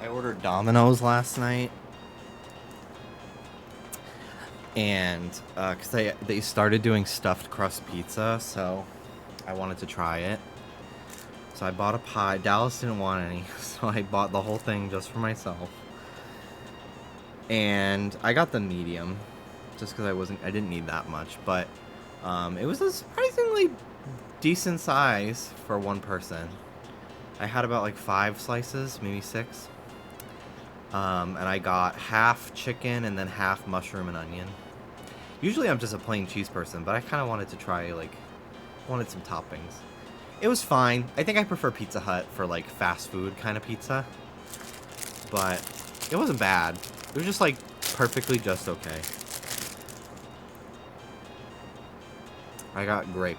I ordered Domino's last night, and because they started doing stuffed crust pizza, so I wanted to try it. So I bought a pie. Dallas didn't want any, so I bought the whole thing just for myself. And I got the medium, just because I didn't need that much, but it was a surprisingly decent size for one person. I had about like 5 slices, maybe 6. And I got half chicken and then half mushroom and onion. Usually I'm just a plain cheese person, but I kind of wanted to try, like, wanted some toppings. It was fine. I think I prefer Pizza Hut for, like, fast food kind of pizza. But it wasn't bad. It was just, like, perfectly just okay. I got grape.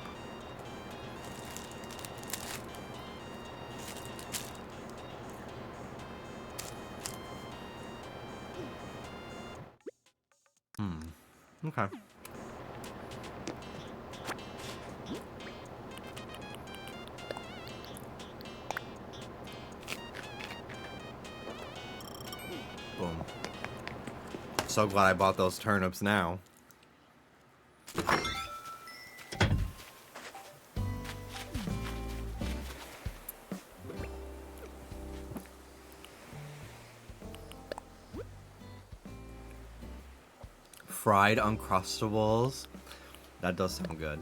Okay. Boom. So glad I bought those turnips now. Fried Uncrustables. That does sound good.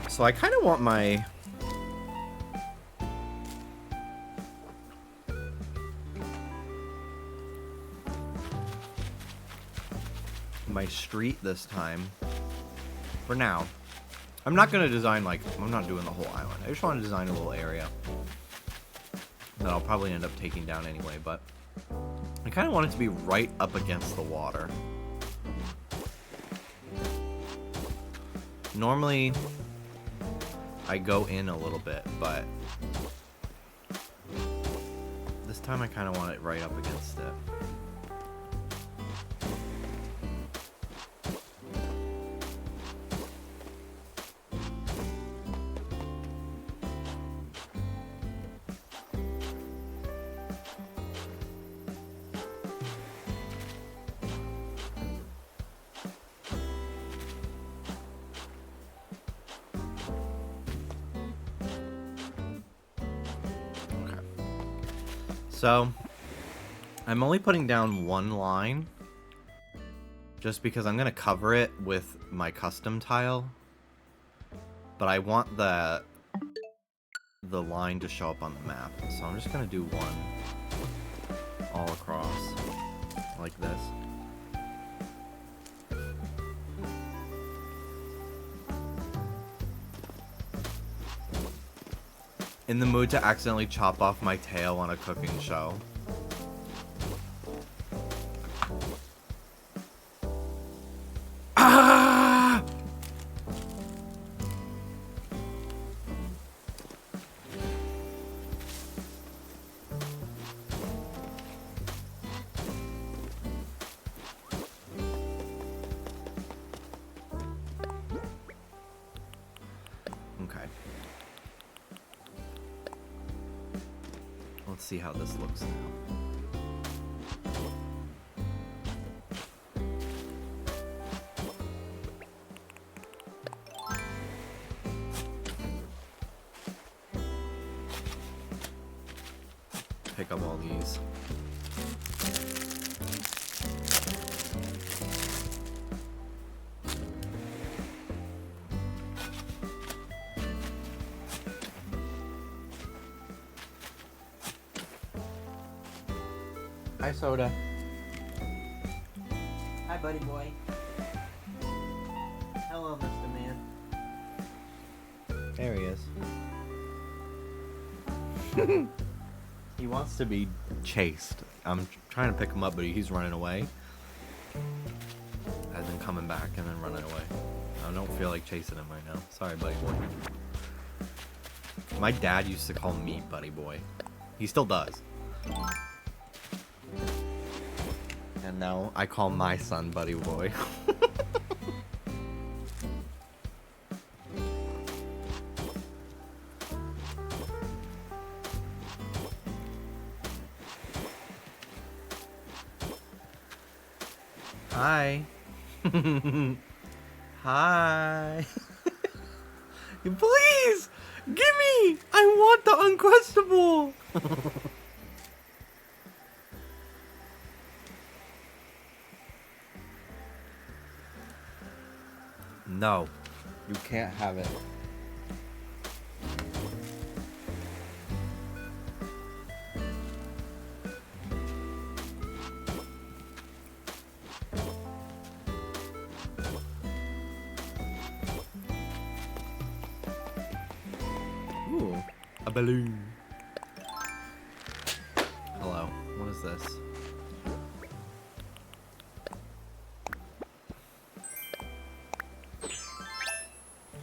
So I kind of want my street this time. For now. I'm not going to design, like, I'm not doing the whole island. I just want to design a little area. that I'll probably end up taking down anyway, but I kind of want it to be right up against the water. Normally, I go in a little bit, but this time I kind of want it right up against it. So, I'm only putting down one line, just because I'm going to cover it with my custom tile, but I want the line to show up on the map, so I'm just going to do one all across, like this. In the mood to accidentally chop off my tail on a cooking show. Ah! Okay. Let's see how this looks now. Pick up all these. Hi, Soda. Hi, buddy boy. Hello, Mr. Man. There he is. He wants to be chased. I'm trying to pick him up, but he's running away. Has been coming back and then running away. I don't feel like chasing him right now. Sorry, buddy boy. My dad used to call me buddy boy. He still does. And now I call my son buddy boy. Hi. Hi. Please! Gimme! I want the Unquestable! No. You can't have it. Ooh, a balloon. Hello, what is this?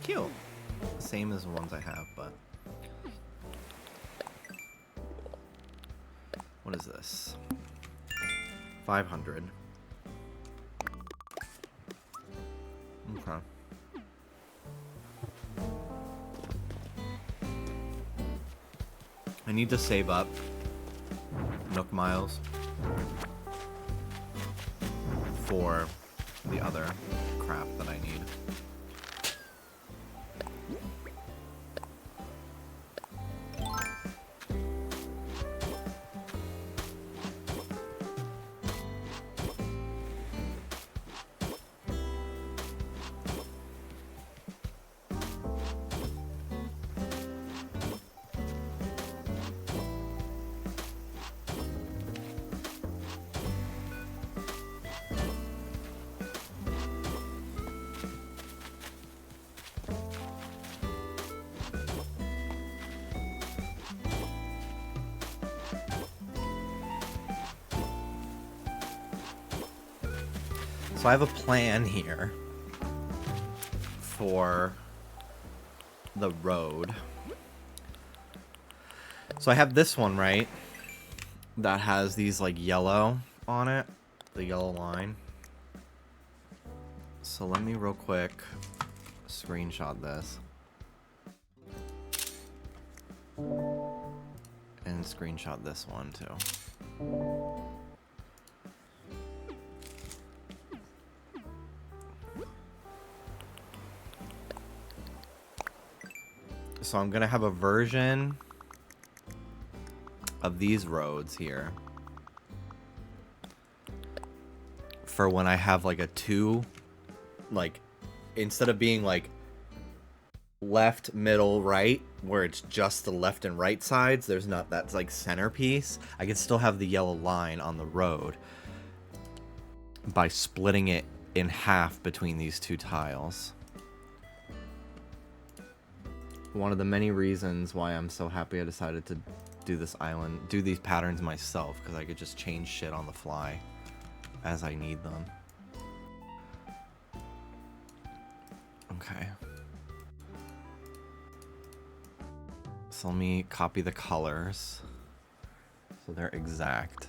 Cute. Same as the ones I have, but... What is this? 500. Okay. I need to save up Nook Miles for the other crap that I need. So I have a plan here for the road. So I have this one, right? That has these like yellow on it. The yellow line. So let me real quick screenshot this. And screenshot this one too. So I'm gonna have a version of these roads here for when I have like a two, like instead of being like left, middle, right, where it's just the left and right sides, there's not that like centerpiece. I can still have the yellow line on the road by splitting it in half between these two tiles. One of the many reasons why I'm so happy I decided to do this island, do these patterns myself, because I could just change shit on the fly as I need them. Okay. So let me copy the colors so they're exact.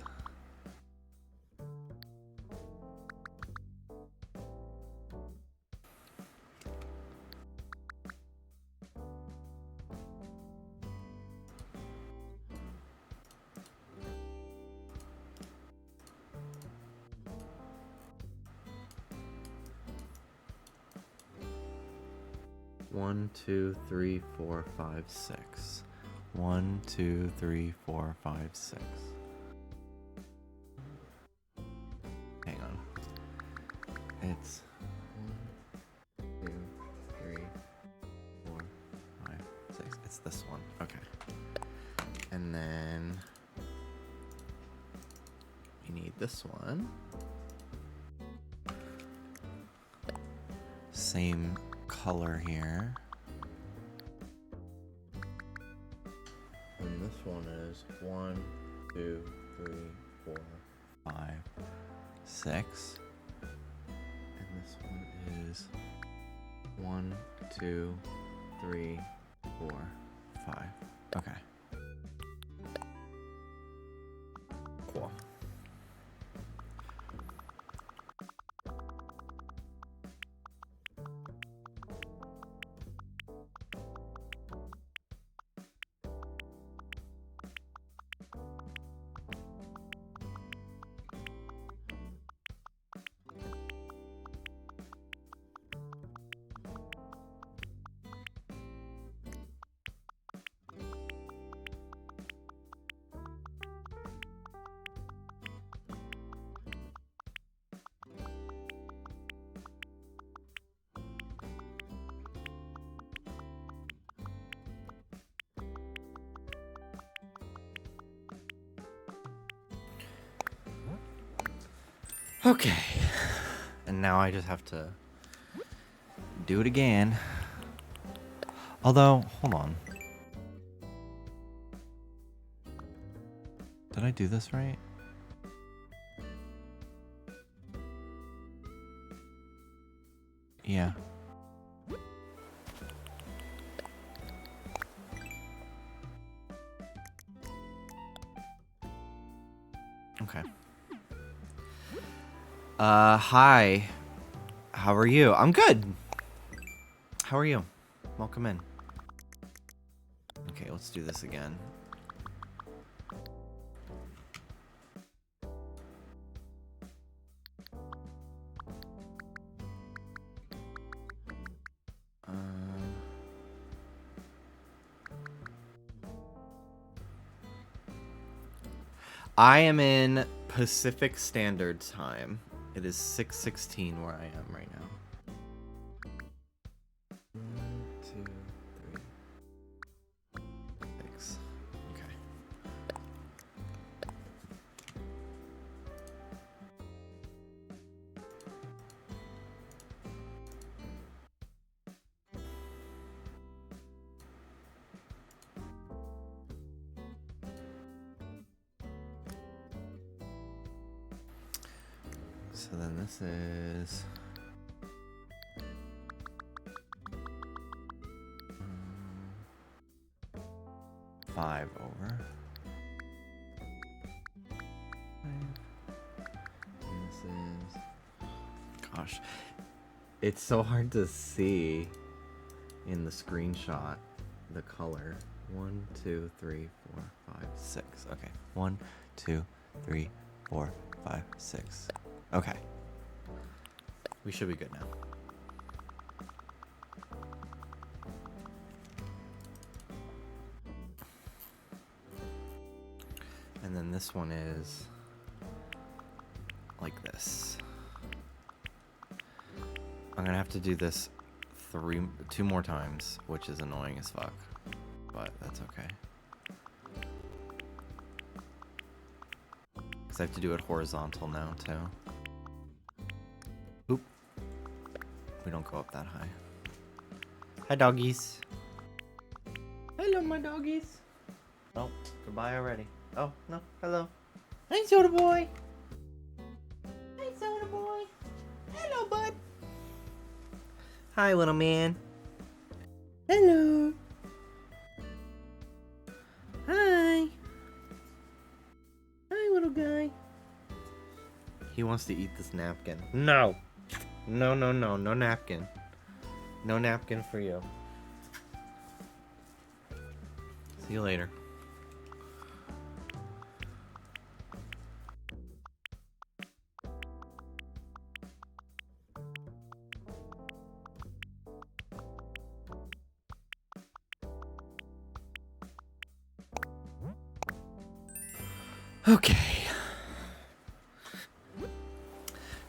One, two, three, four, five, six. 1, 2, 3, 4, 5, 6. Hang on. It's 1, 2, 3, 4, 5, 6. It's this one. Okay. And then we need this one. Same color here. And this one is 1, 2, 3, 4, 5, 6. And this one is 1, 2, 3, 4, 5. Okay. Cool. Okay. And now I just have to do it again. Although, hold on. Did I do this right? Yeah. Okay. Hi. How are you? I'm good. How are you? Welcome in. Okay, let's do this again. I am in Pacific Standard Time. It is 6:16 where I am right now. 1, 2, 3, 6. Okay. So then this is 5 over. And this is, gosh, it's so hard to see in the screenshot the color. 1, 2, 3, 4, 5, 6. Okay. 1, 2, 3, 4, 5, 6. Okay. We should be good now. And then this one is like this. I'm gonna have to do this 2 more times, which is annoying as fuck, but that's okay. Because I have to do it horizontal now too. Oop. We don't go up that high. Hi, doggies. Hello, my doggies. Oh, goodbye already. Oh, no, hello. Hi, Soda Boy. Hi, Soda Boy. Hello, bud. Hi, little man. Hello. Hi. Hi, little guy. He wants to eat this napkin. No. No, no, no. No napkin. No napkin for you. See you later. Okay.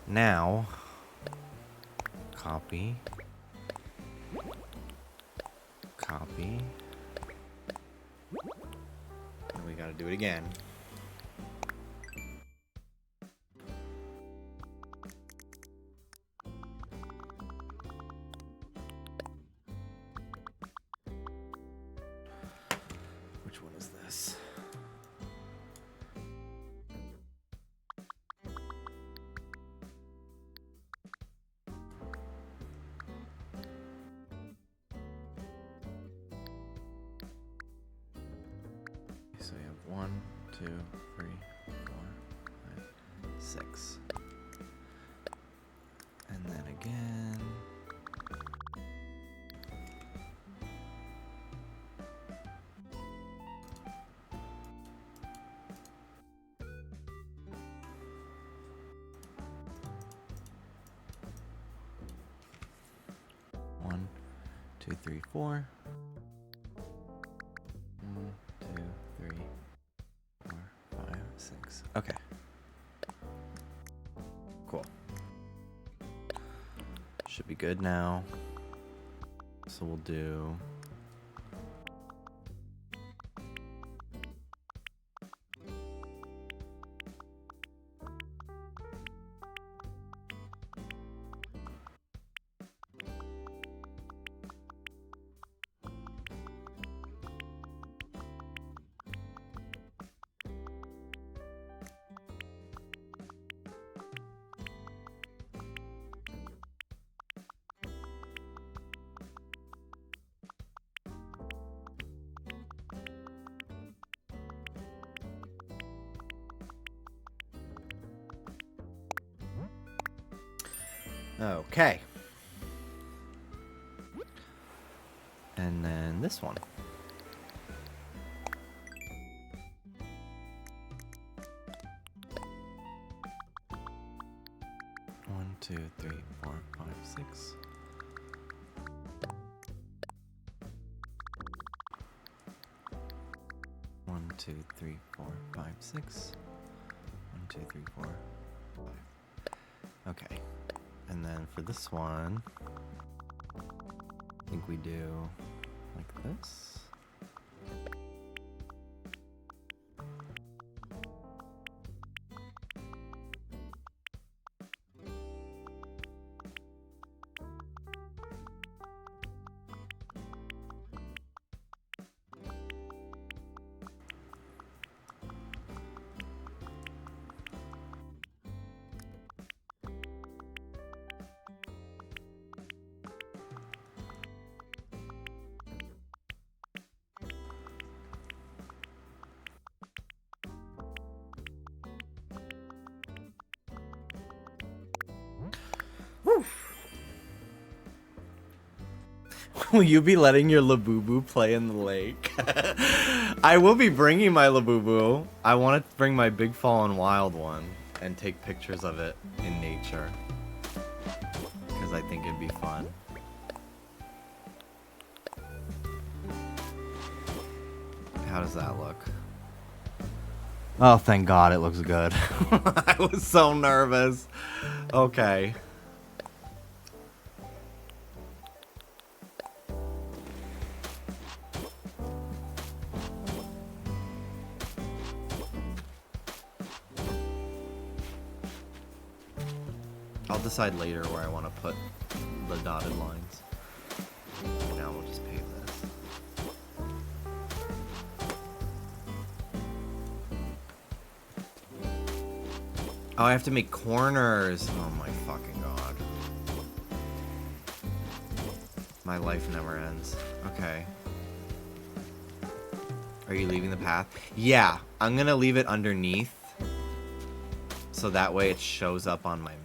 Now, copy. Copy. And we gotta do it again. Which one is this? So we have 1, 2, 3, 4, 5, 6. And then again. One, 2, 3, 4. 1, 2, 3, 4, 5, 6. Okay. Cool. Should be good now. So we'll do okay. And then this one. One, 2, 3, 4, 5, 6. One, 2, 3, 4, 5, 6. 1, 2, 3, 4, 5. Okay. And then for this one, I think we do like this. Will you be letting your Labubu play in the lake? I will be bringing my Labubu. I want to bring my big fallen wild one and take pictures of it in nature. Because I think it'd be fun. How does that look? Oh, thank God it looks good. I was so nervous. Okay. I'll decide later where I want to put the dotted lines. For now we'll just pave this. Oh, I have to make corners. Oh my fucking God. My life never ends. Okay. Are you leaving the path? Yeah, I'm gonna leave it underneath. So that way it shows up on my map.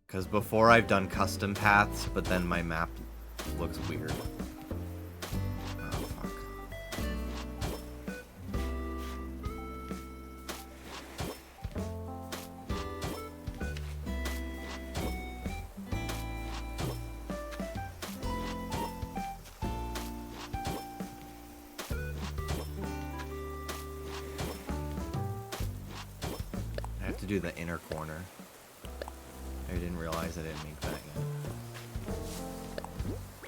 Because before I've done custom paths, but then my map looks weird. Oh, fuck. I have to do the inner corner. I didn't realize I didn't make that yet.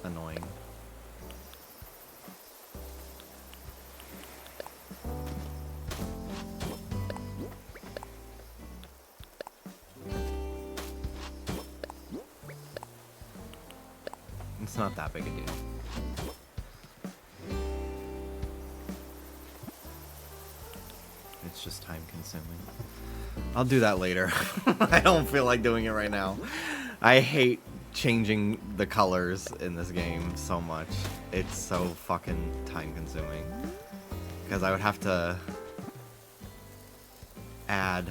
Annoying. It's not that big a deal. It's just time consuming. I'll do that later. I don't feel like doing it right now. I hate changing the colors in this game so much. It's so fucking time consuming. Because I would have to add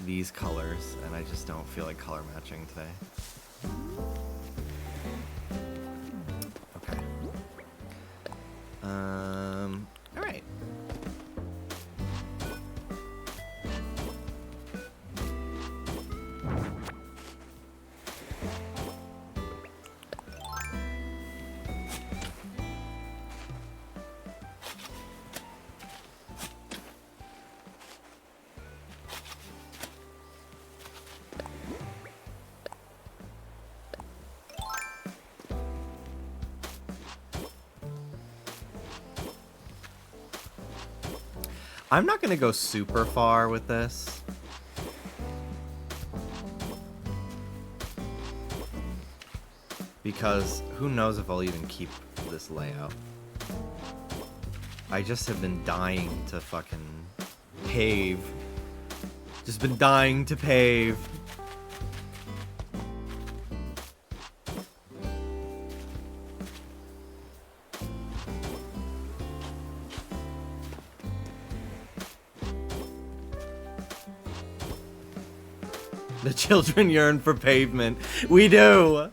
these colors, and I just don't feel like color matching today. Okay. Alright. I'm not gonna go super far with this. Because who knows if I'll even keep this layout. I just have been dying to fucking pave. Just been dying to pave. The children yearn for pavement. We do!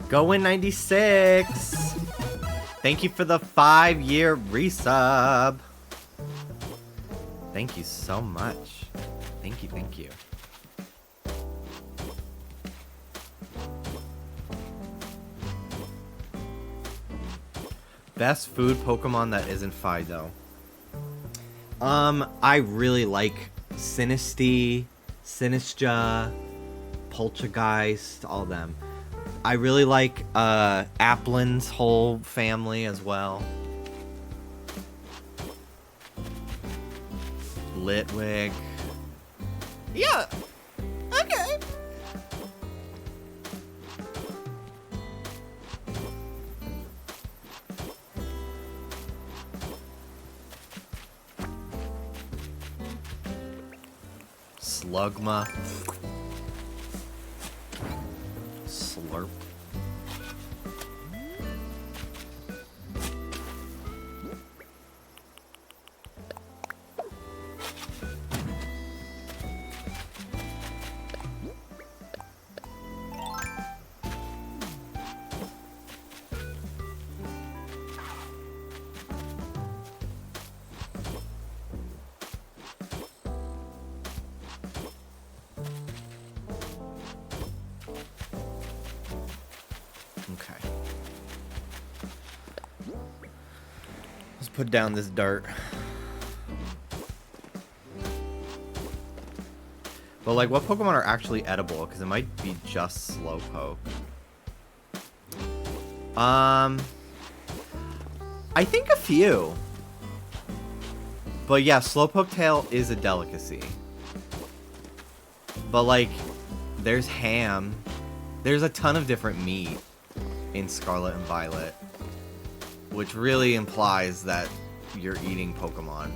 Go in 96. Thank you for the 5-year resub. Thank you so much. Thank you, thank you. Best food Pokemon that isn't Fido. I really like Sinistea, Sinistra, Poltergeist, all them. I really like Applin's whole family as well. Litwick. Yeah. Okay. Slugma. Slurp. Okay. Let's put down this dirt. But like, what Pokemon are actually edible? Because it might be just Slowpoke. I think a few. But yeah, Slowpoke tail is a delicacy. But like, there's ham. There's a ton of different meat in Scarlet and Violet, which really implies that you're eating Pokemon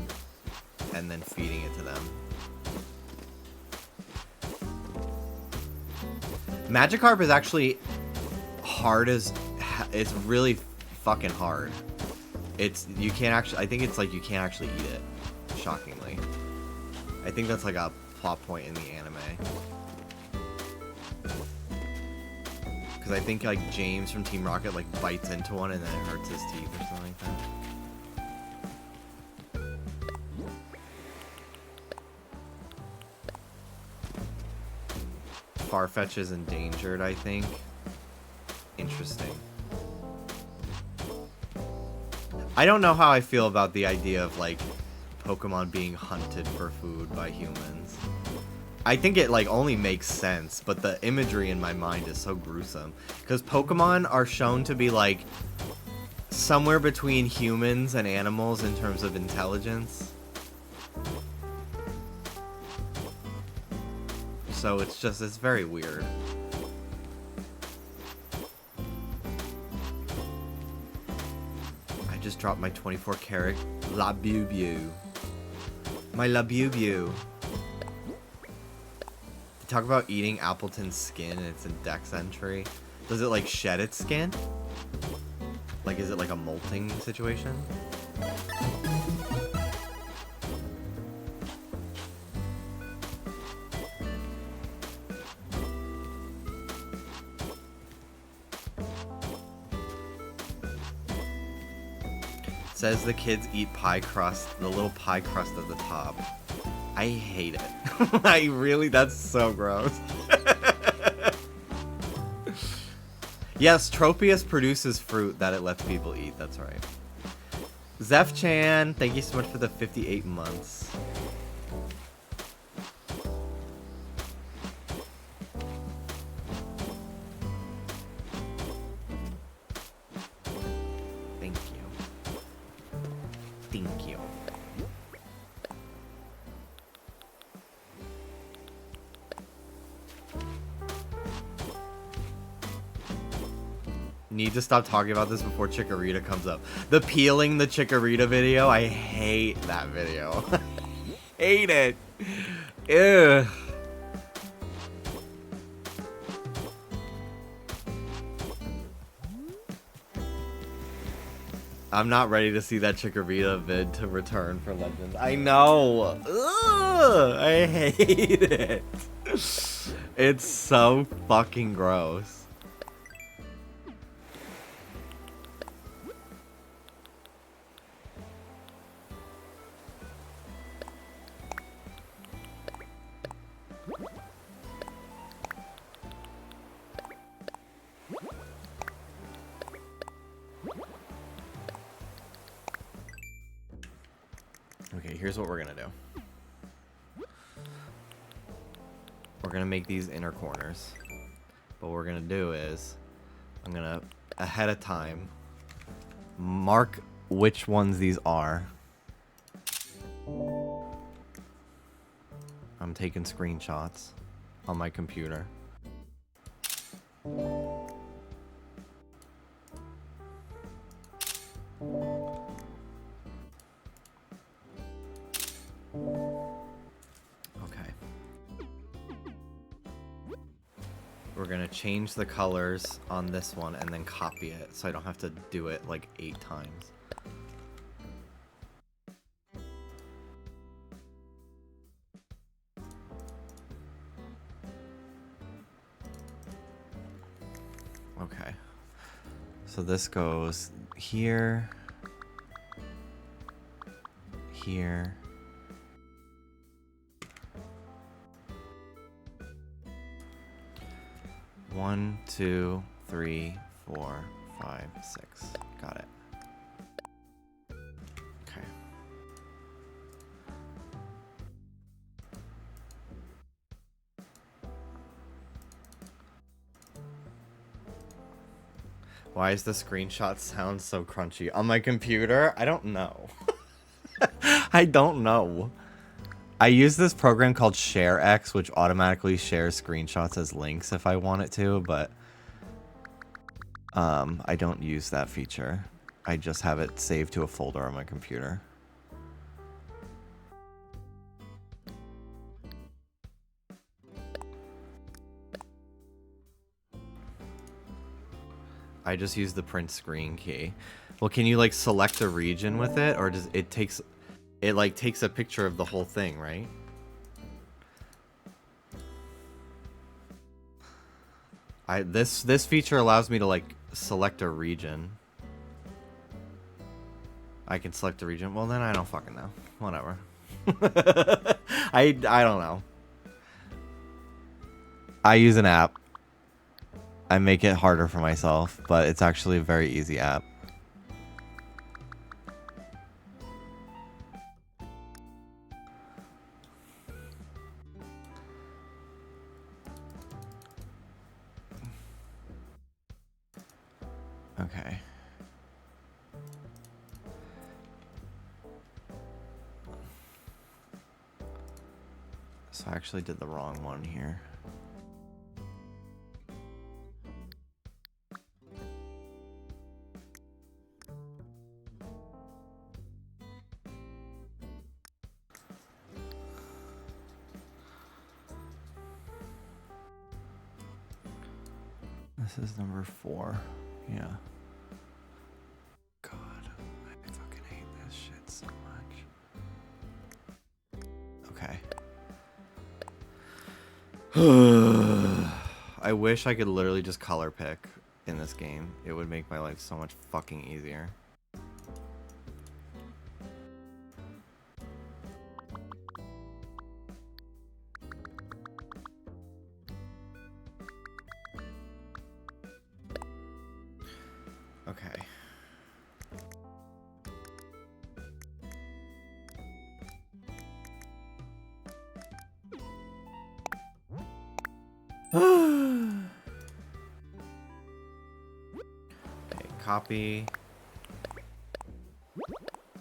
and then feeding it to them. Magikarp is actually hard as... It's really fucking hard. It's... You can't actually... I think it's like you can't actually eat it. Shockingly. I think that's like a plot point in the anime. Because I think like James from Team Rocket like bites into one and then it hurts his teeth or something like that. Farfetch is endangered, I think. Interesting. I don't know how I feel about the idea of like Pokemon being hunted for food by humans. I think it like only makes sense, but the imagery in my mind is so gruesome. Because Pokemon are shown to be like somewhere between humans and animals in terms of intelligence. So it's very weird. I just dropped my 24 karat Labubu. My Labubu. Talk about eating Appleton's skin and it's a dex entry. Does it like shed its skin? Like, is it like a molting situation? Says the kids eat pie crust, the little pie crust at the top. I hate it. I really, that's so gross. Yes, Tropius produces fruit that it lets people eat, that's right. Zeph-chan, thank you so much for the 58 months. Thank you. Thank you. Need to stop talking about this before Chikorita comes up. The peeling the Chikorita video, I hate that video. Hate it. Ew. I'm not ready to see that Chikorita vid to return for Legends. I know. Ugh, I hate it. It's so fucking gross. Okay, here's what we're gonna do. We're gonna make these inner corners. But what we're gonna do is, I'm gonna, ahead of time, mark which ones these are. I'm taking screenshots on my computer. Okay. gonna change the colors on this one and then copy it so I don't have to do it like 8 times. Okay. So this goes here, here. One, 2, 3, 4, 5, 6. Got it. Okay. Why is the screenshot sound so crunchy? On my computer? I don't know. I don't know. I use this program called ShareX, which automatically shares screenshots as links if I want it to, but I don't use that feature. I just have it saved to a folder on my computer. I just use the print screen key. Well, can you like select a region with it, or does it takes a picture of the whole thing, right? This feature allows me to like select a region. I can select a region. Well, then I don't fucking know. Whatever. I don't know. I use an app. I make it harder for myself, but it's actually a very easy app. Okay. So I actually did the wrong one here. This is number 4. Yeah. God, I fucking hate this shit so much. Okay. I wish I could literally just color pick in this game. It would make my life so much fucking easier. Okay. Okay, copy.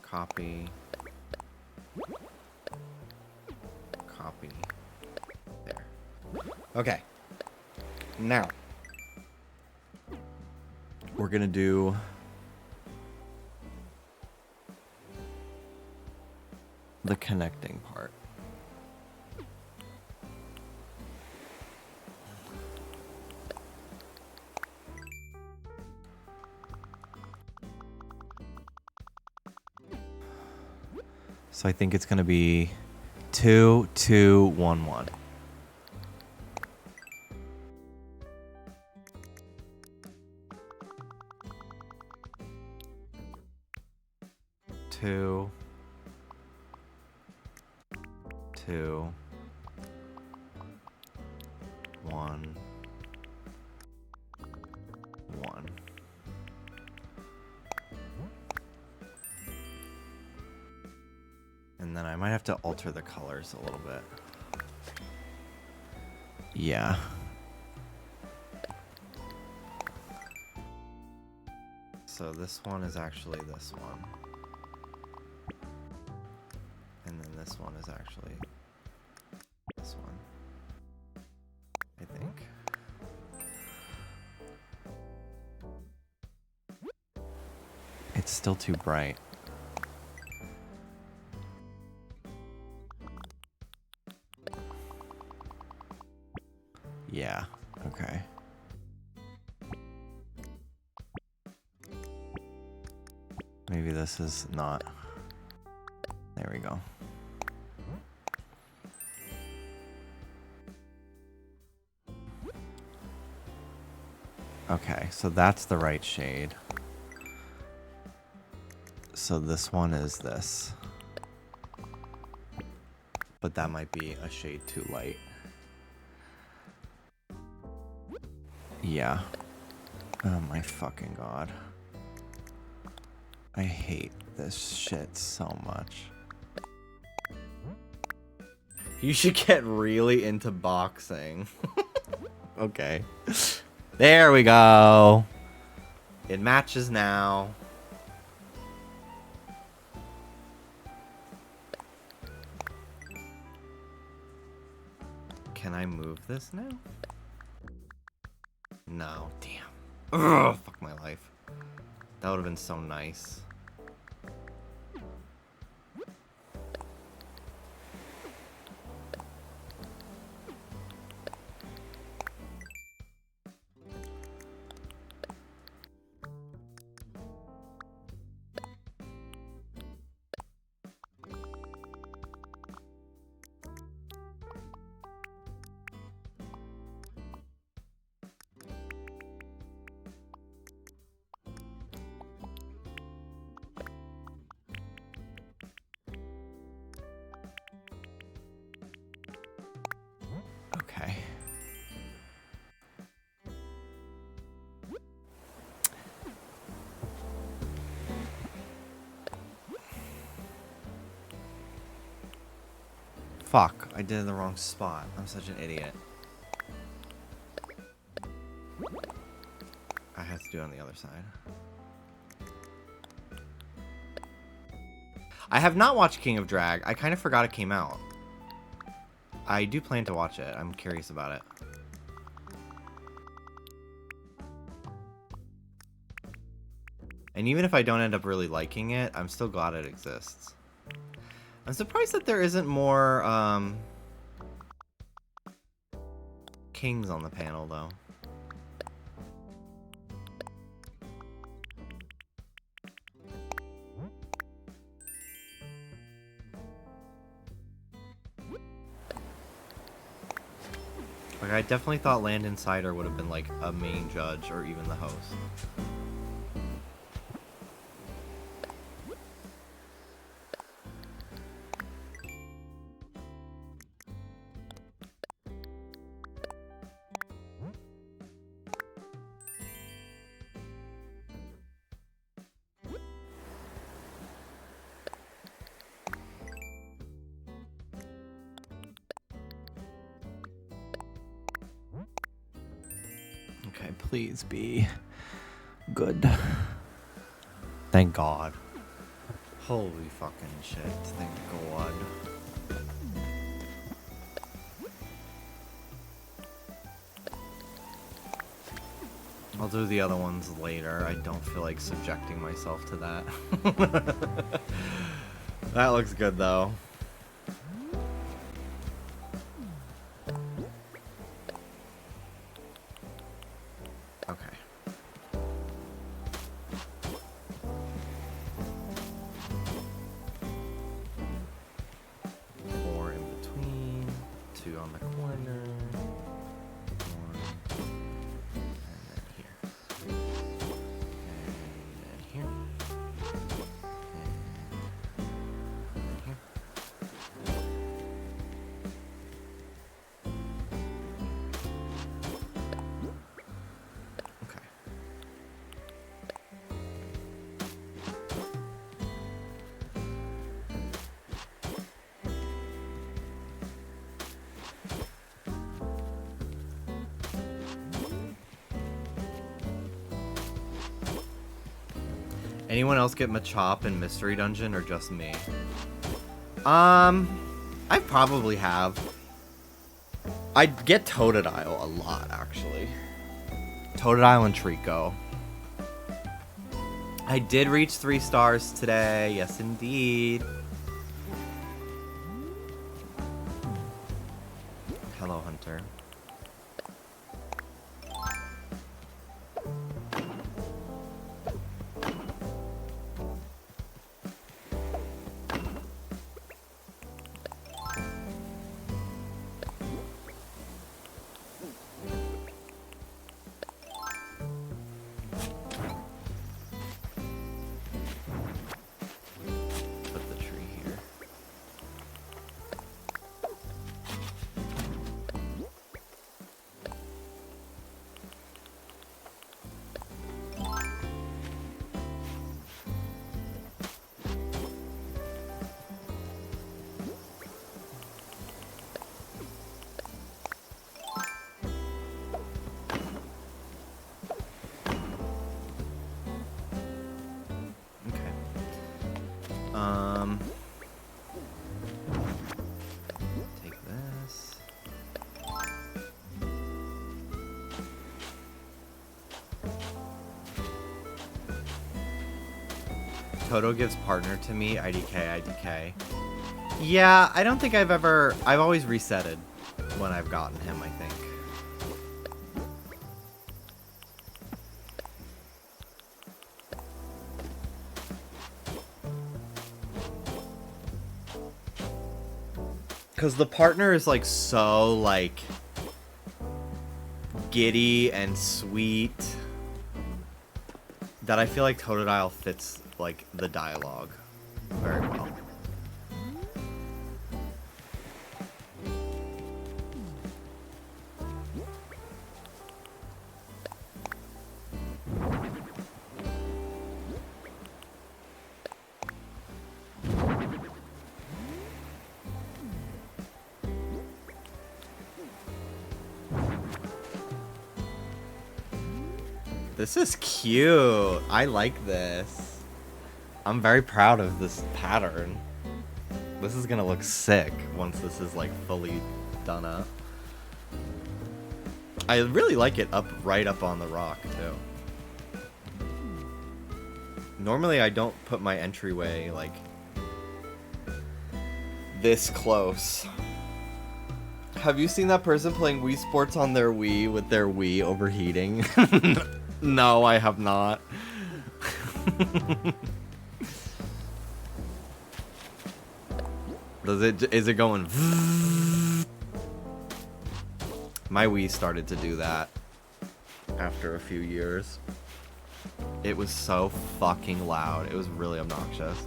Copy. Copy. There. Okay. Now. We're gonna do the connecting part. So I think it's gonna be 2, 2, 1, 1. Two, 2, 1, 1. And then I might have to alter the colors a little bit. Yeah. So this one is actually this one. And then this one is actually this one. I think. It's still too bright. Yeah, okay. Maybe this is not. There we go. Okay, so that's the right shade. So this one is this. But that might be a shade too light. Yeah. Oh my fucking god. I hate this shit so much. You should get really into boxing. Okay. There we go. It matches now. Can I move this now? No. Damn. Ugh, fuck my life. That would have been so nice. Okay. Fuck, I did it in the wrong spot. I'm such an idiot. I have to do it on the other side. I have not watched King of Drag. I kind of forgot it came out. I do plan to watch it. I'm curious about it. And even if I don't end up really liking it, I'm still glad it exists. I'm surprised that there isn't more kings on the panel, though. Like, I definitely thought Land Insider would have been like a main judge or even the host. Okay, please be good. Thank God. Holy fucking shit. Thank God. I'll do the other ones later. I don't feel like subjecting myself to that. That looks good though. Anyone else get Machop in Mystery Dungeon or just me? I probably have. I get Totodile a lot, actually. Totodile and Trico. I did reach 3 stars today. Yes, indeed. Hello, Hunter. Toto gives partner to me, IDK, IDK. Yeah, I don't think I've always resetted when I've gotten him, I think. Because the partner is, like, so, like, giddy and sweet that I feel like Totodile fits, like, the dialogue very well. This is cute. I like this. I'm very proud of this pattern. This is gonna look sick once this is like fully done up. I really like it right up on the rock too. Normally I don't put my entryway like this close. Have you seen that person playing Wii Sports on their Wii with their Wii overheating? No, I have not. Is it going? My Wii started to do that after a few years. It was so fucking loud. It was really obnoxious.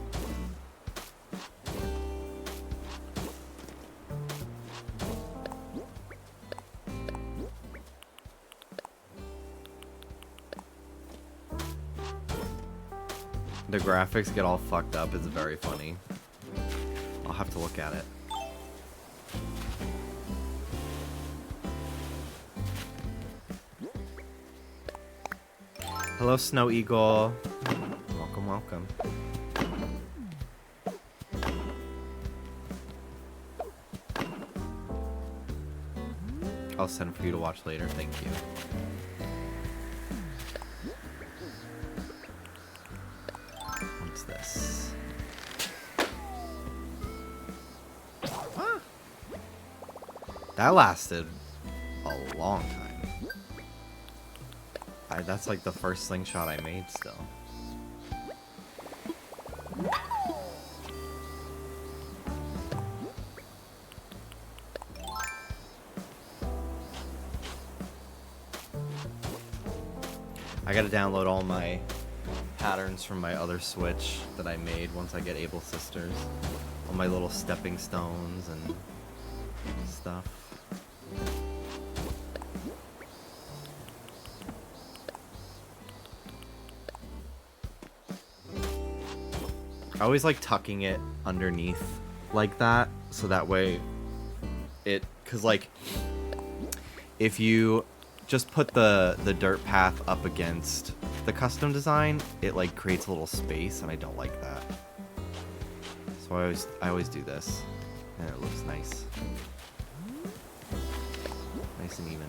The graphics get all fucked up. It's very funny. I'll have to look at it. Hello, Snow Eagle. Welcome, welcome. I'll send for you to watch later. Thank you. What's this? Ah. That lasted a long time. That's like the first slingshot I made still. I gotta download all my patterns from my other Switch that I made once I get Able Sisters. All my little stepping stones and stuff. I always like tucking it underneath like that, so that way cause like, if you just put the dirt path up against the custom design, it like creates a little space, and I don't like that. So I always do this, and it looks nice. Nice and even.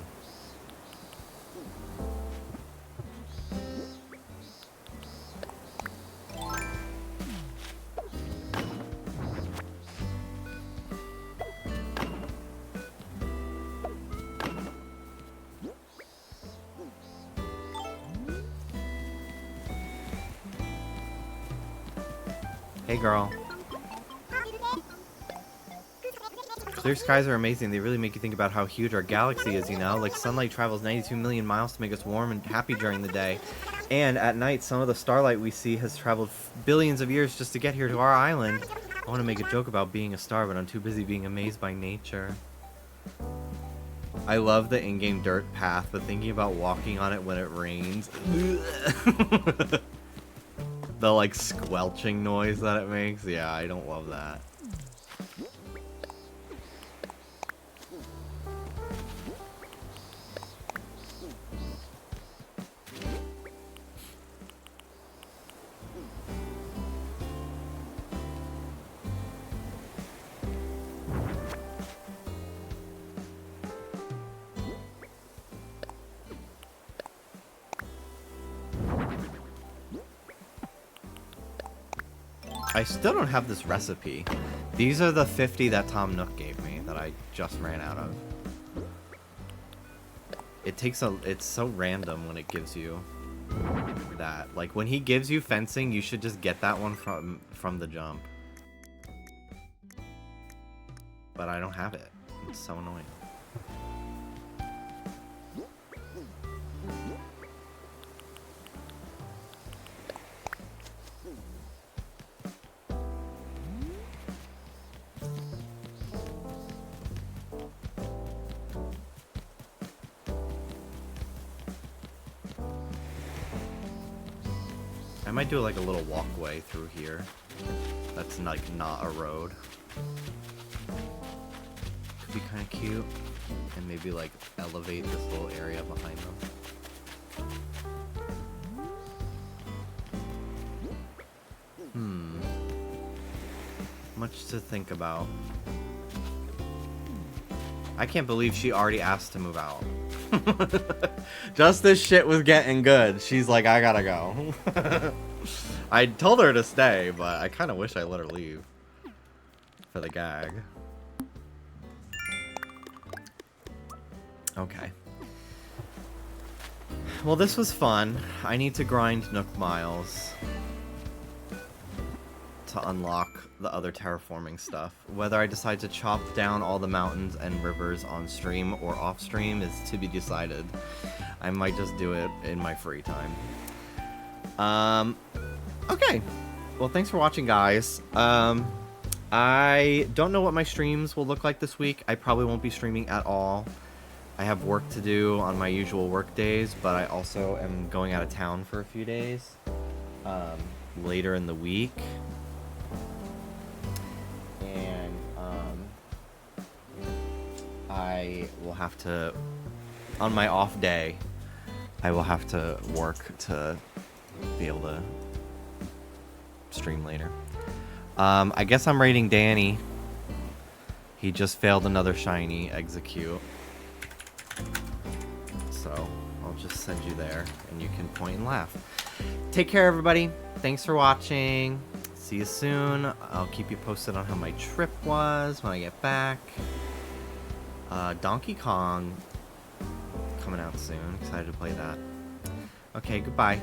Hey girl. Clear skies are amazing. They really make you think about how huge our galaxy is, you know? Like sunlight travels 92 million miles to make us warm and happy during the day. And at night, some of the starlight we see has traveled billions of years just to get here to our island. I want to make a joke about being a star, but I'm too busy being amazed by nature. I love the in-game dirt path, but thinking about walking on it when it rains. The like squelching noise that it makes. Yeah, I don't love that. I still don't have this recipe. These are the 50 that Tom Nook gave me that I just ran out of. It's so random when it gives you that. Like when he gives you fencing, you should just get that one from the jump. But I don't have it. It's so annoying. I might do like a little walkway through here. That's like not a road. Could be kind of cute. And maybe like elevate this little area behind them. Much to think about. I can't believe she already asked to move out. Just this shit was getting good. She's like, I gotta go. I told her to stay, but I kind of wish I let her leave. For the gag. Okay. Well, this was fun. I need to grind Nook Miles to unlock the other terraforming stuff. Whether I decide to chop down all the mountains and rivers on stream or off stream is to be decided. I might just do it in my free time. Okay. Well, thanks for watching, guys. I don't know what my streams will look like this week. I probably won't be streaming at all. I have work to do on my usual work days, but I also am going out of town for a few days later in the week. And I will have to, on my off day, I will have to work to be able to stream later. I guess I'm rating Danny. He just failed another shiny execute. So I'll just send you there and you can point and laugh. Take care, everybody. Thanks for watching. See you soon. I'll keep you posted on how my trip was when I get back. Donkey Kong coming out soon. Excited to play that. Okay, goodbye.